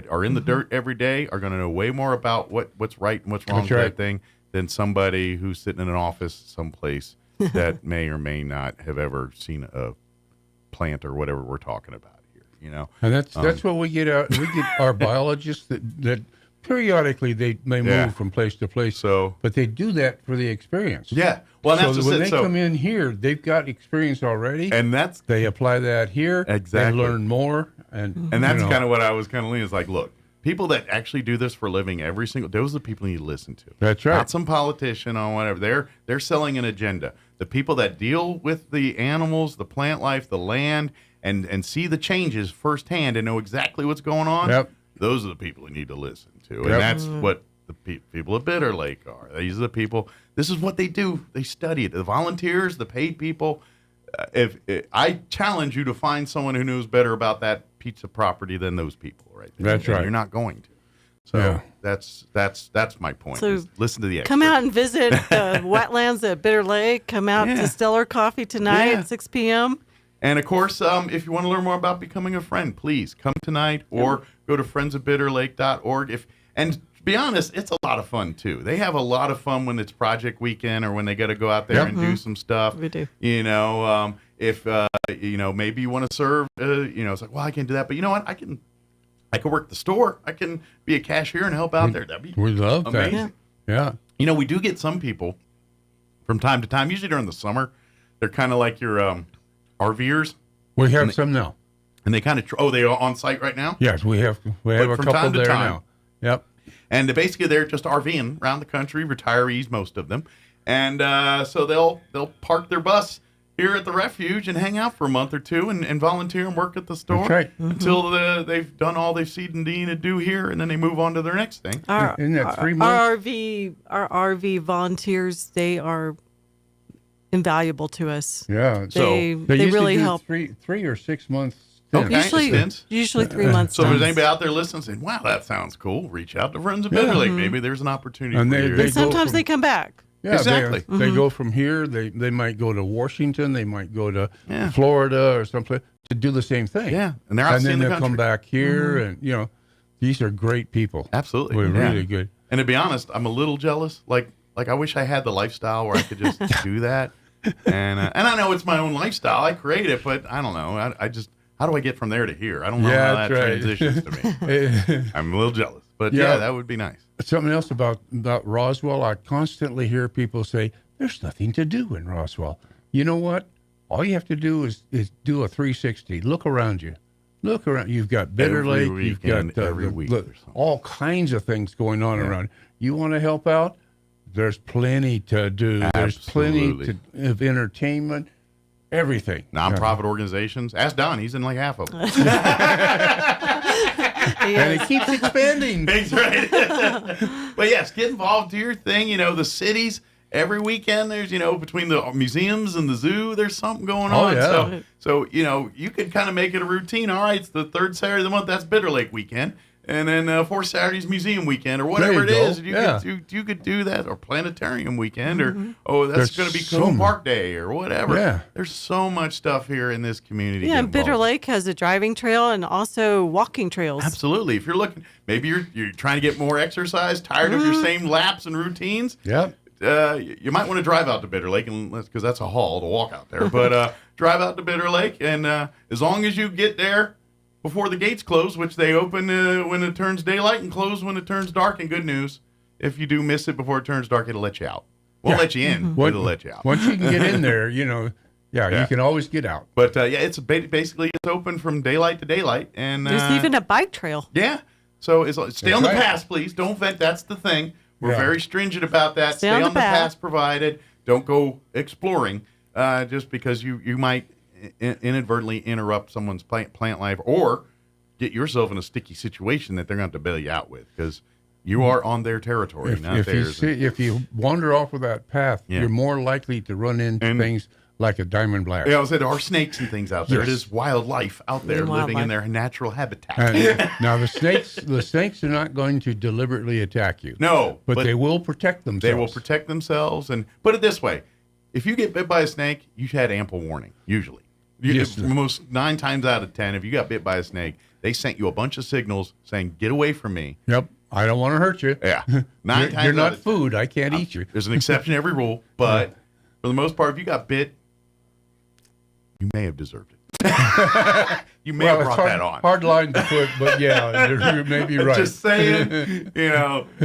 are in the dirt every day are going to know way more about what's right and what's wrong with that thing than somebody who's sitting in an office someplace that may or may not have ever seen a plant or whatever we're talking about here. And that's what we get out. We get our biologists that periodically they may move from place to place. But they do that for the experience. Yeah. Well, so that's when they come in here, they've got experience already, and they apply that here. Exactly. They learn more, and that's kind of what I was kind of leaning. Is like, look, people that actually do this for a living every single. Those are the people you need to listen to. That's right. Not some politician or whatever. They're selling an agenda. The people that deal with the animals, the plant life, the land, and see the changes firsthand and know exactly what's going on. Yep. Those are the people you need to listen to, and that's what the people of Bitter Lake are. These are the people. This is what they do. They study it. The volunteers, the paid people. If I challenge you to find someone who knows better about that pizza property than those people, right? That's right. You're not going to. So that's my point. So listen to the experts. Come out and visit the wetlands at Bitter Lake. Come out to Stellar Coffee tonight at 6 p.m. And of course, if you want to learn more about becoming a friend, please come tonight or go to friendsofbitterlake.org. And to be honest, it's a lot of fun too. They have a lot of fun when it's project weekend or when they got to go out there and do some stuff. We do. If maybe you want to serve, it's like, well, I can't do that, but you know what? I can work the store. I can be a cashier and help out there. That'd be we love amazing. That. Yeah. We do get some people from time to time, usually during the summer. They're kind of like your RVers. We have some now. And they kind of, they are on site right now? Yes, we have a couple there now. Yep. And basically they're just RVing around the country, retirees, most of them. And so they'll park their bus here at the refuge and hang out for a month or two and volunteer and work at the store until they've done all they've seen and need to do here, and then they move on to their next thing. Isn't that 3 months? Our RV volunteers, they are invaluable to us. Yeah. They usually really do help. 3 or 6 months. Okay. Usually 3 months. So if there's anybody out there listening saying, wow, that sounds cool, reach out to Friends of Bitter Lake. Maybe there's an opportunity And for they- you. they And sometimes they come back. Yeah, exactly. They go from here. They might go to Washington. They might go to Florida or someplace to do the same thing. Yeah, and they're out and then seeing the they'll come country. back here, and these are great people. Absolutely, We're yeah. really good. And to be honest, I'm a little jealous. Like I wish I had the lifestyle where I could just do that. And I know it's my own lifestyle. I create it, but I don't know. I just how do I get from there to here? I don't know how that that's right. transitions to me. I'm a little jealous, but yeah, that would be nice. Something else about Roswell, I constantly hear people say, there's nothing to do in Roswell. You know what? All you have to do is do a 360. Look around you. Look around. You've got Bitter Every Lake. You've weekend, got every week all kinds of things going on around. You want to help out? There's plenty to do. There's plenty of entertainment. Everything. Nonprofit organizations. Ask Don. He's in like half of them. And it keeps expanding. That's right. But yes, get involved. Do your thing. The cities. Every weekend, there's, between the museums and the zoo, there's something going on. Yeah. So you could kind of make it a routine. All right, it's the third Saturday of the month. That's Bitter Lake weekend. And then fourth Saturday's museum weekend or whatever it is. You could do that, or planetarium weekend, or that's going to be Cone Park Day or whatever. Yeah. There's so much stuff here in this community. Yeah, and Bitter Lake has a driving trail and also walking trails. Absolutely. If you're looking, maybe you're trying to get more exercise, tired of your same laps and routines. Yep. You might want to drive out to Bitter Lake, because that's a haul to walk out there. But drive out to Bitter Lake, and as long as you get there before the gates close, which they open when it turns daylight and close when it turns dark. And good news, if you do miss it before it turns dark, it'll let you out. Won't let you in, but it'll let you out. Once you can get in there, you can always get out. But it's basically it's open from daylight to daylight, and there's even a bike trail. Yeah, so stay on the right. pass, please. Don't vent. That's the thing. We're Yeah. very stringent about that. Stay on the path provided. Don't go exploring just because you might inadvertently interrupt someone's plant life or get yourself in a sticky situation that they're going to have to bail you out with, because you are on their territory, not If theirs. if you wander off of that path, you're more likely to run into things like a diamond blast. Yeah, I was saying there are snakes and things out there. Yes. It is wildlife out there living in their natural habitat. And now the snakes are not going to deliberately attack you. No, but they will protect themselves. They will protect themselves. And put it this way: if you get bit by a snake, you've had ample warning. Usually, most 9 times out of 10, if you got bit by a snake, they sent you a bunch of signals saying, "Get away from me." Yep, I don't want to hurt you. Yeah, 9 times. You're out not of 10. food. I can't eat you. There's an exception to every rule, but for the most part, if you got bit, you may have deserved it. You may have brought that on. Hard line to put, but yeah, you may be right. Just saying,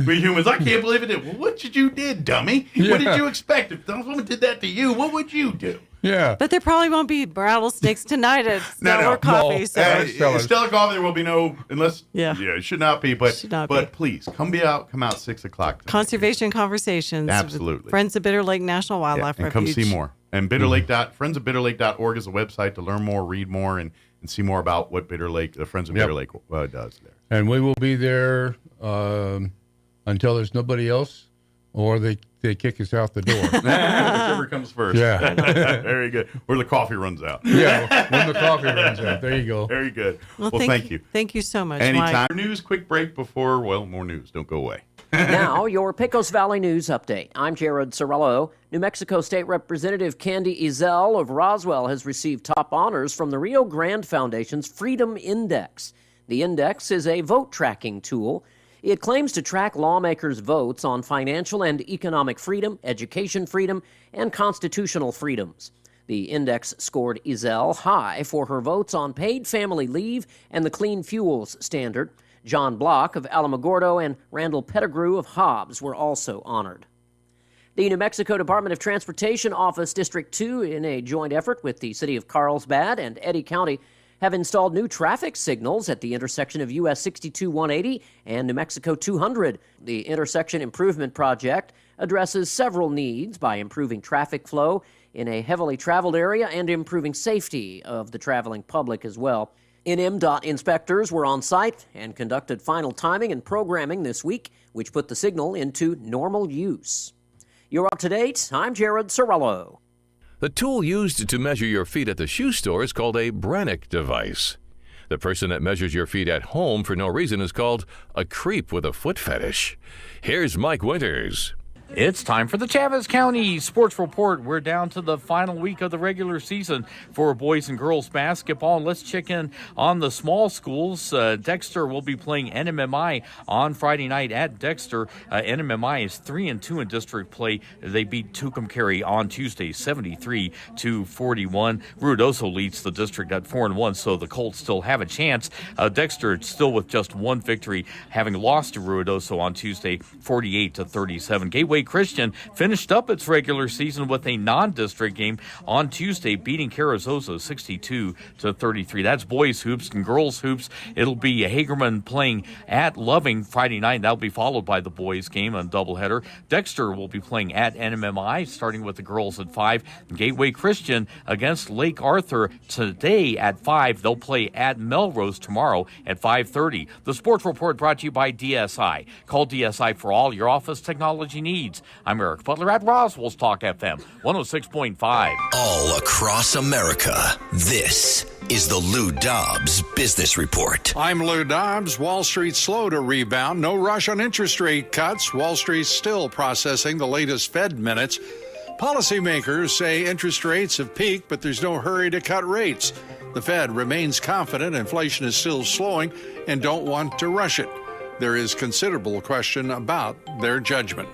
we humans, I can't believe it. Well, what did you did, dummy? What did you expect? If someone did that to you, what would you do? Yeah. But there probably won't be rattlesnakes tonight at Stellar Coffee. So. Stellar Coffee, there will be no, unless, it should not be. But please, come out 6 o'clock. Conservation Conversations. Absolutely. With Friends of Bitter Lake National Wildlife and Refuge. Come see more. And friendsofbitterlake.org is a website to learn more, read more, and see more about what Bitter Lake, the Friends of Bitter Lake does there. And we will be there until there's nobody else, or they kick us out the door. Whichever comes first. Yeah. Very good. Or the coffee runs out. Yeah, when the coffee runs out. There you go. Very good. Well, thank you. Thank you so much, Anytime. Mike. News, quick break before, more news. Don't go away. Now, your Pecos Valley News Update. I'm Jared Sorello. New Mexico State Representative Candy Ezell of Roswell has received top honors from the Rio Grande Foundation's Freedom Index. The index is a vote tracking tool. It claims to track lawmakers' votes on financial and economic freedom, education freedom, and constitutional freedoms. The index scored Ezell high for her votes on paid family leave and the clean fuels standard. John Block of Alamogordo and Randall Pettigrew of Hobbs were also honored. The New Mexico Department of Transportation Office District 2, in a joint effort with the City of Carlsbad and Eddy County, have installed new traffic signals at the intersection of US 62-180 and New Mexico 200. The intersection improvement project addresses several needs by improving traffic flow in a heavily traveled area and improving safety of the traveling public as well. NMDOT inspectors were on site and conducted final timing and programming this week, which put the signal into normal use. You're up to date. I'm Jared Sorello. The tool used to measure your feet at the shoe store is called a Brannock device. The person that measures your feet at home for no reason is called a creep with a foot fetish. Here's Mike Winters. It's time for the Chavez County Sports Report. We're down to the final week of the regular season for boys and girls basketball. And let's check in on the small schools. Dexter will be playing NMMI on Friday night at Dexter. NMMI is 3-2 in district play. They beat Tucumcari on Tuesday, 73-41. Ruidoso leads the district at 4-1, so the Colts still have a chance. Dexter still with just one victory, having lost to Ruidoso on Tuesday, 48-37. Gateway Christian finished up its regular season with a non-district game on Tuesday, beating Carrizozo 62-33. That's boys hoops and girls hoops. It'll be Hagerman playing at Loving Friday night. That'll be followed by the boys game on doubleheader. Dexter will be playing at NMMI, starting with the girls at 5. Gateway Christian against Lake Arthur today at 5. They'll play at Melrose tomorrow at 5:30. The Sports Report brought to you by DSI. Call DSI for all your office technology needs. I'm Eric Butler at Roswell's Talk FM 106.5. All across America, this is the Lou Dobbs Business Report. I'm Lou Dobbs. Wall Street's slow to rebound. No rush on interest rate cuts. Wall Street's still processing the latest Fed minutes. Policymakers say interest rates have peaked, but there's no hurry to cut rates. The Fed remains confident inflation is still slowing and don't want to rush it. There is considerable question about their judgment.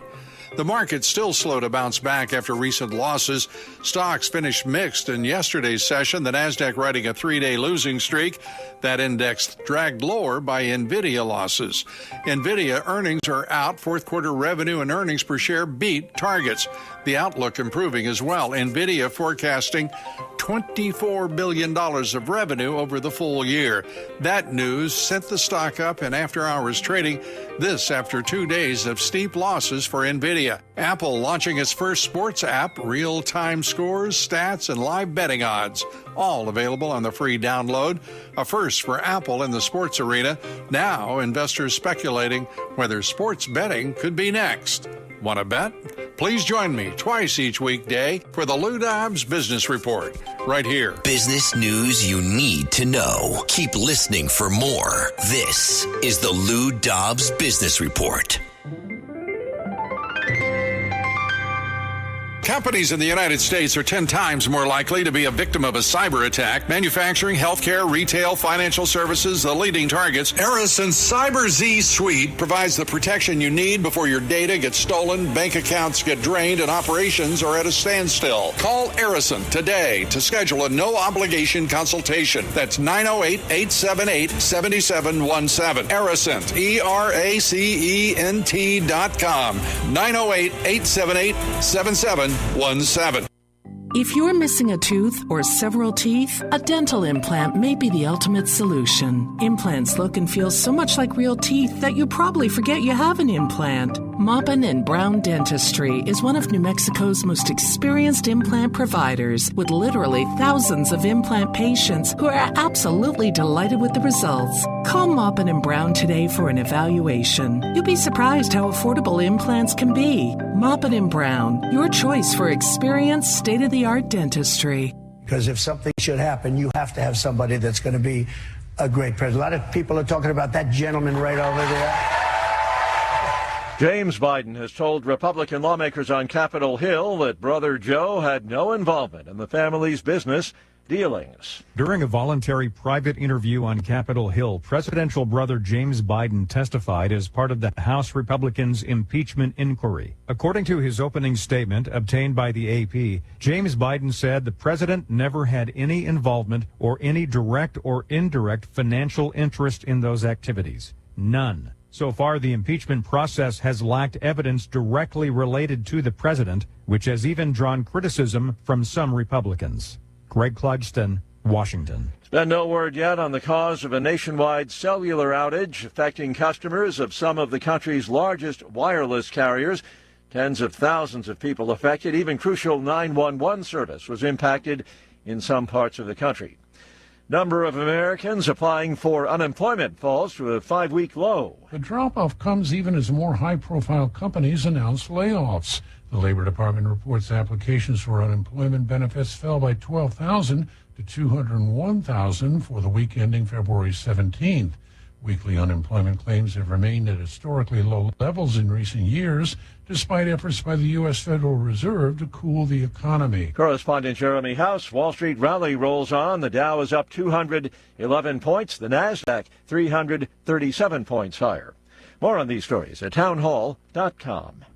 The market's still slow to bounce back after recent losses. Stocks finished mixed in yesterday's session, the Nasdaq riding a 3-day losing streak. That index dragged lower by NVIDIA losses. NVIDIA earnings are out. Fourth quarter revenue and earnings per share beat targets. The outlook improving as well. NVIDIA forecasting $24 billion of revenue over the full year. That news sent the stock up in after-hours trading. This after 2 days of steep losses for NVIDIA. Apple launching its first sports app, real-time scores, stats, and live betting odds. All available on the free download. A first for Apple in the sports arena. Now investors speculating whether sports betting could be next. Want to bet? Please join me twice each weekday for the Lou Dobbs Business Report, right here. Business news you need to know. Keep listening for more. This is the Lou Dobbs Business Report. Companies in the United States are 10 times more likely to be a victim of a cyber attack. Manufacturing, healthcare, retail, financial services, the leading targets. Ericson's Cyber Z Suite provides the protection you need before your data gets stolen, bank accounts get drained, and operations are at a standstill. Call Ericson today to schedule a no-obligation consultation. That's 908-878-7717. Ericson, ERACENT.com. 908-878-7717. If you're missing a tooth or several teeth, a dental implant may be the ultimate solution. Implants look and feel so much like real teeth that you probably forget you have an implant. Maupin & Brown Dentistry is one of New Mexico's most experienced implant providers, with literally thousands of implant patients who are absolutely delighted with the results. Call Maupin & Brown today for an evaluation. You'll be surprised how affordable implants can be. Maupin & Brown, your choice for experienced, state-of-the-art dentistry. Because if something should happen, you have to have somebody that's going to be a great president. A lot of people are talking about that gentleman right over there. James Biden has told Republican lawmakers on Capitol Hill that Brother Joe had no involvement in the family's business dealings. During a voluntary private interview on Capitol Hill, presidential brother James Biden testified as part of the House Republicans' impeachment inquiry. According to his opening statement obtained by the AP, James Biden said the president never had any involvement or any direct or indirect financial interest in those activities. None. So far, the impeachment process has lacked evidence directly related to the president, which has even drawn criticism from some Republicans. Greg Clugston, Washington. There's been no word yet on the cause of a nationwide cellular outage affecting customers of some of the country's largest wireless carriers. Tens of thousands of people affected. Even crucial 911 service was impacted in some parts of the country. Number of Americans applying for unemployment falls to a 5-week low. The drop-off comes even as more high-profile companies announce layoffs. The Labor Department reports applications for unemployment benefits fell by 12,000 to 201,000 for the week ending February 17th. Weekly unemployment claims have remained at historically low levels in recent years, despite efforts by the U.S. Federal Reserve to cool the economy. Correspondent Jeremy House. Wall Street rally rolls on. The Dow is up 211 points. The Nasdaq 337 points higher. More on these stories at townhall.com.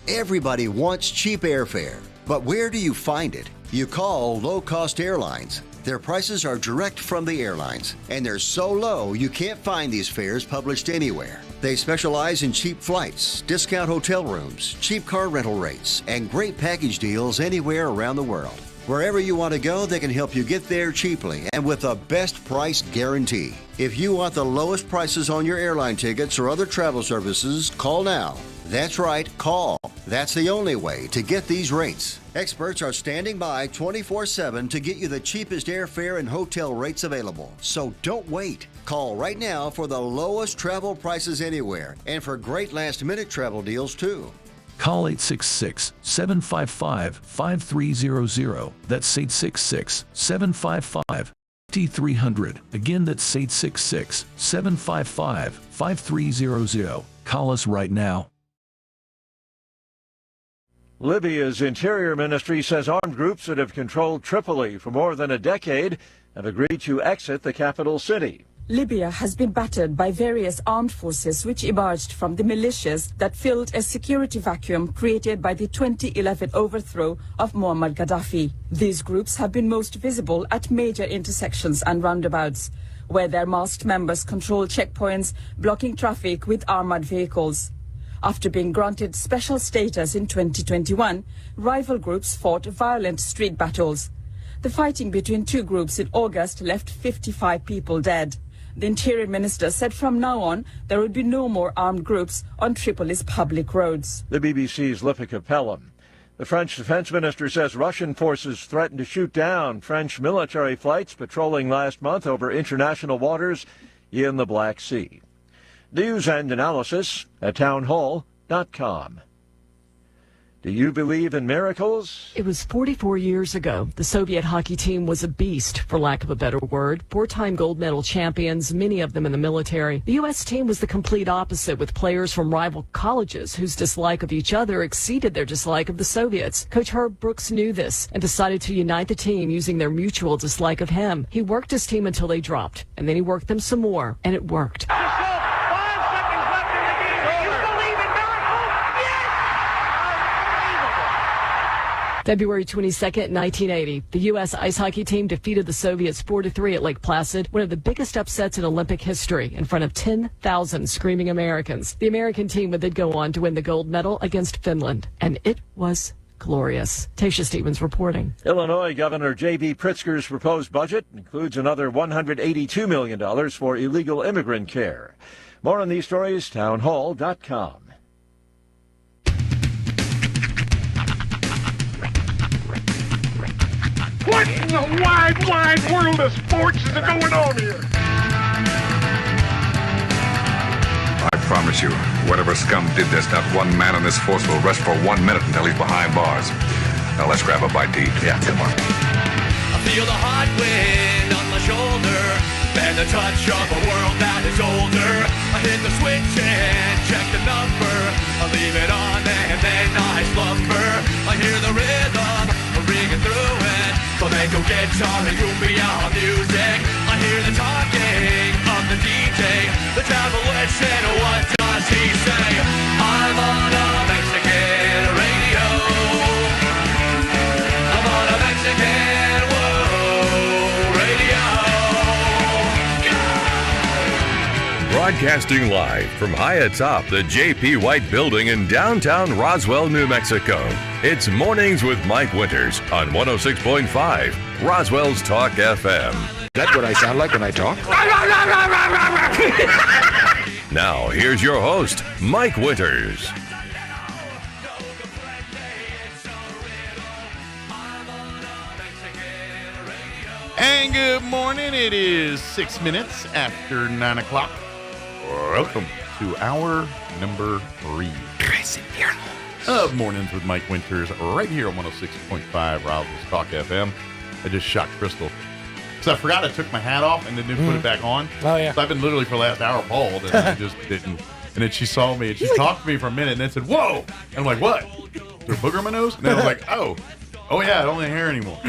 Everybody wants cheap airfare, but where do you find it? You call low-cost airlines. Their prices are direct from the airlines, and they're so low you can't find these fares published anywhere. They specialize in cheap flights, discount hotel rooms, cheap car rental rates, and great package deals anywhere around the world. Wherever you want to go, they can help you get there cheaply and with a best price guarantee. If you want the lowest prices on your airline tickets or other travel services, call now. That's right, call. That's the only way to get these rates. Experts are standing by 24/7 to get you the cheapest airfare and hotel rates available. So don't wait. Call right now for the lowest travel prices anywhere and for great last-minute travel deals too. Call 866-755-5300. That's 866-755-5300. Again, that's 866-755-5300. Call us right now. Libya's Interior Ministry says armed groups that have controlled Tripoli for more than a decade have agreed to exit the capital city. Libya has been battered by various armed forces which emerged from the militias that filled a security vacuum created by the 2011 overthrow of Muammar Gaddafi. These groups have been most visible at major intersections and roundabouts, where their masked members control checkpoints, blocking traffic with armored vehicles. After being granted special status in 2021, rival groups fought violent street battles. The fighting between two groups in August left 55 people dead. The Interior Minister said from now on, there would be no more armed groups on Tripoli's public roads. The BBC's Lipika Pelham. The French Defense Minister says Russian forces threatened to shoot down French military flights patrolling last month over international waters in the Black Sea. News and analysis at townhall.com. Do you believe in miracles? It was 44 years ago. The Soviet hockey team was a beast, for lack of a better word. 4-time gold medal champions, many of them in the military. The U.S. team was the complete opposite, with players from rival colleges whose dislike of each other exceeded their dislike of the Soviets. Coach Herb Brooks knew this and decided to unite the team using their mutual dislike of him. He worked his team until they dropped, and then he worked them some more, and it worked. February 22nd, 1980, the U.S. ice hockey team defeated the Soviets 4-3 at Lake Placid, one of the biggest upsets in Olympic history, in front of 10,000 screaming Americans. The American team would then go on to win the gold medal against Finland, and it was glorious. Tasha Stevens reporting. Illinois Governor J.B. Pritzker's proposed budget includes another $182 million for illegal immigrant care. More on these stories, townhall.com. What in the wide, wide world of sports is going on here? I promise you, whatever scum did this, not one man in this force will rest for 1 minute until he's behind bars. Now let's grab a bite to eat. Yeah, come on. I feel the hot wind on my shoulder and the touch of a world that is older. I hit the switch and check the number. I leave it on and then I slumber. I hear the rhythm ringing through it. Flamenco guitar and cumbia music. I hear the talking of the DJ. The travel listen, what does he say? I'm on a Mexican radio. I'm on a Mexican radio. Broadcasting live from high atop the J.P. White Building in downtown Roswell, New Mexico. It's Mornings with Mike Winters on 106.5 Roswell's Talk FM. That's what I sound like when I talk? Now, here's your host, Mike Winters. And good morning. It is 6 minutes after 9 o'clock. Welcome to hour number 3 of Mornings with Mike Winters right here on 106.5 Roswell Talk FM. I just shocked Crystal. So I forgot I took my hat off and then didn't put it back on. Oh, yeah. So I've been literally for the last hour bald and I just didn't. And then she saw me and she talked to me for a minute and then said, whoa. And I'm like, what? Is there a booger in my nose? And then I was like, oh yeah, I don't have hair anymore.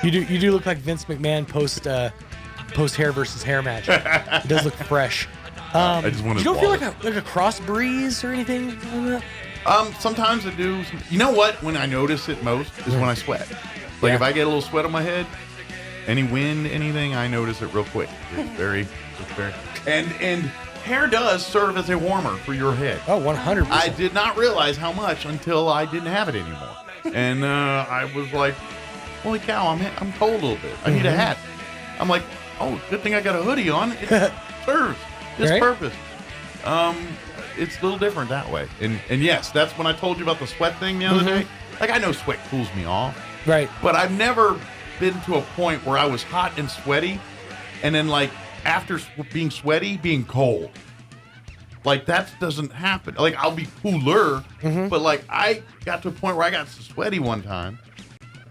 You do look like Vince McMahon post hair versus hair match. It does look fresh. I just want you don't feel like a cross breeze or anything like that? Sometimes I do. You know what? When I notice it most is when I sweat. Like if I get a little sweat on my head, any wind, anything, I notice it real quick. It's very. And hair does serve as a warmer for your head. Oh, 100%. I did not realize how much until I didn't have it anymore. And I was like, holy cow, I'm cold a little bit. I need a hat. I'm like, oh, good thing I got a hoodie on. It serves this purpose. It's a little different that way. And yes, that's when I told you about the sweat thing the other day. Like, I know sweat cools me off. Right. But I've never been to a point where I was hot and sweaty, and then, like, after being sweaty, being cold. Like, that doesn't happen. Like, I'll be cooler, but, like, I got to a point where I got sweaty one time.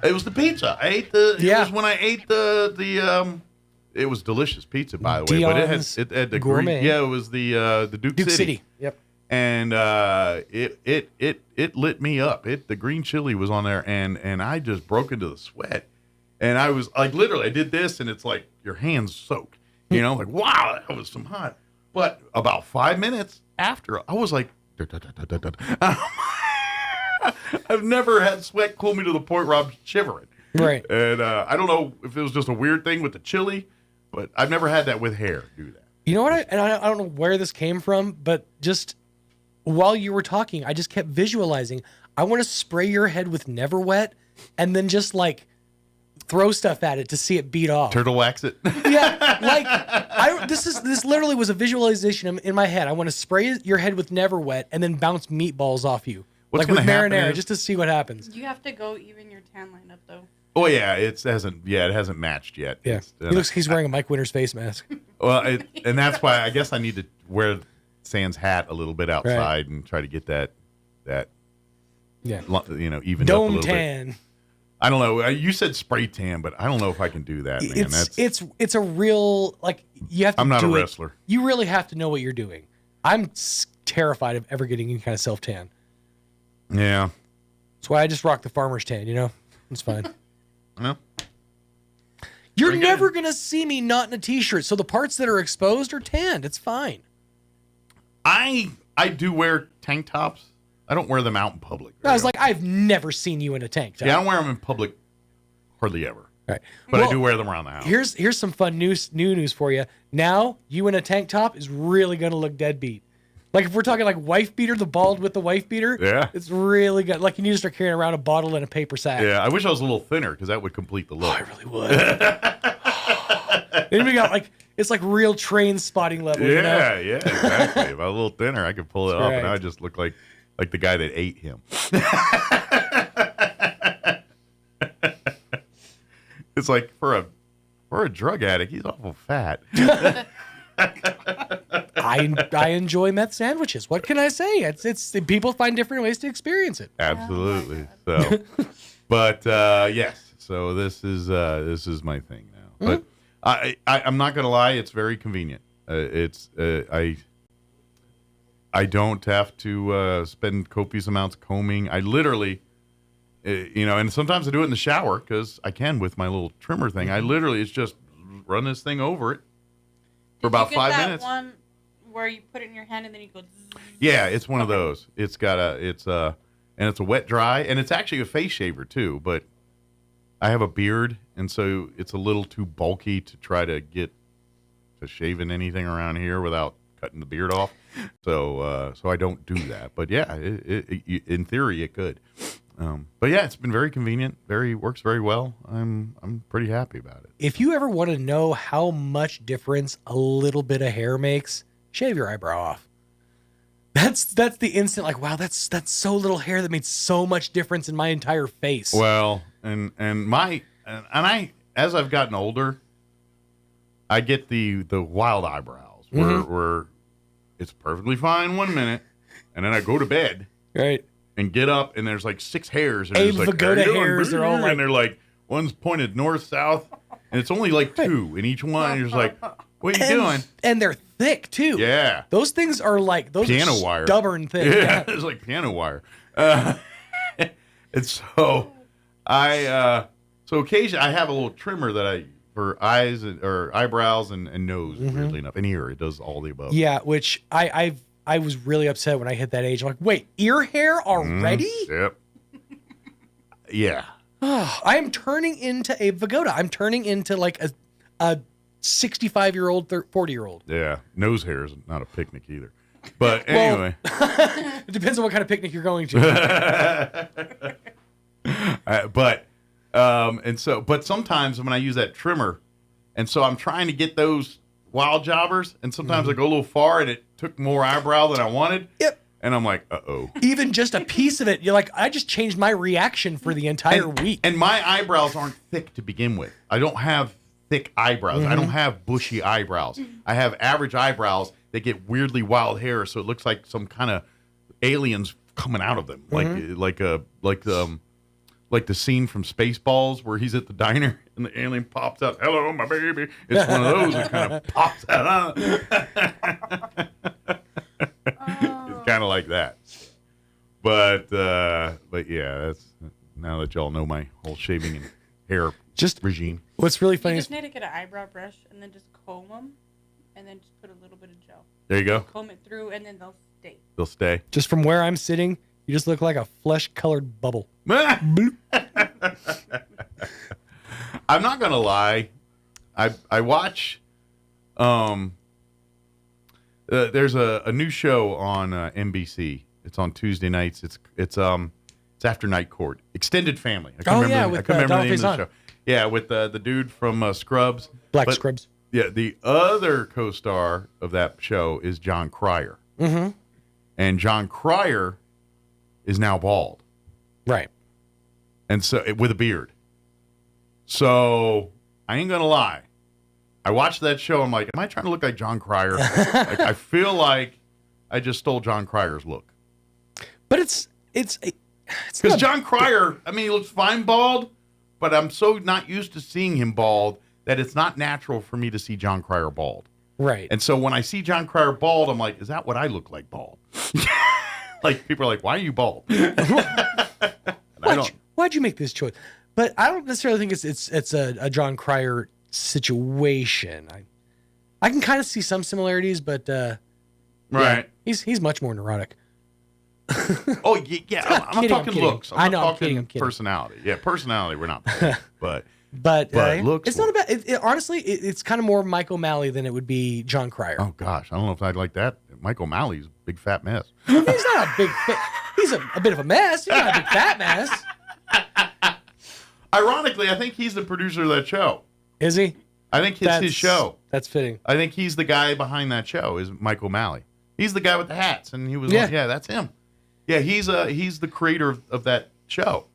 It was the pizza. I ate it was when I ate the it was delicious pizza, by the way. Dion's but it had the gourmet. it was the Duke City. Yep. And it lit me up. The green chili was on there, and I just broke into the sweat. And I was like, literally, I did this, and it's like your hands soaked. You know, like, wow, that was some hot. But about 5 minutes after, I was like, I've never had sweat cool me to the point where I'm shivering. Right. And I don't know if it was just a weird thing with the chili, but I've never had that with hair do that. You know what? I don't know where this came from, but just while you were talking, I just kept visualizing. I want to spray your head with Never Wet and then just like throw stuff at it to see it beat off. Turtle wax it. Yeah, like this literally was a visualization in my head. I want to spray your head with Never Wet and then bounce meatballs off you. What's like with gonna happen marinara, is- just to see what happens. You have to go even your tan lineup though. Oh yeah, it hasn't matched yet. Yeah, he's wearing a Mike Winters face mask. Well, and that's why I guess I need to wear Sans hat a little bit outside and try to get that yeah, even dome up a little tan. bit. I don't know. You said spray tan, but I don't know if I can do that, man. It's a real, like, you have to. I'm not a do it. wrestler. You really have to know what you're doing. I'm terrified of ever getting any kind of self tan. Yeah, that's why I just rock the farmer's tan. You know, it's fine. No. You're never going to see me not in a t-shirt, so the parts that are exposed are tanned. It's fine. I do wear tank tops. I don't wear them out in public. I was like, I've never seen you in a tank top. Yeah, I don't wear them in public hardly ever. Right. But I do wear them around the house. Here's some fun new news for you. Now, you in a tank top is really going to look deadbeat. Like, if we're talking like wife beater, the bald with the wife beater, it's really good. Like, you need to start carrying around a bottle and a paper sack. Yeah, I wish I was a little thinner because that would complete the look. I really would. Then we got like, it's like real train spotting level. Yeah, you know? yeah, exactly. If I was a little thinner, I could pull it off, and I would just look like the guy that ate him. It's like for a drug addict, he's awful fat. I enjoy meth sandwiches. What can I say? It's people find different ways to experience it. Absolutely. So, but yes. So this is my thing now. But I'm not gonna lie. It's very convenient. I don't have to spend copious amounts combing. I literally, and sometimes I do it in the shower because I can with my little trimmer thing. I literally, it's just run this thing over it for about 5 minutes. One where you put it in your hand and then you go. Zzz. Yeah, it's one of those. It's got and it's a wet dry, and it's actually a face shaver too. But I have a beard, and so it's a little too bulky to try to get to shaving anything around here without cutting the beard off. So I don't do that. But yeah, it in theory it could. But yeah, it's been very convenient. Works very well. I'm pretty happy about it. If you ever want to know how much difference a little bit of hair makes, shave your eyebrow off. That's the instant, like, wow, that's so little hair that made so much difference in my entire face. Well, and as I've gotten older, I get the wild eyebrows where it's perfectly fine 1 minute, and then I go to bed, right, and get up, and there's like 6 hairs, and Abe there's like Vigoda hairs. They're all and they're like one's pointed north, south, and it's only like 2 in each one. And you're just like, what are you doing? And they're thick too. Yeah, those things are like those piano are wire, stubborn things. Yeah, it's like piano wire. And so so occasionally I have a little trimmer that for eyes or eyebrows and nose, weirdly enough, and ear. It does all the above. Yeah, which I was really upset when I hit that age. I'm like, wait, ear hair already? Yep. Yeah. I am turning into Abe Vigoda. I'm turning into like a 65-year-old, 40-year-old. Yeah. Nose hair is not a picnic either. But anyway. It depends on what kind of picnic you're going to. But sometimes when I use that trimmer, and so I'm trying to get those wild jobbers, and sometimes I go a little far, and it took more eyebrow than I wanted. Yep. And I'm like, uh-oh. Even just a piece of it, you're like, I just changed my reaction for the entire week. And my eyebrows aren't thick to begin with. I don't have thick eyebrows. I don't have bushy eyebrows. I have average eyebrows that get weirdly wild hair, so it looks like some kind of aliens coming out of them, like the scene from Spaceballs where he's at the diner and the alien pops up. Hello, my baby. It's one of those that kind of pops out. It's kind of like that. But yeah, that's now that y'all know my whole shaving and hair regime. What's really You funny is just need to get an eyebrow brush and then just comb them, and then just put a little bit of gel. There you go. Comb it through, and then they'll stay. They'll stay. just from where I'm sitting, you just look like a flesh-colored bubble. I'm not gonna lie. I watch. There's a new show on NBC. It's on Tuesday nights. It's after Night Court. Extended Family. I can't remember the name of the show. Yeah, with the dude from Scrubs. Scrubs. Yeah, the other co-star of that show is John Cryer. Mm-hmm. And John Cryer is now bald. Right. And so with a beard. So I ain't gonna lie. I watched that show. I'm like, am I trying to look like John Cryer? Like, I feel like I just stole John Cryer's look. But it's because John Cryer, I mean, he looks fine bald, but I'm so not used to seeing him bald that it's not natural for me to see John Cryer bald. Right. And so when I see John Cryer bald, I'm like, is that what I look like bald? Like, people are like, why are you bald? Why'd you make this choice? But I don't necessarily think it's a John Cryer situation. I can kind of see some similarities, but right, yeah, he's much more neurotic. Oh yeah, I'm talking looks. I'm kidding. Personality. Yeah, personality. We're not, but looks. It's not a bad. Honestly, it's kind of more Mike O'Malley than it would be John Cryer. Oh gosh, I don't know if I'd like that. Mike O'Malley's a big fat mess. He's not a big. He's a bit of a mess. He's not a big fat mess. Ironically, I think he's the producer of that show. Is he? I think it's his show. That's fitting. I think he's the guy behind that show. Is Mike O'Malley? He's the guy with the hats, and he was yeah, that's him. Yeah, he's the creator of that show.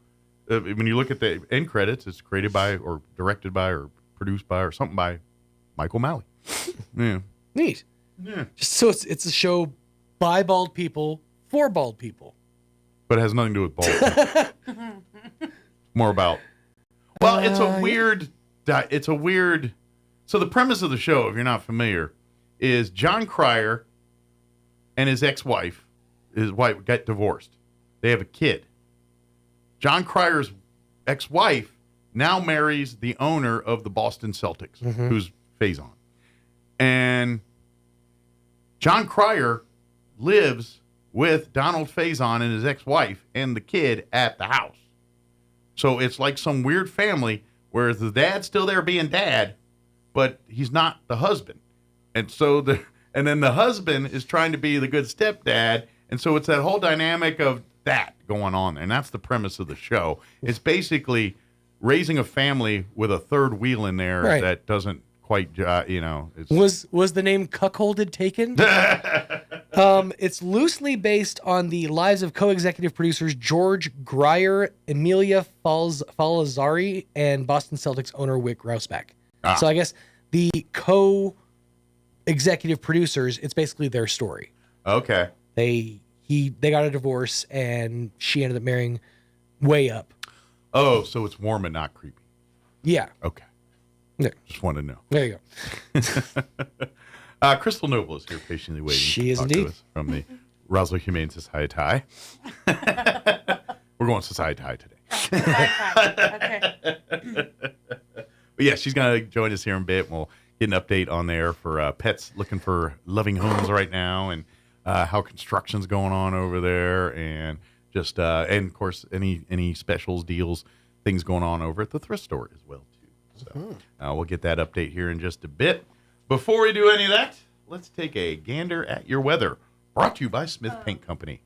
When you look at the end credits, it's created by or directed by or produced by or something by Mike O'Malley. Yeah, neat. Yeah. So it's a show by bald people for bald people, but it has nothing to do with bald. More about. Well, it's a weird. It's a weird. So the premise of the show, if you're not familiar, is John Cryer and his ex-wife. His wife got divorced. They have a kid. John Cryer's ex-wife now marries the owner of the Boston Celtics, who's Faison. And John Cryer lives with Donald Faison and his ex-wife and the kid at the house. So it's like some weird family where the dad's still there being dad, but he's not the husband. And so then the husband is trying to be the good stepdad. And so it's that whole dynamic of that going on there. And that's the premise of the show. It's basically raising a family with a third wheel in there that doesn't quite, it's, Was the name Cuckolded taken? It's loosely based on the lives of co-executive producers George Greyer, Emilia Falazari, and Boston Celtics owner Wick Grousbeck. So I guess the co-executive producers, it's basically their story. Okay. They got a divorce, and she ended up marrying way up. Oh, so it's warm and not creepy. Yeah. Okay. Yeah. Just want to know. There you go. Crystal Noble is here patiently waiting. She is to indeed. to us from the Roswell Humane Society. We're going Society today. Okay. But yeah, she's going to join us here in a bit. We'll get an update on there for pets looking for loving homes right now, and how construction's going on over there, and just and of course any specials, deals, things going on over at the thrift store as well too. So we'll get that update here in just a bit. Before we do any of that, let's take a gander at your weather. Brought to you by Smith Paint Company.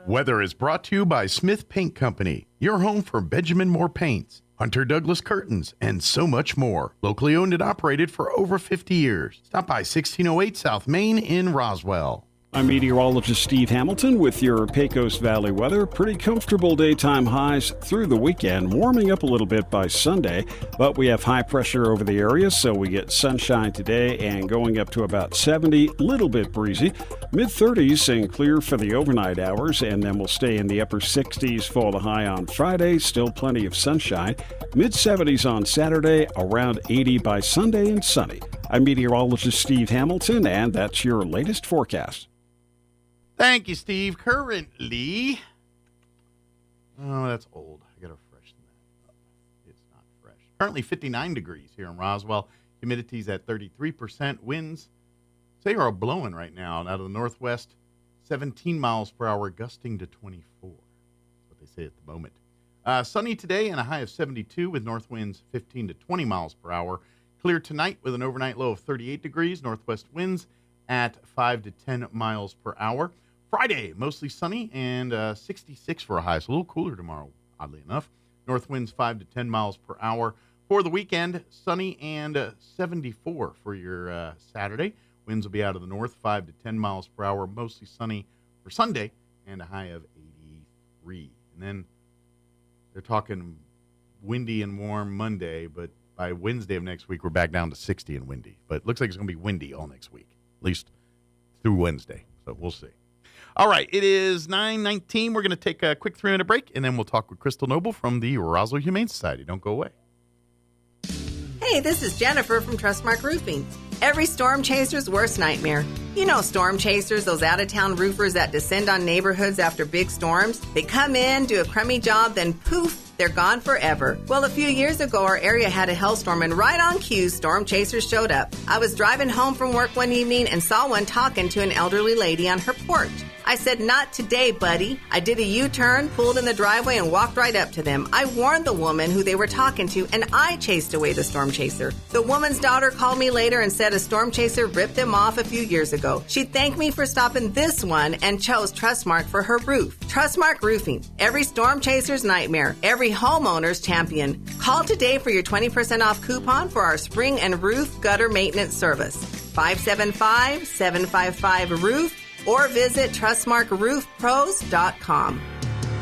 Weather is brought to you by Smith Paint Company, your home for Benjamin Moore paints, Hunter Douglas curtains, and so much more. Locally owned and operated for over 50 years. Stop by 1608 South Main in Roswell. I'm meteorologist Steve Hamilton with your Pecos Valley weather. Pretty comfortable daytime highs through the weekend, warming up a little bit by Sunday, but we have high pressure over the area, so we get sunshine today and going up to about 70, little bit breezy. Mid-30s and clear for the overnight hours, and then we'll stay in the upper 60s for the high on Friday. Still plenty of sunshine. Mid-70s on Saturday, around 80 by Sunday and sunny. I'm meteorologist Steve Hamilton, and that's your latest forecast. Thank you, Steve. Currently, oh, that's old. I got to freshen that up. It's not fresh. Currently 59 degrees here in Roswell. Humidity's at 33%. Winds, they are blowing right now out of the northwest, 17 miles per hour, gusting to 24. That's what they say at the moment. Sunny today and a high of 72 with north winds 15 to 20 miles per hour. Clear tonight with an overnight low of 38 degrees. Northwest winds at 5 to 10 miles per hour. Friday, mostly sunny and 66 for a high. So a little cooler tomorrow, oddly enough. North winds 5 to 10 miles per hour. For the weekend, sunny and 74 for your Saturday. Winds will be out of the north, 5 to 10 miles per hour. Mostly sunny for Sunday and a high of 83. And then they're talking windy and warm Monday, but by Wednesday of next week, we're back down to 60 and windy. But it looks like it's going to be windy all next week, at least through Wednesday. So we'll see. All right, it is 9:19. We're going to take a quick 3-minute break, and then we'll talk with Crystal Noble from the Roswell Humane Society. Don't go away. Hey, this is Jennifer from Trustmark Roofing. Every storm chaser's worst nightmare. You know storm chasers, those out-of-town roofers that descend on neighborhoods after big storms. They come in, do a crummy job, then poof, they're gone forever. Well, a few years ago, our area had a hailstorm, and right on cue, storm chasers showed up. I was driving home from work one evening and saw one talking to an elderly lady on her porch. I said, "Not today, buddy." I did a U-turn, pulled in the driveway, and walked right up to them. I warned the woman who they were talking to, and I chased away the storm chaser. The woman's daughter called me later and said a storm chaser ripped them off a few years ago. She thanked me for stopping this one and chose Trustmark for her roof. Trustmark Roofing. Every storm chaser's nightmare. Every homeowner's champion. Call today for your 20% off coupon for our spring and roof gutter maintenance service. 575-755-ROOF. Or visit TrustmarkRoofPros.com.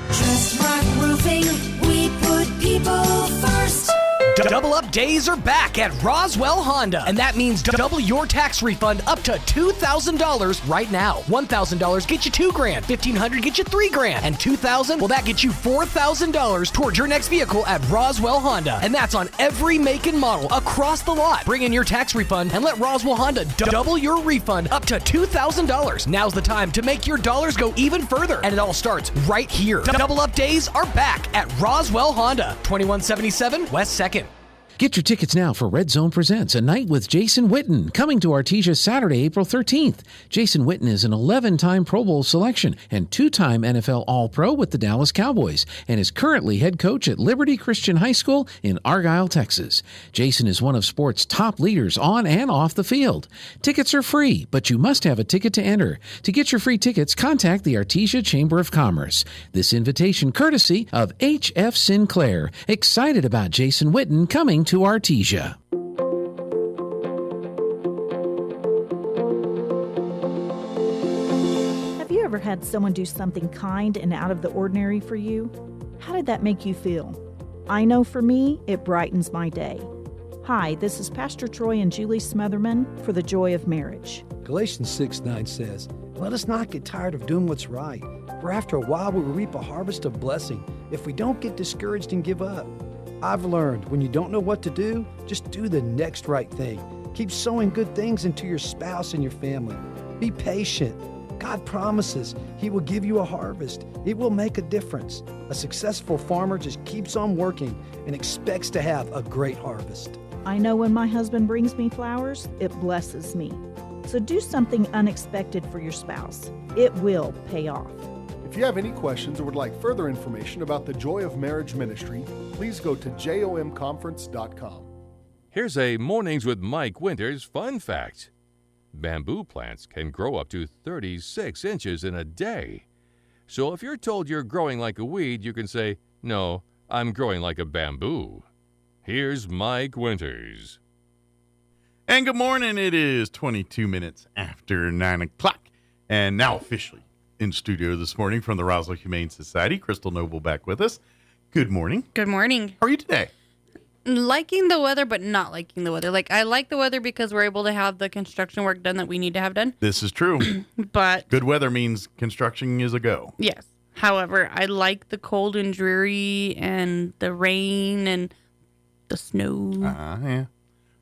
Trustmark Roofing, we put people first. Double Up Days are back at Roswell Honda, and that means double your tax refund up to $2,000 right now. $1,000 get you $2,000, $1,500 get you $3,000, and $2,000, well, that gets you $4,000 towards your next vehicle at Roswell Honda, and that's on every make and model across the lot. Bring in your tax refund and let Roswell Honda double your refund up to $2,000. Now's the time to make your dollars go even further, and it all starts right here. Double Up Days are back at Roswell Honda, 2177 West 2nd. Get your tickets now for Red Zone Presents A Night with Jason Witten, coming to Artesia Saturday, April 13th. Jason Witten is an 11-time Pro Bowl selection and 2-time NFL All-Pro with the Dallas Cowboys and is currently head coach at Liberty Christian High School in Argyle, Texas. Jason is one of sports' top leaders on and off the field. Tickets are free, but you must have a ticket to enter. To get your free tickets, contact the Artesia Chamber of Commerce. This invitation courtesy of H.F. Sinclair. Excited about Jason Witten coming to Artesia. had someone do something kind and out of the ordinary for you? How did that make you feel? I know for me, it brightens my day. Hi, this is Pastor Troy and Julie Smotherman for the Joy of Marriage. Galatians 6:9 says, "Let us not get tired of doing what's right, for after a while we will reap a harvest of blessing if we don't get discouraged and give up." I've learned when you don't know what to do, just do the next right thing. Keep sowing good things into your spouse and your family. Be patient. God promises He will give you a harvest. It will make a difference. A successful farmer just keeps on working and expects to have a great harvest. I know when my husband brings me flowers, it blesses me. So do something unexpected for your spouse. It will pay off. If you have any questions or would like further information about the Joy of Marriage Ministry, please go to jomconference.com. Here's a Mornings with Mike Winters fun fact. Bamboo plants can grow up to 36 inches in a day. So if you're told you're growing like a weed, you can say, "No, I'm growing like a bamboo." Here's Mike Winters. And good morning. It is 22 minutes after 9 o'clock. And now officially in studio this morning from the Roswell Humane Society, Crystal Noble back with us. Good morning. Good morning. How are you today? Liking the weather, but not liking the weather. Like, I like the weather because we're able to have the construction work done that we need to have done. This is true. But good weather means construction is a go. Yes. However, I like the cold and dreary and the rain and the snow. Yeah.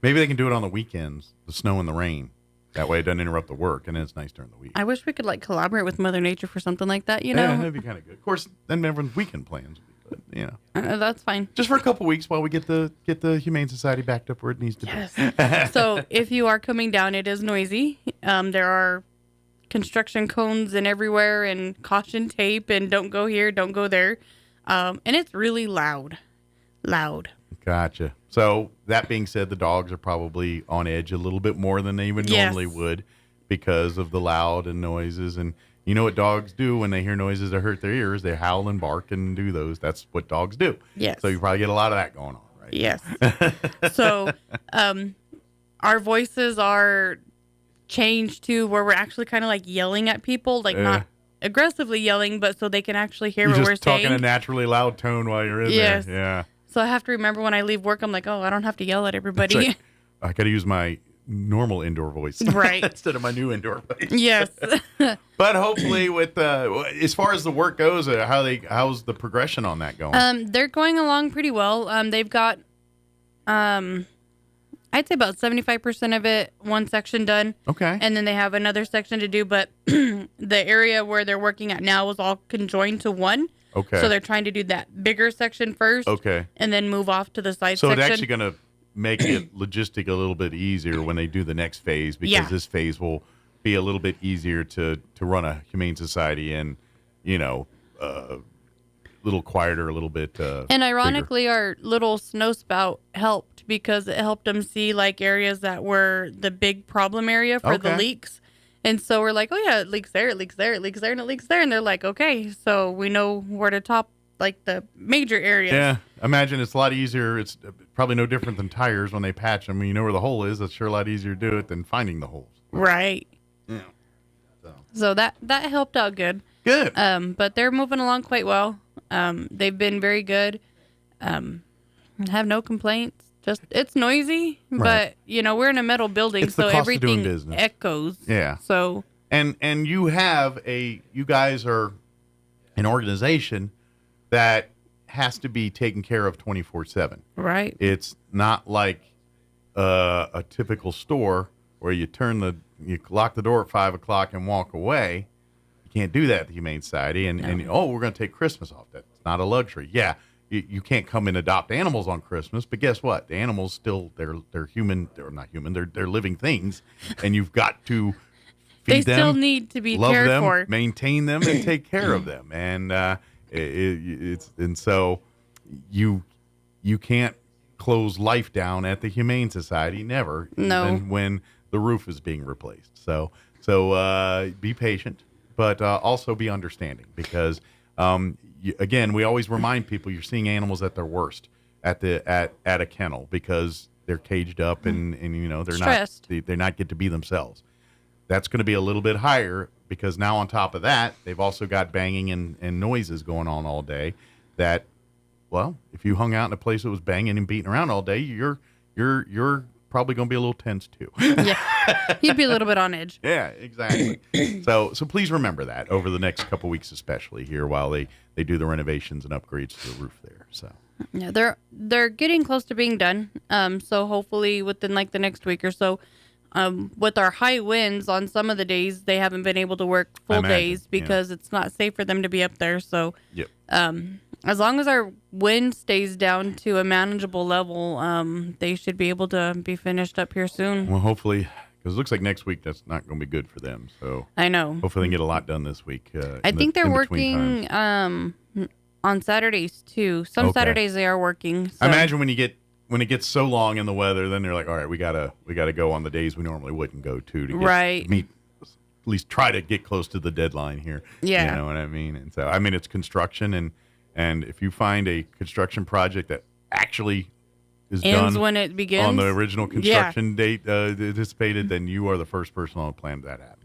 Maybe they can do it on the weekends, the snow and the rain. That way it doesn't interrupt the work, and it's nice during the week. I wish we could, like, collaborate with Mother Nature for something like that, you know? Yeah, that'd be kind of good. Of course, then everyone's weekend plans. But, you know. That's fine. Just for a couple weeks while we get the Humane Society backed up where it needs to be. So if you are coming down, it is noisy. There are construction cones and everywhere and caution tape and don't go here, don't go there. And it's really loud. Gotcha. So that being said, the dogs are probably on edge a little bit more than they would normally would because of the loud and noises. And you know what dogs do when they hear noises that hurt their ears? They howl and bark and do those. That's what dogs do. Yes. So you probably get a lot of that going on, right? Yes. So our voices are changed to where we're actually kind of like yelling at people, like not aggressively yelling, but so they can actually hear what we're saying. Just talking a naturally loud tone while you're in there. Yeah. So I have to remember when I leave work, I'm like, oh, I don't have to yell at everybody. Like, I got to use my normal indoor voice. Right. Instead of my new indoor voice. Yes. But hopefully with, as far as the work goes, how's the progression on that going? They're going along pretty well. They've got, I'd say about 75% of it, one section done. Okay. And then they have another section to do, but the area where they're working at now is all conjoined to one. Okay. So they're trying to do that bigger section first. Okay. And then move off to the side so section. So it's actually going to make it logistic a little bit easier when they do the next phase because this phase will be a little bit easier to run a humane society and, you know, a little quieter, a little bit and ironically, our little snow spout helped because it helped them see like areas that were the big problem area for the leaks. And so we're like, oh, yeah, it leaks there, it leaks there, it leaks there, and it leaks there. And they're like, okay, so we know where to top, like, the major areas. Yeah, imagine it's a lot easier. It's probably no different than tires when they patch them. You know where the hole is. It's sure a lot easier to do it than finding the holes. Right. Yeah. So that helped out good. Good. But they're moving along quite well. They've been very good. Have no complaints. Just it's noisy, but you know we're in a metal building, it's so the cost of doing everything business. echoes. Yeah. So and you guys are an organization that has to be taken care of 24/7. Right. It's not like a typical store where you lock the door at 5 o'clock and walk away. You can't do that at the Humane Society, and we're going to take Christmas off. That's not a luxury. Yeah. You can't come and adopt animals on Christmas, but guess what? The animals still they're human. They're not human. They're living things, and you've got to feed them. They still need to be love cared them, for, maintain them, and take care of them. And so you can't close life down at the Humane Society. Never. No. Even when the roof is being replaced. So be patient, but also be understanding because. Again, we always remind people you're seeing animals at their worst at a kennel because they're caged up and you know they're stressed. they're not get to be themselves. That's going to be a little bit higher because now on top of that, they've also got banging and noises going on all day that, well, if you hung out in a place that was banging and beating around all day, you're probably going to be a little tense too. Yeah, you'd be a little bit on edge. Yeah, exactly. So please remember that over the next couple weeks, especially here while they do the renovations and upgrades to the roof there. So yeah, they're getting close to being done. So hopefully within like the next week or so. With our high winds on some of the days, they haven't been able to work full days because it's not safe for them to be up there. So, yep. As long as our wind stays down to a manageable level, they should be able to be finished up here soon. Well, hopefully, because it looks like next week that's not going to be good for them. So I know. Hopefully, they can get a lot done this week. I think they're working on Saturdays too. Some Saturdays they are working. So. I imagine when it gets so long in the weather, then they're like, all right, we gotta go on the days we normally wouldn't go to get meet, at least try to get close to the deadline here. Yeah, you know what I mean. And so, I mean, it's construction, and if you find a construction project that actually is ends done when it begins on the original construction date anticipated, then you are the first person on the planet that happened.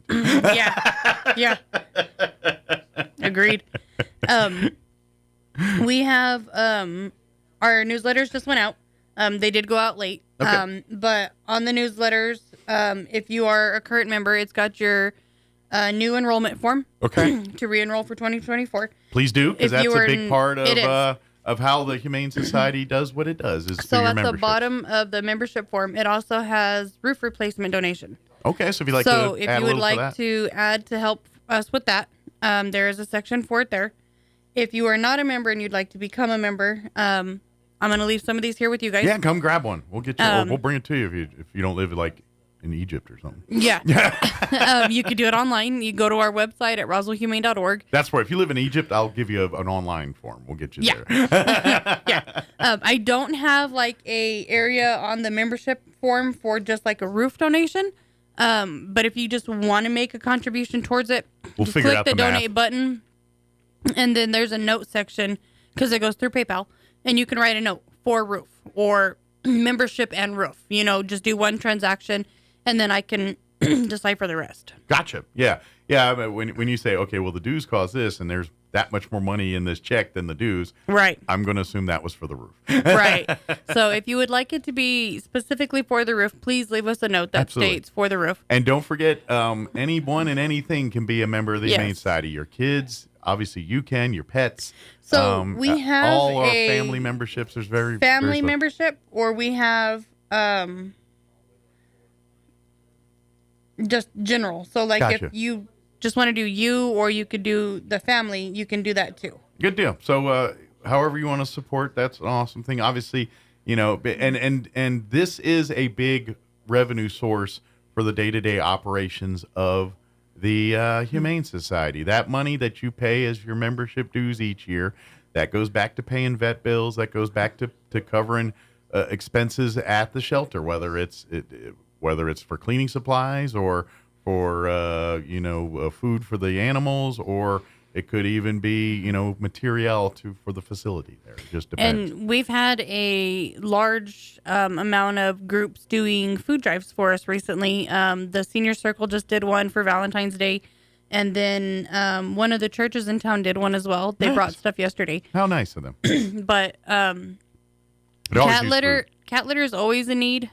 Yeah. Agreed. We have our newsletters just went out. They did go out late. Okay. But on the newsletters, if you are a current member, it's got your new enrollment form. Okay. To re-enroll for 2024. Please do, because that's a big part of how the Humane Society does what it does. Is so through your at the membership. bottom of the membership form, it also has roof replacement donation. Okay, so if you'd like so to if add you a would little for like that. to add to help us with that, there is a section for it there. If you are not a member and you'd like to become a member, I'm going to leave some of these here with you guys. Yeah, come grab one. We'll get you. Or we'll bring it to you if you don't live like in Egypt or something. Yeah. You could do it online. You go to our website at roswellhumane.org. That's where if you live in Egypt, I'll give you an online form. We'll get you there. Yeah. I don't have like a area on the membership form for just like a roof donation. But if you just want to make a contribution towards it, we'll figure click out the the math. donate button, and then there's a note section because it goes through PayPal, and you can write a note for roof or membership and roof. You know, just do one transaction, and then I can decide for the rest. Gotcha. Yeah. Yeah. But when you say, okay, well, the dues cost this, and there's that much more money in this check than the dues, right? I'm going to assume that was for the roof. Right. So if you would like it to be specifically for the roof, please leave us a note that states for the roof. And don't forget, anyone and anything can be a member of the Humane Society. Your kids, obviously, you can. Your pets. So we have all our a family memberships. There's very family membership, or we have just general. So like Gotcha. if you just want to do you, or you could do the family, you can do that too. Good deal. So, however you want to support, that's an awesome thing. Obviously, you know, and this is a big revenue source for the day-to-day operations of the Humane Society. That money that you pay as your membership dues each year, that goes back to paying vet bills. That goes back to covering expenses at the shelter, whether it's for cleaning supplies or for food for the animals, or it could even be material for the facility there. It just depends. And we've had a large amount of groups doing food drives for us recently. The Senior Circle just did one for Valentine's Day, and then one of the churches in town did one as well. They brought stuff yesterday. How nice of them! But cat litter is always a need.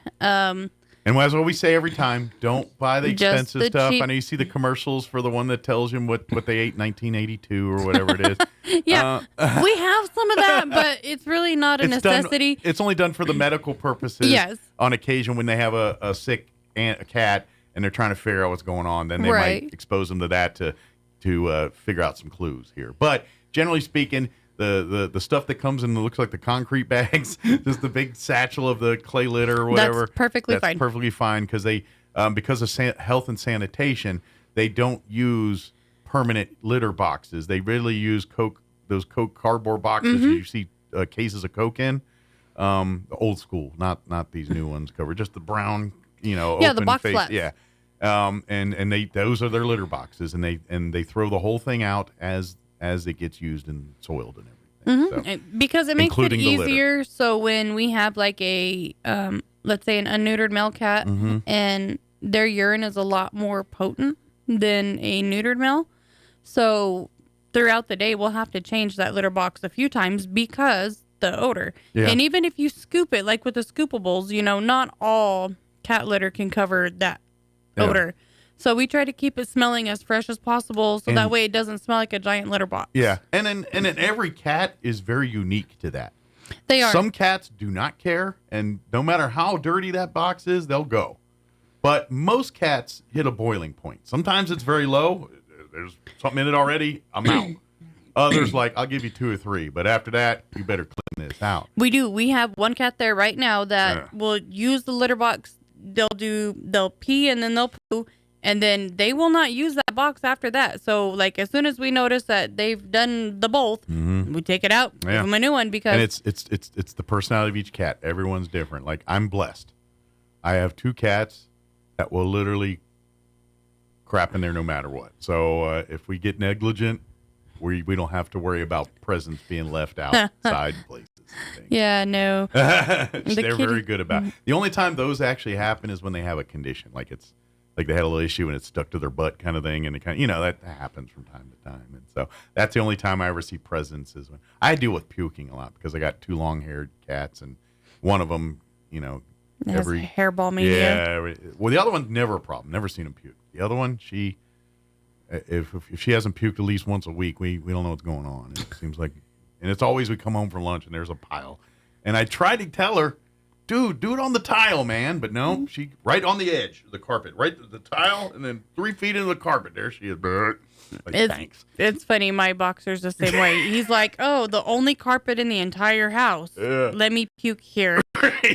And as what we say every time, don't buy the expensive stuff. cheap. I know you see the commercials for the one that tells you what they ate in 1982 or whatever it is. Yeah, we have some of that, but it's really not a necessity. It's only done for the medical purposes. Yes. On occasion when they have a sick a cat and they're trying to figure out what's going on, then they might expose them to that to figure out some clues here. But generally speaking, the stuff that comes in that looks like the concrete bags, just the big satchel of the clay litter or whatever. That's perfectly fine. Perfectly fine because they because of health and sanitation, they don't use permanent litter boxes. They really use those Coke cardboard boxes you see cases of Coke in. The old school, not these new ones covered, just the brown, open the box face. flats. Yeah. And those are their litter boxes, and they throw the whole thing out as it gets used and soiled and everything. So, because it makes it including the litter. easier. So when we have like a, let's say an unneutered male cat and their urine is a lot more potent, than a neutered male. So throughout the day, we'll have to change that litter box a few times because the odor. Yeah. And even if you scoop it, like with the scoopables, not all cat litter can cover that odor. So we try to keep it smelling as fresh as possible, so that way it doesn't smell like a giant litter box. Yeah, and then every cat is very unique to that. They are. Some cats do not care, and no matter how dirty that box is, they'll go. But most cats hit a boiling point. Sometimes it's very low. There's something in it already. I'm out. Others like, I'll give you 2 or 3, but after that, you better clean this out. We do. We have one cat there right now that will use the litter box. They'll pee and then they'll poo, and then they will not use that box after that. So, like, as soon as we notice that they've done the both, we take it out, give them a new one because. And it's the personality of each cat. Everyone's different. Like, I'm blessed. I have 2 cats that will literally crap in there no matter what. So if we get negligent, we don't have to worry about presents being left outside places. Yeah, no. They're very good about it. The only time those actually happen is when they have a condition, like they had a little issue and it's stuck to their butt kind of thing, and it kind of, that happens from time to time. And so that's the only time I ever see presents is when I deal with puking a lot because I got 2 long-haired cats, and one of them, every hairball mania. Yeah. Well, the other one's never a problem. Never seen him puke. The other one, if she hasn't puked at least once a week, we don't know what's going on. It seems like, and it's always we come home from lunch and there's a pile, and I try to tell her, dude, do it on the tile, man, but no, she right on the edge of the carpet, right to the tile, and then 3 feet into the carpet. There she is. Like, thanks. It's funny. My boxer's the same way. He's like, oh, the only carpet in the entire house. Let me puke here.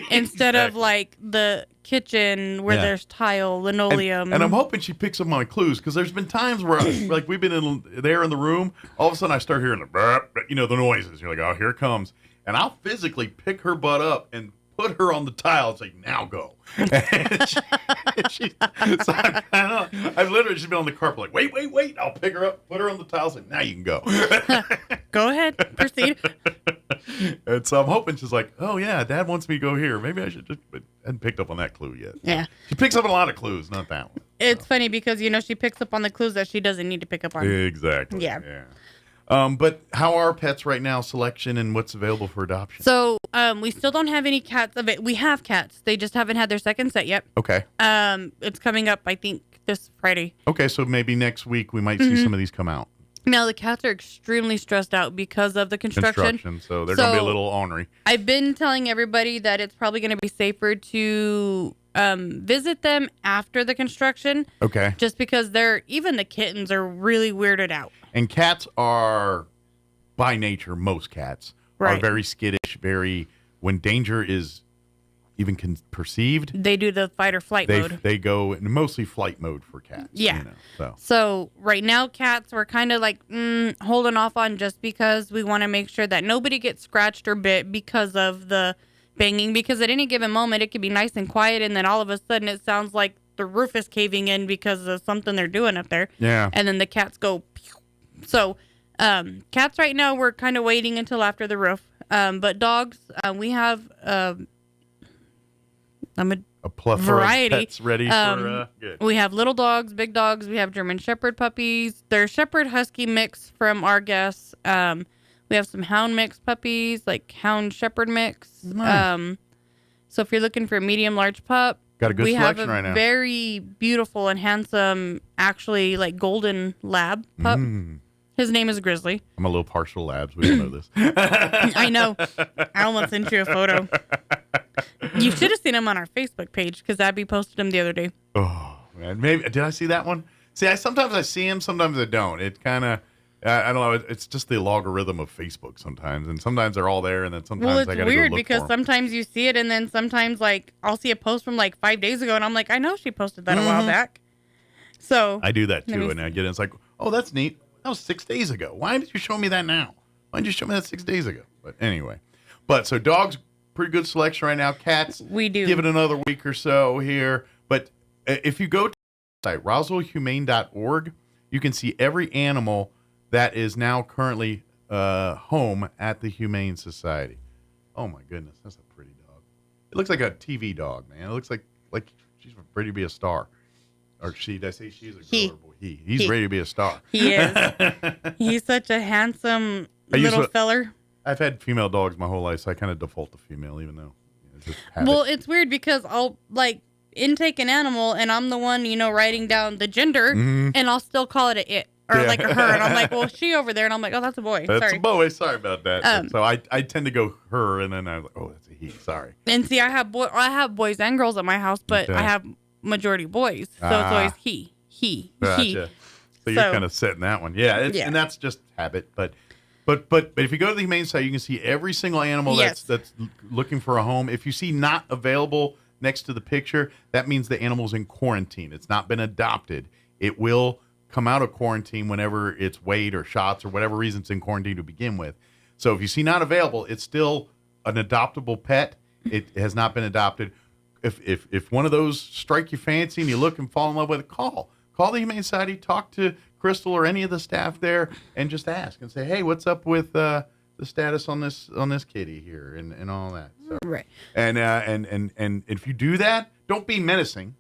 Instead of like the kitchen where there's tile, linoleum. And I'm hoping she picks up my clues, because there's been times where like we've been there in the room, all of a sudden I start hearing the noises. You're like, oh, here it comes. And I'll physically pick her butt up and put her on the tile and say, now go. I've literally just been on the carpet like, wait. I'll pick her up, put her on the tile, say, now you can go. Go ahead. Proceed. And so I'm hoping she's like, oh, yeah, Dad wants me to go here. Maybe I should just, but I hadn't picked up on that clue yet. Yeah. She picks up a lot of clues, not that one. It's funny because, she picks up on the clues that she doesn't need to pick up on. Exactly. Yeah. But how are pets right now, selection, and what's available for adoption? So we still don't have any cats of it. We have cats. They just haven't had their second set yet. Okay. It's coming up, I think, this Friday. Okay, so maybe next week we might see some of these come out. Now, the cats are extremely stressed out because of the construction. So they're going to be a little ornery. I've been telling everybody that it's probably going to be safer to visit them after the construction. Okay. Just because even the kittens are really weirded out. And cats are, by nature, most cats are very skittish, when danger is even perceived. They do the fight or flight mode. They go in mostly flight mode for cats. Yeah. So right now, cats, we're kind of like holding off on just because we want to make sure that nobody gets scratched or bit because of the banging. Because at any given moment, it could be nice and quiet, and then all of a sudden it sounds like the roof is caving in because of something they're doing up there. Yeah. And then the cats go pew. So cats right now, we're kind of waiting until after the roof. But dogs, we have a plethora variety. of pets ready for good. We have little dogs, big dogs. We have German Shepherd puppies. They're Shepherd Husky mix from our guests. We have some Hound mix puppies, like Hound Shepherd mix. Nice. So if you're looking for a medium large pup, got a good selection right now. We have a very beautiful and handsome, actually like golden lab pup. His name is Grizzly. I'm a little partial labs. We don't know this. I know. I almost sent you a photo. You should have seen him on our Facebook page because Abby posted him the other day. Oh, man. Maybe. Did I see that one? See, sometimes I see him, sometimes I don't. It kind of, I don't know. It's just the logarithm of Facebook sometimes. And sometimes they're all there, and then sometimes I got to go look for them. Well, it's weird because sometimes you see it, and then sometimes, like, I'll see a post from, like, 5 days ago, and I'm like, I know she posted that a while back. So I do that, too, and I get it. It's like, oh, that's neat. That was 6 days ago. Why did you show me that now? Why did you show me that 6 days ago? But anyway. So dogs, pretty good selection right now. Cats, we do. Give it another week or so here. But if you go to the site, roswellhumane.org, you can see every animal that is now currently home at the Humane Society. Oh, my goodness. That's a pretty dog. It looks like a TV dog, man. It looks like she's ready to be a star. Or she. Did I say she's a girl He. or boy? He's ready to be a star. He is. He's such a handsome little feller. I've had female dogs my whole life, so I kind of default to female, even though it's just habit. Well, it's weird because I'll intake an animal and I'm the one, writing down the gender, and I'll still call it a it or like a her, and I'm like, well, she over there, and I'm like, oh, that's a boy. That's Sorry. a boy. Sorry about that. So I tend to go her, and then I'm like, oh, that's a he. Sorry. And see, I have boys and girls at my house, but I have majority boys, so it's always he. Gotcha. So you're kind of setting that one, and that's just habit. But if you go to the Humane Society, you can see every single animal that's looking for a home. If you see not available next to the picture, that means the animal's in quarantine. It's not been adopted. It will come out of quarantine whenever it's weighed or shots or whatever reason it's in quarantine to begin with. So if you see not available, it's still an adoptable pet. It has not been adopted. If one of those strike your fancy and you look and fall in love with it, call the Humane Society, talk to Crystal or any of the staff there, and just ask and say, hey, what's up with the status on this kitty here and all that. So, right. And if you do that, don't be menacing,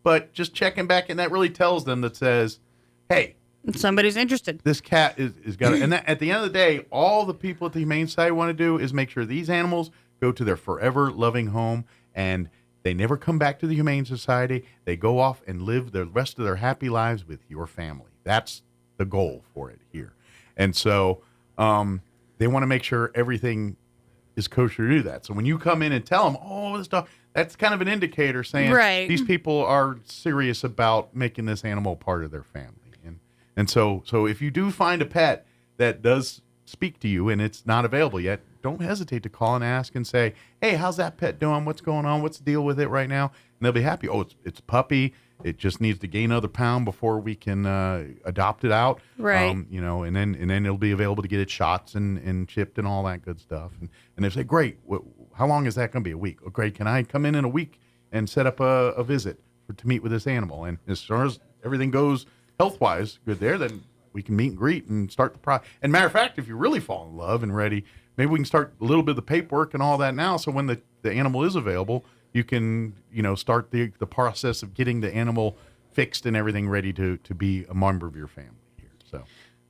but just checking back, and that really tells them, that says, hey, somebody's interested. This cat is got it. And at the end of the day, all the people at the Humane Society want to do is make sure these animals go to their forever loving home, and they never come back to the Humane Society. They go off and live the rest of their happy lives with your family. That's the goal for it here. And so they want to make sure everything is kosher to do that. So when you come in and tell them, oh, this dog, that's kind of an indicator saying these people are serious about making this animal part of their family. And so if you do find a pet that does speak to you and it's not available yet, don't hesitate to call and ask and say, hey, how's that pet doing? What's going on? What's the deal with it right now? And they'll be happy. Oh, it's a puppy. It just needs to gain another pound before we can adopt it out. Right. And then it'll be available to get its shots and chipped and all that good stuff. And they say, great. How long is that going to be? A week? Oh, great. Can I come in a week and set up a visit to meet with this animal? And as far as everything goes health-wise good there, then we can meet and greet and start the process. And matter of fact, if you really fall in love and ready, maybe we can start a little bit of the paperwork and all that now. So when the animal is available, you can, start the process of getting the animal fixed and everything ready to be a member of your family here. So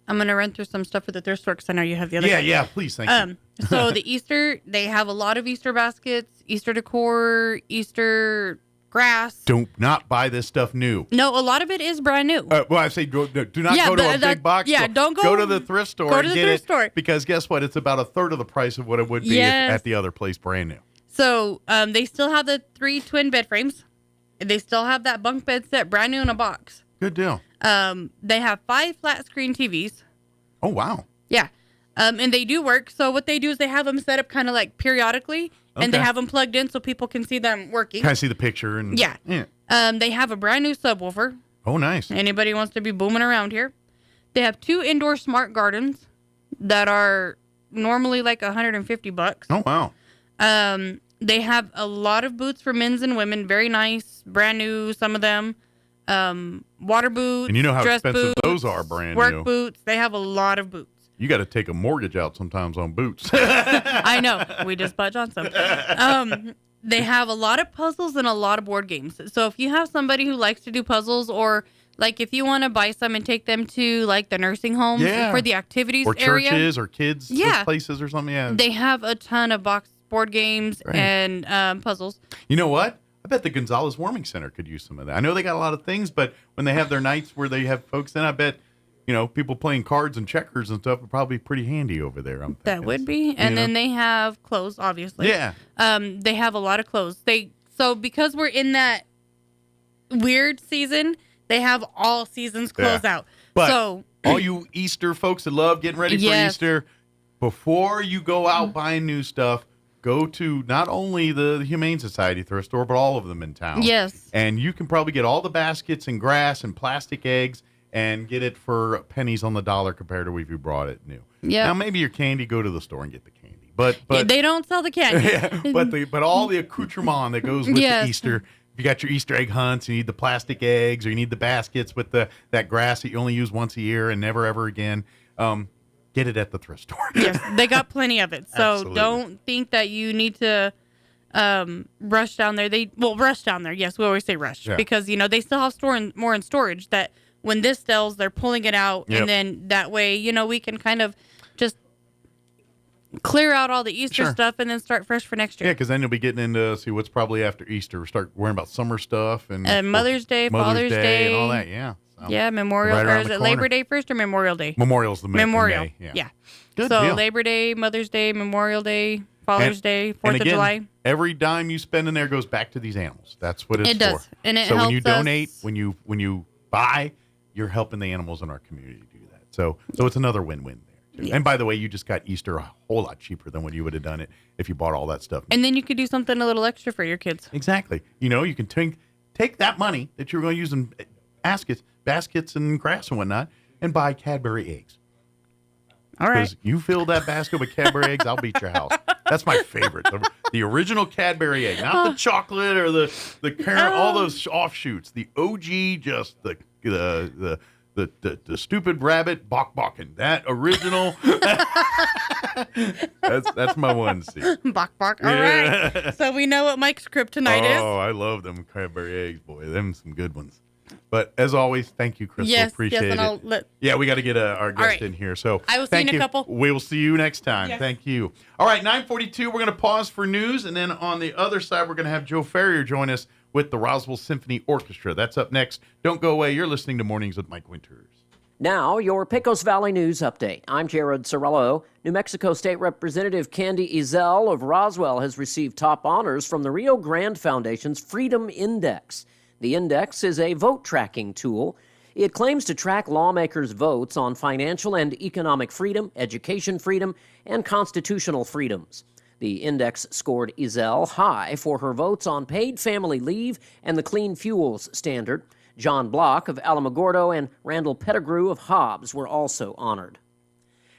I'm going to run through some stuff for the thrift store because I know you have the other. Yeah, please. Thank you. So the Easter, they have a lot of Easter baskets, Easter decor, Easter grass. Do not buy this stuff new. No, a lot of it is brand new. Well, I say do not go to a big box store. Don't go to the thrift store. Go to the thrift store. Because guess what? It's about a third of the price of what it would be at the other place brand new. So they still have the 3 twin bed frames. They still have that bunk bed set brand new in a box. Good deal. They have 5 flat screen TVs. Oh, wow. Yeah. And they do work. So what they do is they have them set up kind of like periodically. And they have them plugged in so people can see them working. Kind of see the picture. And yeah. They have a brand new subwoofer. Oh, nice. Anybody wants to be booming around here. They have 2 indoor smart gardens that are normally like $150. Oh, wow. They have a lot of boots for men's and women. Very nice. Brand new, some of them. Water boots. And you know how dress expensive boots, those are brand work new. boots. They have a lot of boots. You got to take a mortgage out sometimes on boots. I know. We just bought John some. They have a lot of puzzles and a lot of board games. So if you have somebody who likes to do puzzles, or like if you want to buy some and take them to like the nursing home for the activities or area. churches or kids places or something. Yeah. They have a ton of board games and puzzles. You know what? I bet the Gonzalez Warming Center could use some of that. I know they got a lot of things, but when they have their nights where they have folks in, I bet people playing cards and checkers and stuff would probably be pretty handy over there. That would be. And then they have clothes, obviously. Yeah. They have a lot of clothes. So because we're in that weird season, they have all seasons clothes out. But so all you Easter folks that love getting ready for Easter, before you go out buying new stuff, go to not only the Humane Society thrift store, but all of them in town. Yes. And you can probably get all the baskets and grass and plastic eggs and get it for pennies on the dollar compared to if you brought it new. Yeah. Now maybe your candy, go to the store and get the candy. But they don't sell the candy. but all the accoutrement that goes with the Easter. If you got your Easter egg hunts, you need the plastic eggs, or you need the baskets with that grass that you only use once a year and never ever again. Get it at the thrift store. Yes, they got plenty of it. So Absolutely. don't think that you need to rush down there. Rush down there. Yes, we always say rush because they still have more in storage. That when this sells, they're pulling it out, and then that way we can kind of just clear out all the Easter stuff and then start fresh for next year. Yeah, because then you'll be getting into what's probably after Easter. Start worrying about summer stuff and Mother's Day, Father's Day, and all that. Yeah. So, yeah, Memorial. Or is it Labor Day first or Memorial Day? Memorial's the Memorial. May, Yeah. Good so deal. Labor Day, Mother's Day, Memorial Day, Father's Day, 4th of July. Every dime you spend in there goes back to these animals. That's what it's for. It does, and it so helps when you donate, us. when you buy, you're helping the animals in our community do that. So it's another win-win there. Too. Yes. And by the way, you just got Easter a whole lot cheaper than what you would have done it if you bought all that stuff. And then you could do something a little extra for your kids. Exactly. You can take that money that you're going to use in baskets and grass and whatnot and buy Cadbury eggs. All right. Because you fill that basket with Cadbury eggs, I'll beat your house. That's my favorite. The original Cadbury egg, not the chocolate or the caramel, all those offshoots. The OG, just the stupid rabbit bok-bokin. That original. that's my one seat. Bok. All right. So we know what Mike's kryptonite is. Oh, I love them Cadbury eggs, boy. Them some good ones. But as always, thank you, Crystal. Yes, appreciate it. Yeah, we got to get our guest in here. So I will see you in a couple. We will see you next time. Yes. Thank you. All right, 9:42. We're going to pause for news, and then on the other side, we're going to have Joe Ferrier join us with the Roswell Symphony Orchestra. That's up next. Don't go away. You're listening to Mornings with Mike Winters. Now, your Pecos Valley News Update. I'm Jared Sorello. New Mexico State Representative Candy Ezell of Roswell has received top honors from the Rio Grande Foundation's Freedom Index. The index is a vote tracking tool. It claims to track lawmakers' votes on financial and economic freedom, education freedom, and constitutional freedoms. The index scored Ezell high for her votes on paid family leave and the clean fuels standard. John Block of Alamogordo and Randall Pettigrew of Hobbs were also honored.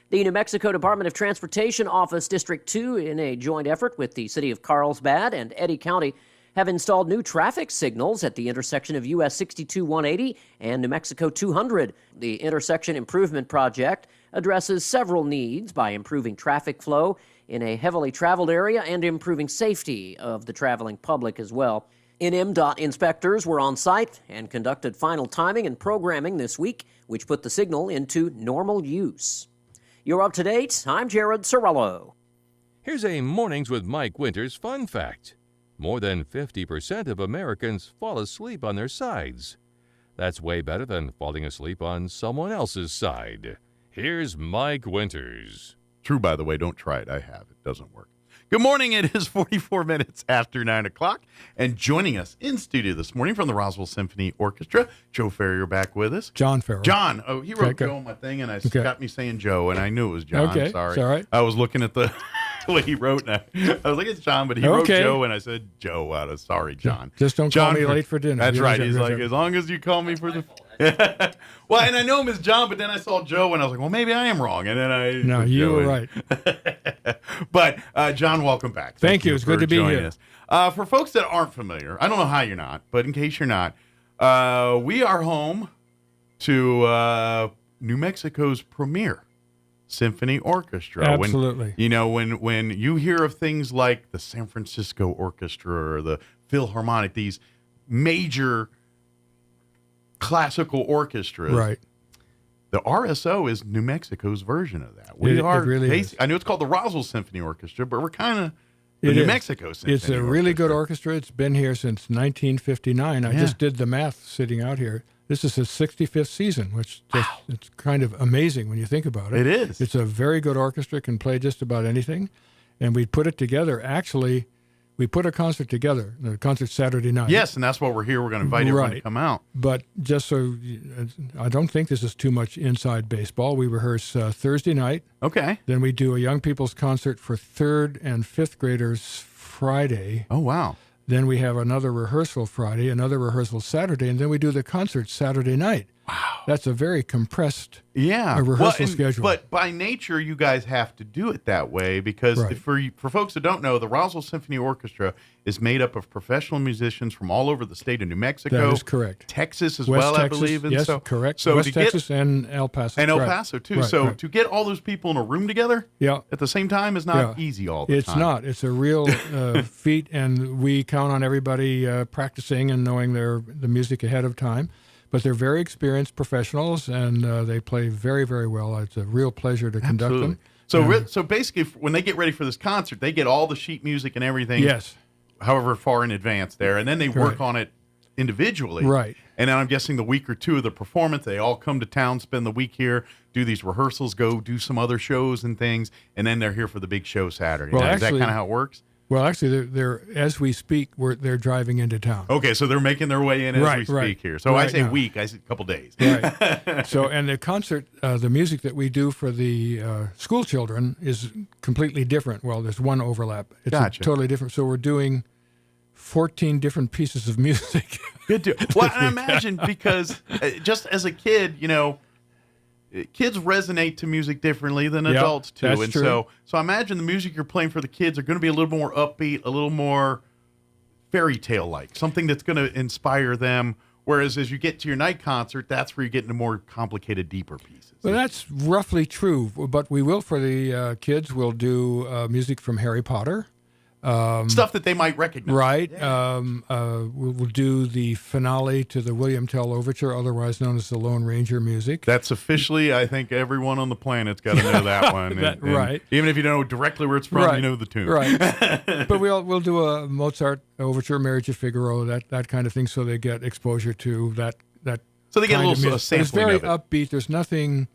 The New Mexico Department of Transportation Office District 2, in a joint effort with the city of Carlsbad and Eddy County, have installed new traffic signals at the intersection of US 62-180 and New Mexico 200. The intersection improvement project addresses several needs by improving traffic flow in a heavily traveled area and improving safety of the traveling public as well. NMDOT inspectors were on site and conducted final timing and programming this week, which put the signal into normal use. You're up to date. I'm Jared Sorello. Here's a Mornings with Mike Winters fun fact. More than 50% of Americans fall asleep on their sides. That's way better than falling asleep on someone else's side. Here's Mike Winters. True, by the way. Don't try it. I have. It doesn't work. Good morning. It is 44 minutes after 9 o'clock. And joining us in studio this morning from the Roswell Symphony Orchestra, Joe Ferrier back with us. John Ferrier. John. Oh, he wrote Okay. Joe on my thing, and got me saying Joe, and I knew it was John. Okay, Sorry. it's all right. I was looking at the way he wrote, and I was like, it's John, but he wrote Joe, and I said Joe out of sorry, John. Just don't John call me late for dinner. That's Yeah, right. yeah, He's yeah, like, yeah. as long as you call me for the... Well, and I know him as John, but then I saw Joe, and I was like, well, maybe I am wrong. And then I... No, put you Joe were in. right. But, John, welcome back. Thank you. It's for good to be joining here. us. For folks that aren't familiar, I don't know how you're not, but in case you're not, we are home to New Mexico's premier symphony orchestra. Absolutely. When you hear of things like the San Francisco Orchestra or the Philharmonic, these major classical orchestras, Right. the RSO is New Mexico's version of that. It really is. I know it's called the Roswell Symphony Orchestra, but we're kind of the It New is. Mexico Symphony It's a really good orchestra. It's been here since 1959. I Yeah. just did the math sitting out here. This is his 65th season, which it's kind of amazing when you think about it. It is. It's a very good orchestra, can play just about anything. And we put it together. Actually, we put a concert together, the concert Saturday night. Yes, and that's what we're here. We're going to invite everyone to come out. But just so, I don't think this is too much inside baseball. We rehearse Thursday night. Okay. Then we do a young people's concert for 3rd and 5th graders Friday. Oh, wow. Then we have another rehearsal Friday, another rehearsal Saturday, and then we do the concert Saturday night. Wow. That's a very compressed rehearsal schedule. But by nature, you guys have to do it that way because for folks who don't know, the Roswell Symphony Orchestra is made up of professional musicians from all over the state of New Mexico. That is correct. Texas as West well, Texas, I believe. And yes, correct. So West Texas and El Paso. And El Paso, too. So to get all those people in a room together at the same time is not easy all the time. It's not. It's a real feat, and we count on everybody practicing and knowing the music ahead of time. But they're very experienced professionals, and they play very, very well. It's a real pleasure to conduct them. So basically, when they get ready for this concert, they get all the sheet music and everything. Yes. However far in advance there, and then they work on it individually. Right. And then I'm guessing the week or two of the performance, they all come to town, spend the week here, do these rehearsals, go do some other shows and things, and then they're here for the big show Saturday. Well, is that kind of how it works? Well, actually, they're as we speak, they're driving into town. Okay, so they're making their way in as we speak here. So I say week, I say a couple days. Right. So, and the concert, the music that we do for the school children is completely different. Well, there's one overlap. It's totally different. So we're doing 14 different pieces of music. Good deal. Well, I imagine because just as a kid, kids resonate to music differently than adults too. That's and true. So I imagine the music you're playing for the kids are going to be a little more upbeat, a little more fairy tale like, something that's going to inspire them. Whereas as you get to your night concert, that's where you get into more complicated, deeper pieces. Well, that's roughly true. But we will, for the kids, we'll do music from Harry Potter. Stuff that they might recognize. Right. We'll do the finale to the William Tell Overture, otherwise known as the Lone Ranger music. That's officially, I think, everyone on the planet's got to know that one. Right. Even if you don't know directly where it's from, you know the tune. Right. But we'll do a Mozart Overture, Marriage of Figaro, that kind of thing, so they get exposure to that. So they get a little sampling. It's very of it. upbeat. There's nothing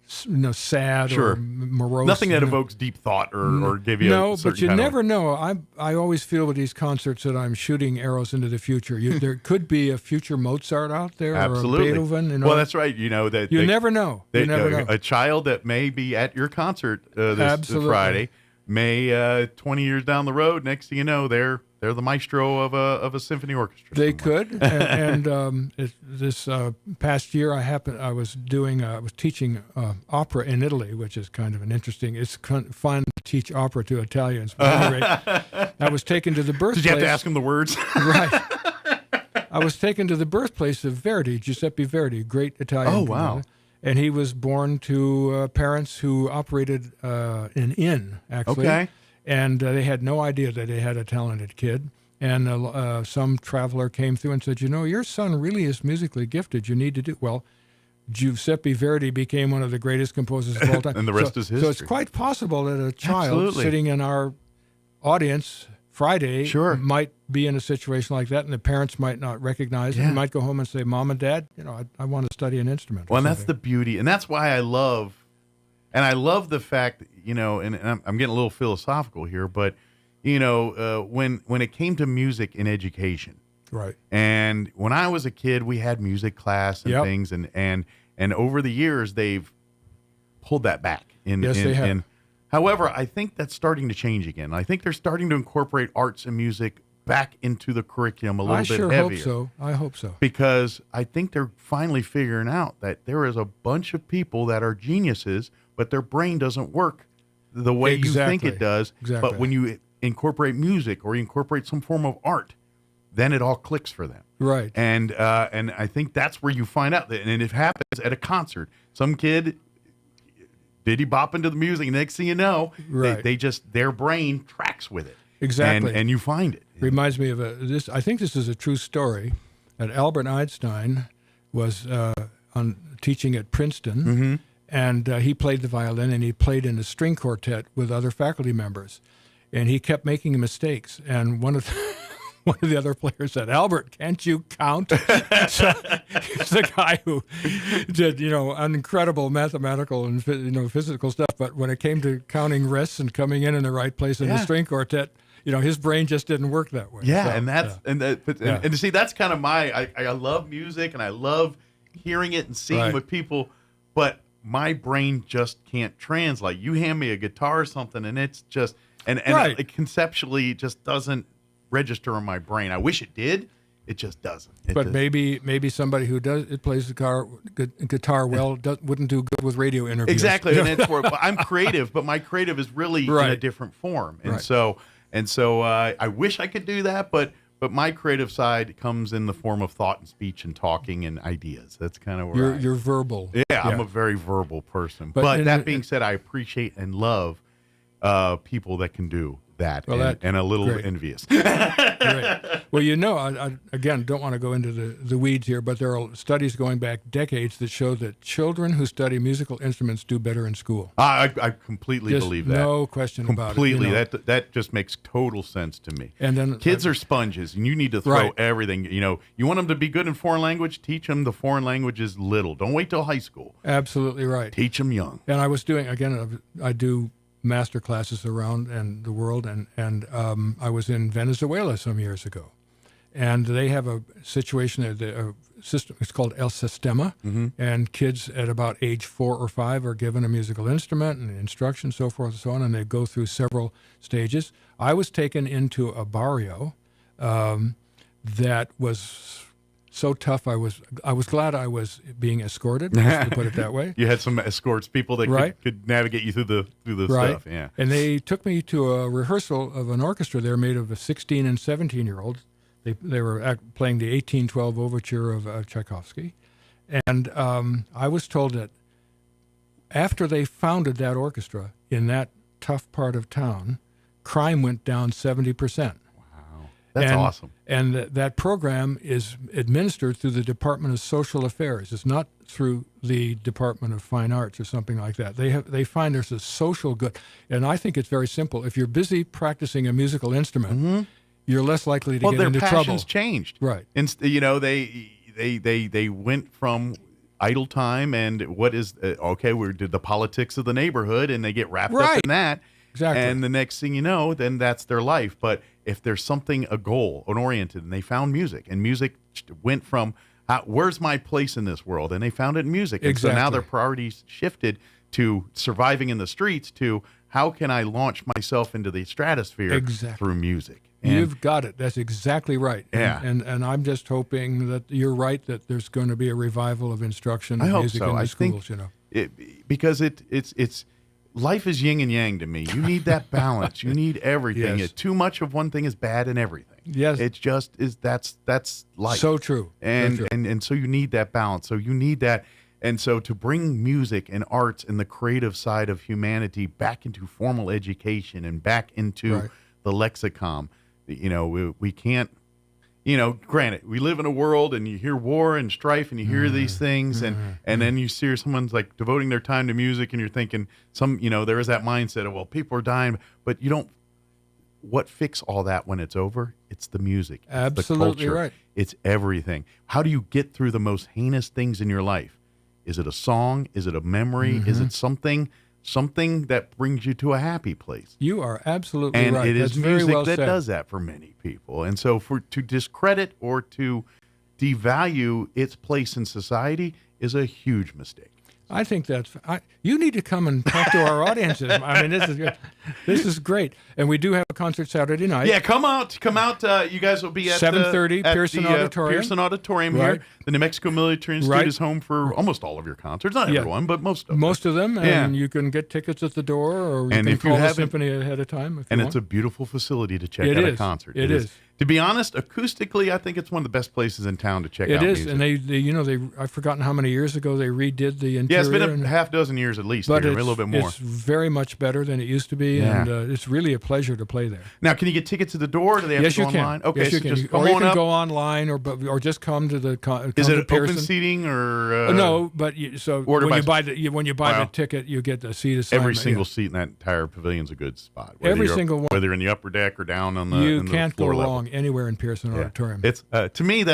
sad or morose. Nothing that evokes deep thought or give you a certain but you never know. I always feel with these concerts that I'm shooting arrows into the future. There could be a future Mozart out there or a Beethoven. Well, that's right. That you never know. You never know. A child that may be at your concert this Friday may 20 years down the road, next thing you know, they're the maestro of a symphony orchestra. They could, and this past year, I was teaching opera in Italy, which is kind of it's fun to teach opera to Italians. But at any rate, I was taken to the birthplace. Did you have to ask them the words? Right. I was taken to the birthplace of Verdi, Giuseppe Verdi, great Italian. Oh, wow. composer. And he was born to parents who operated an inn, actually. Okay. And they had no idea that they had a talented kid. And some traveler came through and said, your son really is musically gifted. You need to do well. Giuseppe Verdi became one of the greatest composers of all time. And the rest is history. So it's quite possible that a child sitting in our audience Friday might be in a situation like that, and the parents might not recognize it. They might go home and say, Mom and Dad, I want to study an instrument. Well, and that's the beauty. And that's why I love the fact, and I'm getting a little philosophical here, but, when it came to music in education. Right. And when I was a kid, we had music class and things, and over the years, they've pulled that back. Yes, they have. However, I think that's starting to change again. I think they're starting to incorporate arts and music back into the curriculum a little bit heavier. I hope so. Because I think they're finally figuring out that there is a bunch of people that are geniuses, but their brain doesn't work the way you think it does. Exactly. But when you incorporate music or you incorporate some form of art, then it all clicks for them. Right. And I think that's where you find out that, and it happens at a concert. Some kid diddy bop into the music, and next thing you know, they just their brain tracks with it. Exactly. And you find it. Reminds me of this. I think this is a true story. That Albert Einstein was teaching at Princeton, and he played the violin, and he played in a string quartet with other faculty members, and he kept making mistakes. And one of the other players said, "Albert, can't you count?" So he's the guy who did, incredible mathematical and physical stuff. But when it came to counting rests and coming in the right place in the string quartet, his brain just didn't work that way. Yeah, so, and to see, that's kind of I love music and I love hearing it and seeing with people, but my brain just can't translate. You hand me a guitar or something, and it's just it conceptually just doesn't register in my brain. I wish it did. It just doesn't. But maybe somebody who plays the guitar well wouldn't do good with radio interviews. Exactly, and it's for I'm creative, but my creative is really in a different form, and so I wish I could do that, but my creative side comes in the form of thought and speech and talking and ideas. That's kind of where you're verbal. Yeah, I'm a very verbal person. But that being said, I appreciate and love people that can do that, and a little envious. Great. Well, I again don't want to go into the weeds here, but there are studies going back decades that show that children who study musical instruments do better in school. I completely believe that. No question about it. Completely. That just makes total sense to me. And then kids are sponges, and you need to throw everything. You want them to be good in foreign language, teach them the foreign languages little. Don't wait till high school. Absolutely right. Teach them young. And I was doing, again, I do master classes around and the world, and I was in Venezuela some years ago, and they have a situation a system. It's called El Sistema, and kids at about age 4 or 5 are given a musical instrument and instruction, so forth and so on, and they go through several stages. I was taken into a barrio that was so tough. I was glad I was being escorted, to put it that way. You had some escorts, people that could navigate you through the stuff. Yeah. And they took me to a rehearsal of an orchestra there made of 16 and 17-year-olds. They were playing the 1812 overture of Tchaikovsky. And I was told that after they founded that orchestra in that tough part of town, crime went down 70%. That's awesome. And that program is administered through the Department of Social Affairs. It's not through the Department of Fine Arts or something like that. They find there's a social good. And I think it's very simple. If you're busy practicing a musical instrument, you're less likely to get into trouble. Well, their passions changed. Right. And, they went from idle time and what is, we did the politics of the neighborhood, and they get wrapped up in that. Exactly. And the next thing you know, then that's their life. But if there's something, a goal, an oriented, and they found music, and music went from, where's my place in this world? And they found it in music. Exactly. And so now their priorities shifted to surviving in the streets to how can I launch myself into the stratosphere through music? And you've got it. That's exactly right. Yeah. And I'm just hoping that you're right, that there's going to be a revival of instruction and music in the schools, because it's life is yin and yang to me. You need that balance. You need everything. Yes. Too much of one thing is bad in everything. Yes. It just is. That's life. So true. And, so true. And so you need that balance. So you need that. And so to bring music and arts and the creative side of humanity back into formal education and back into the lexicon, we can't, granted, we live in a world and you hear war and strife and you hear these things and then you see someone's like devoting their time to music and you're thinking there is that mindset of, well, people are dying, but what fix all that when it's over? It's the music. It's absolutely the culture. Right. It's everything. How do you get through the most heinous things in your life? Is it a song? Is it a memory? Is it something that brings you to a happy place? You are absolutely and right. And it That's is music very well that said. does that for many people. And so to discredit or to devalue its place in society is a huge mistake. I think you need to come and talk to our audiences. I mean, this is great, and we do have a concert Saturday night. Yeah, come out! You guys will be at 7:30 Pearson Auditorium. Pearson Auditorium here. The New Mexico Military Institute is home for almost all of your concerts. Not everyone, but most of them. Most of them, and you can get tickets at the door, or you can call the symphony ahead of time. If you want. It's a beautiful facility to check out a concert. It is. To be honest, acoustically, I think it's one of the best places in town to check out music. It is, and I've forgotten how many years ago they redid the interior. Yeah, it's been a half dozen years at least, but a little bit more. It's very much better than it used to be, and it's really a pleasure to play there. Now, can you get tickets to the door, or do they have to go online? Can. Okay, yes, you so can. just come or you on can up. go online, or just come to the Is it Pearson. open seating, or no? But when you buy the ticket, you get the seat assignment. Every single seat in that entire pavilion is a good spot. Every single one. Whether you're in the upper deck or down on the you can't go level. wrong anywhere in Pearson Auditorium. It's to me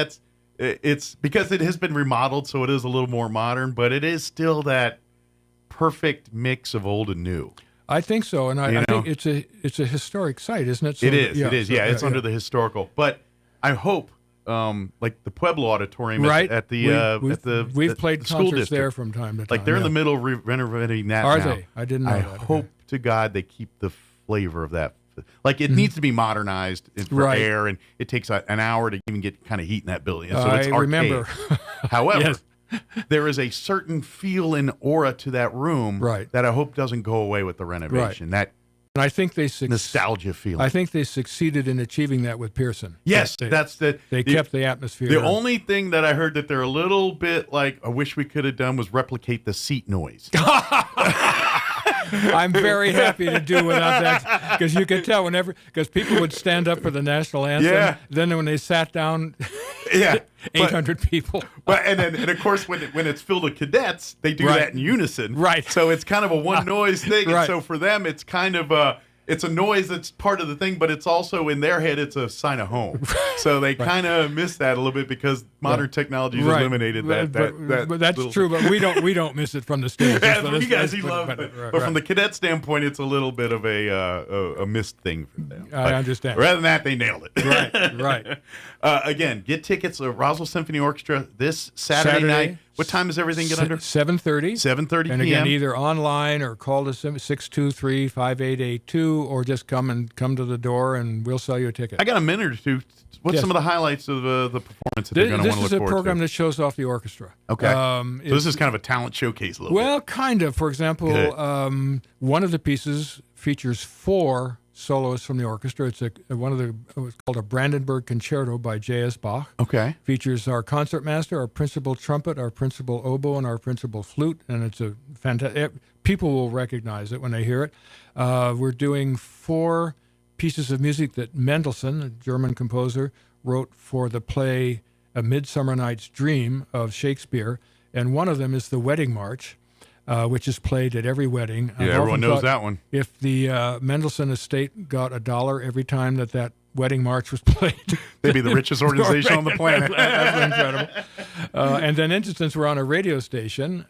it's because it has been remodeled, so it is a little more modern, but it is still that perfect mix of old and new. I think so, and I think it's a historic site, isn't it? So it is. It's under the historical, but I hope. Like the Pueblo Auditorium at the we've played the school concerts district. there from time to time. Like they're in the middle of renovating that Are now. they? I didn't know I that. hope to God they keep the flavor of that. Like it needs to be modernized for Right. air, and it takes an hour to even get kind of heat in that building. And so I it's archaic. remember. However, Yes. there is a certain feel and aura to that room that I hope doesn't go away with the renovation. That And I think they nostalgia feeling. I think they succeeded in achieving that with Pearson. Yes, They they kept the atmosphere. The only thing that I heard that they're a little bit like I wish we could have done was replicate the seat noise. I'm very happy to do without that because you could tell because people would stand up for the national anthem. Yeah. Then when they sat down, 800 people. Well, and of course when it's filled with cadets, they do Right. that in unison. Right. So it's kind of a one noise thing. Right. And so for them, it's kind of it's a noise that's part of the thing, but it's also in their head, it's a sign of home. So they kind of miss that a little bit because modern technology has eliminated that. But that's true. But we don't miss it from the stage. Yeah, So you guys, let's you put it love better. it. Right, But from the right. cadet standpoint, it's a little bit of a missed thing for them. I But understand. Rather than that, they nailed it. Right. Again, get tickets to Roswell Symphony Orchestra this Saturday night. What time does everything get under? 7:30. 7:30 And p.m. again, either online or call us 623-5882 or just come to the door and we'll sell you a ticket. I got a minute or two. What's Yes. some of the highlights of the performance that they're going to This want to is look a forward program to? that shows off the orchestra. Okay. So this is kind of a talent showcase a little bit. Well, kind of. For example, one of the pieces features 4 soloists from the orchestra. It's it's called a Brandenburg Concerto by J.S. Bach. Okay. Features our concertmaster, our principal trumpet, our principal oboe, and our principal flute, and it's a fantastic. People will recognize it when they hear it. We're doing 4 pieces of music that Mendelssohn, a German composer, wrote for the play A Midsummer Night's Dream of Shakespeare, and one of them is the Wedding March, which is played at every wedding. Yeah, I've everyone often knows thought that one. If the Mendelssohn estate got $1 every time that Wedding March was played, they'd be the richest organization on the planet. That's incredible. And then, since we're on a radio station,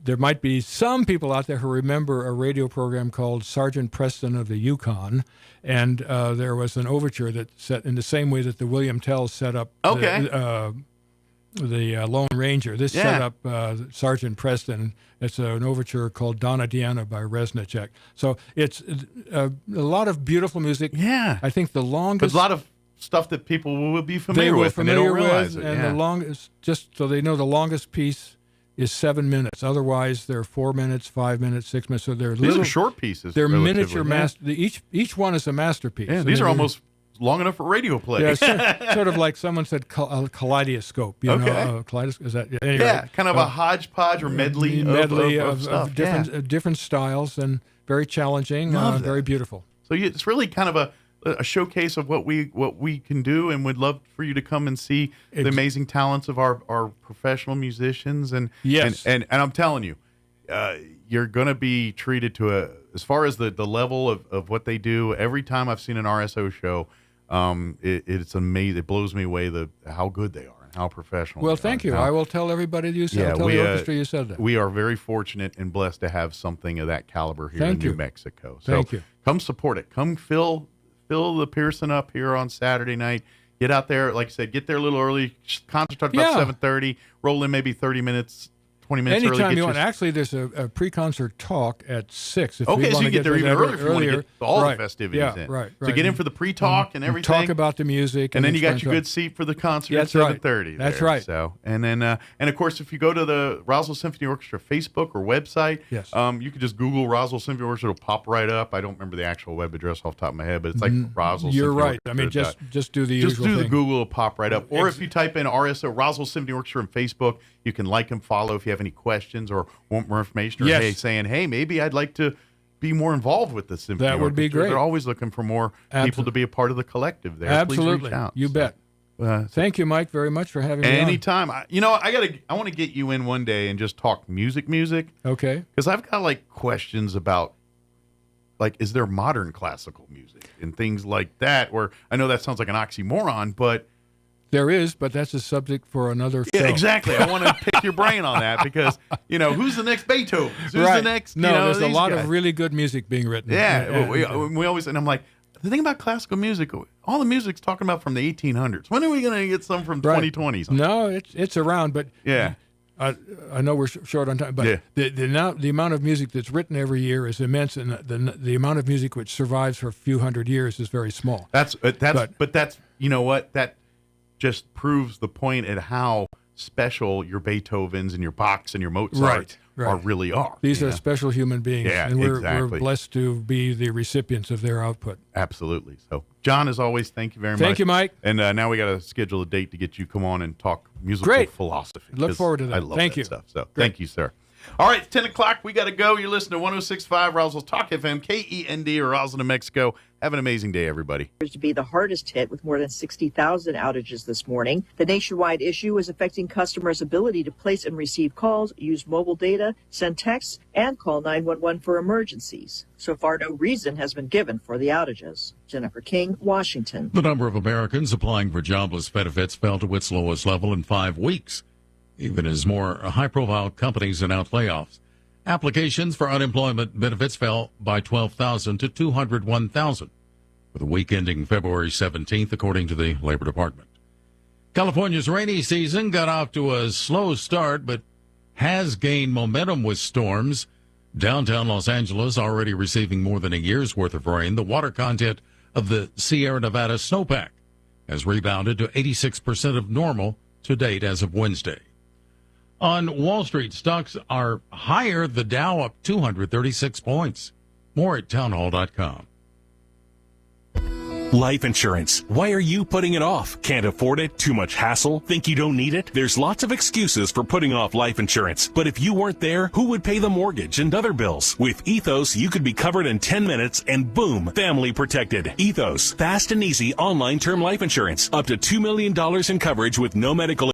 there might be some people out there who remember a radio program called Sergeant Preston of the Yukon, and there was an overture that set in the same way that the William Tell set up the Lone Ranger. This set up Sergeant Preston. It's an overture called Donna Diana by Reznicek. So it's a lot of beautiful music. Yeah. I think the longest... There's a lot of stuff that people will be familiar with, and they don't realize it. And the longest, just so they know, the longest piece is 7 minutes. Otherwise, they're 4 minutes, 5 minutes, 6 minutes. So these are short pieces. They're miniature master. Each one is a masterpiece. Yeah, these are almost long enough for radio play. Yeah, sort of like someone said a kaleidoscope. You know, kaleidoscope. Is that anyway? Yeah, kind of a hodgepodge or medley of stuff. Different styles and very challenging, very beautiful. So it's really kind of a showcase of what we can do, and would love for you to come and see the amazing talents of our professional musicians. And and I'm telling you, you're going to be treated to as far as the level of what they do. Every time I've seen an RSO show, it's amazing. It blows me away how good they are and how professional. Well, thank you. I will tell everybody you said. Tell the orchestra you said that. We are very fortunate and blessed to have something of that caliber here in New Mexico. So Thank you. Come support it. Come fill the Pearson up here on Saturday night. Get out there, like I said, get there a little early. Concert starts about 7:30. Roll in maybe 30 minutes, 20 minutes early. Anytime you want. Actually, there's a pre-concert talk at 6. If so you get there even earlier if you want to get all right. the festivities in. Right. So get in for the pre-talk and everything. Talk about the music. And then you got your good seat for the concert at 7:30. That's right. So, and then, and of course, if you go to the Roswell Symphony Orchestra Facebook or website, you can just Google Roswell Symphony Orchestra. It'll pop right up. I don't remember the actual web address off the top of my head, but it's like Roswell You're Symphony right. Orchestra. I mean, just do the Just usual do the thing. Google, it'll pop right up. Or if you type in RSO, Roswell Symphony Orchestra on Facebook, you can like and follow if you have any questions or want more information, or saying, hey, maybe I'd like to be more involved with the symphony. That would be orchestra. great. They're always looking for more people to be a part of the collective there. Absolutely. Please reach out. You bet. Thank you, Mike, very much for having me on. Anytime. I want to get you in one day and just talk music. Okay. Because I've got questions about is there modern classical music and things like that, where I know that sounds like an oxymoron, but there is, but that's a subject for another show. Yeah, exactly. I want to pick your brain on that because, who's the next Beethoven? Who's the next, there's a lot guys? of really good music being written. Yeah. We always, and I'm like, the thing about classical music, all the music's talking about from the 1800s. When are we going to get some from 2020s? No, it's around, but I know we're short on time, but the amount of music that's written every year is immense, and the amount of music which survives for a few hundred years is very small. But that's you know what, that just proves the point at how special your Beethovens and your Bachs and your Mozarts really are. These are special human beings, and we're exactly. blessed to be the recipients of their output. Absolutely. So, John, as always, thank you very much. Thank you, Mike. And now we got to schedule a date to get you come on and talk musical philosophy. Look forward to that. I love Thank that you. stuff. So, thank you, sir. All right, it's 10 o'clock. We got to go. You're listening to 106.5 Roswell Talk FM, KEND, Roswell, New Mexico. Have an amazing day, everybody. To be the hardest hit with more than 60,000 outages this morning. The nationwide issue is affecting customers' ability to place and receive calls, use mobile data, send texts, and call 911 for emergencies. So far, no reason has been given for the outages. Jennifer King, Washington. The number of Americans applying for jobless benefits fell to its lowest level in 5 weeks, even as more high-profile companies announced layoffs. Applications for unemployment benefits fell by 12,000 to 201,000 for the week ending February 17th, according to the Labor Department. California's rainy season got off to a slow start, but has gained momentum with storms. Downtown Los Angeles already receiving more than a year's worth of rain. The water content of the Sierra Nevada snowpack has rebounded to 86% of normal to date as of Wednesday. On Wall Street, stocks are higher. The Dow up 236 points. More at townhall.com. Life insurance. Why are you putting it off? Can't afford it? Too much hassle? Think you don't need it? There's lots of excuses for putting off life insurance. But if you weren't there, who would pay the mortgage and other bills? With Ethos, you could be covered in 10 minutes and boom, family protected. Ethos, fast and easy online term life insurance. Up to $2 million in coverage with no medical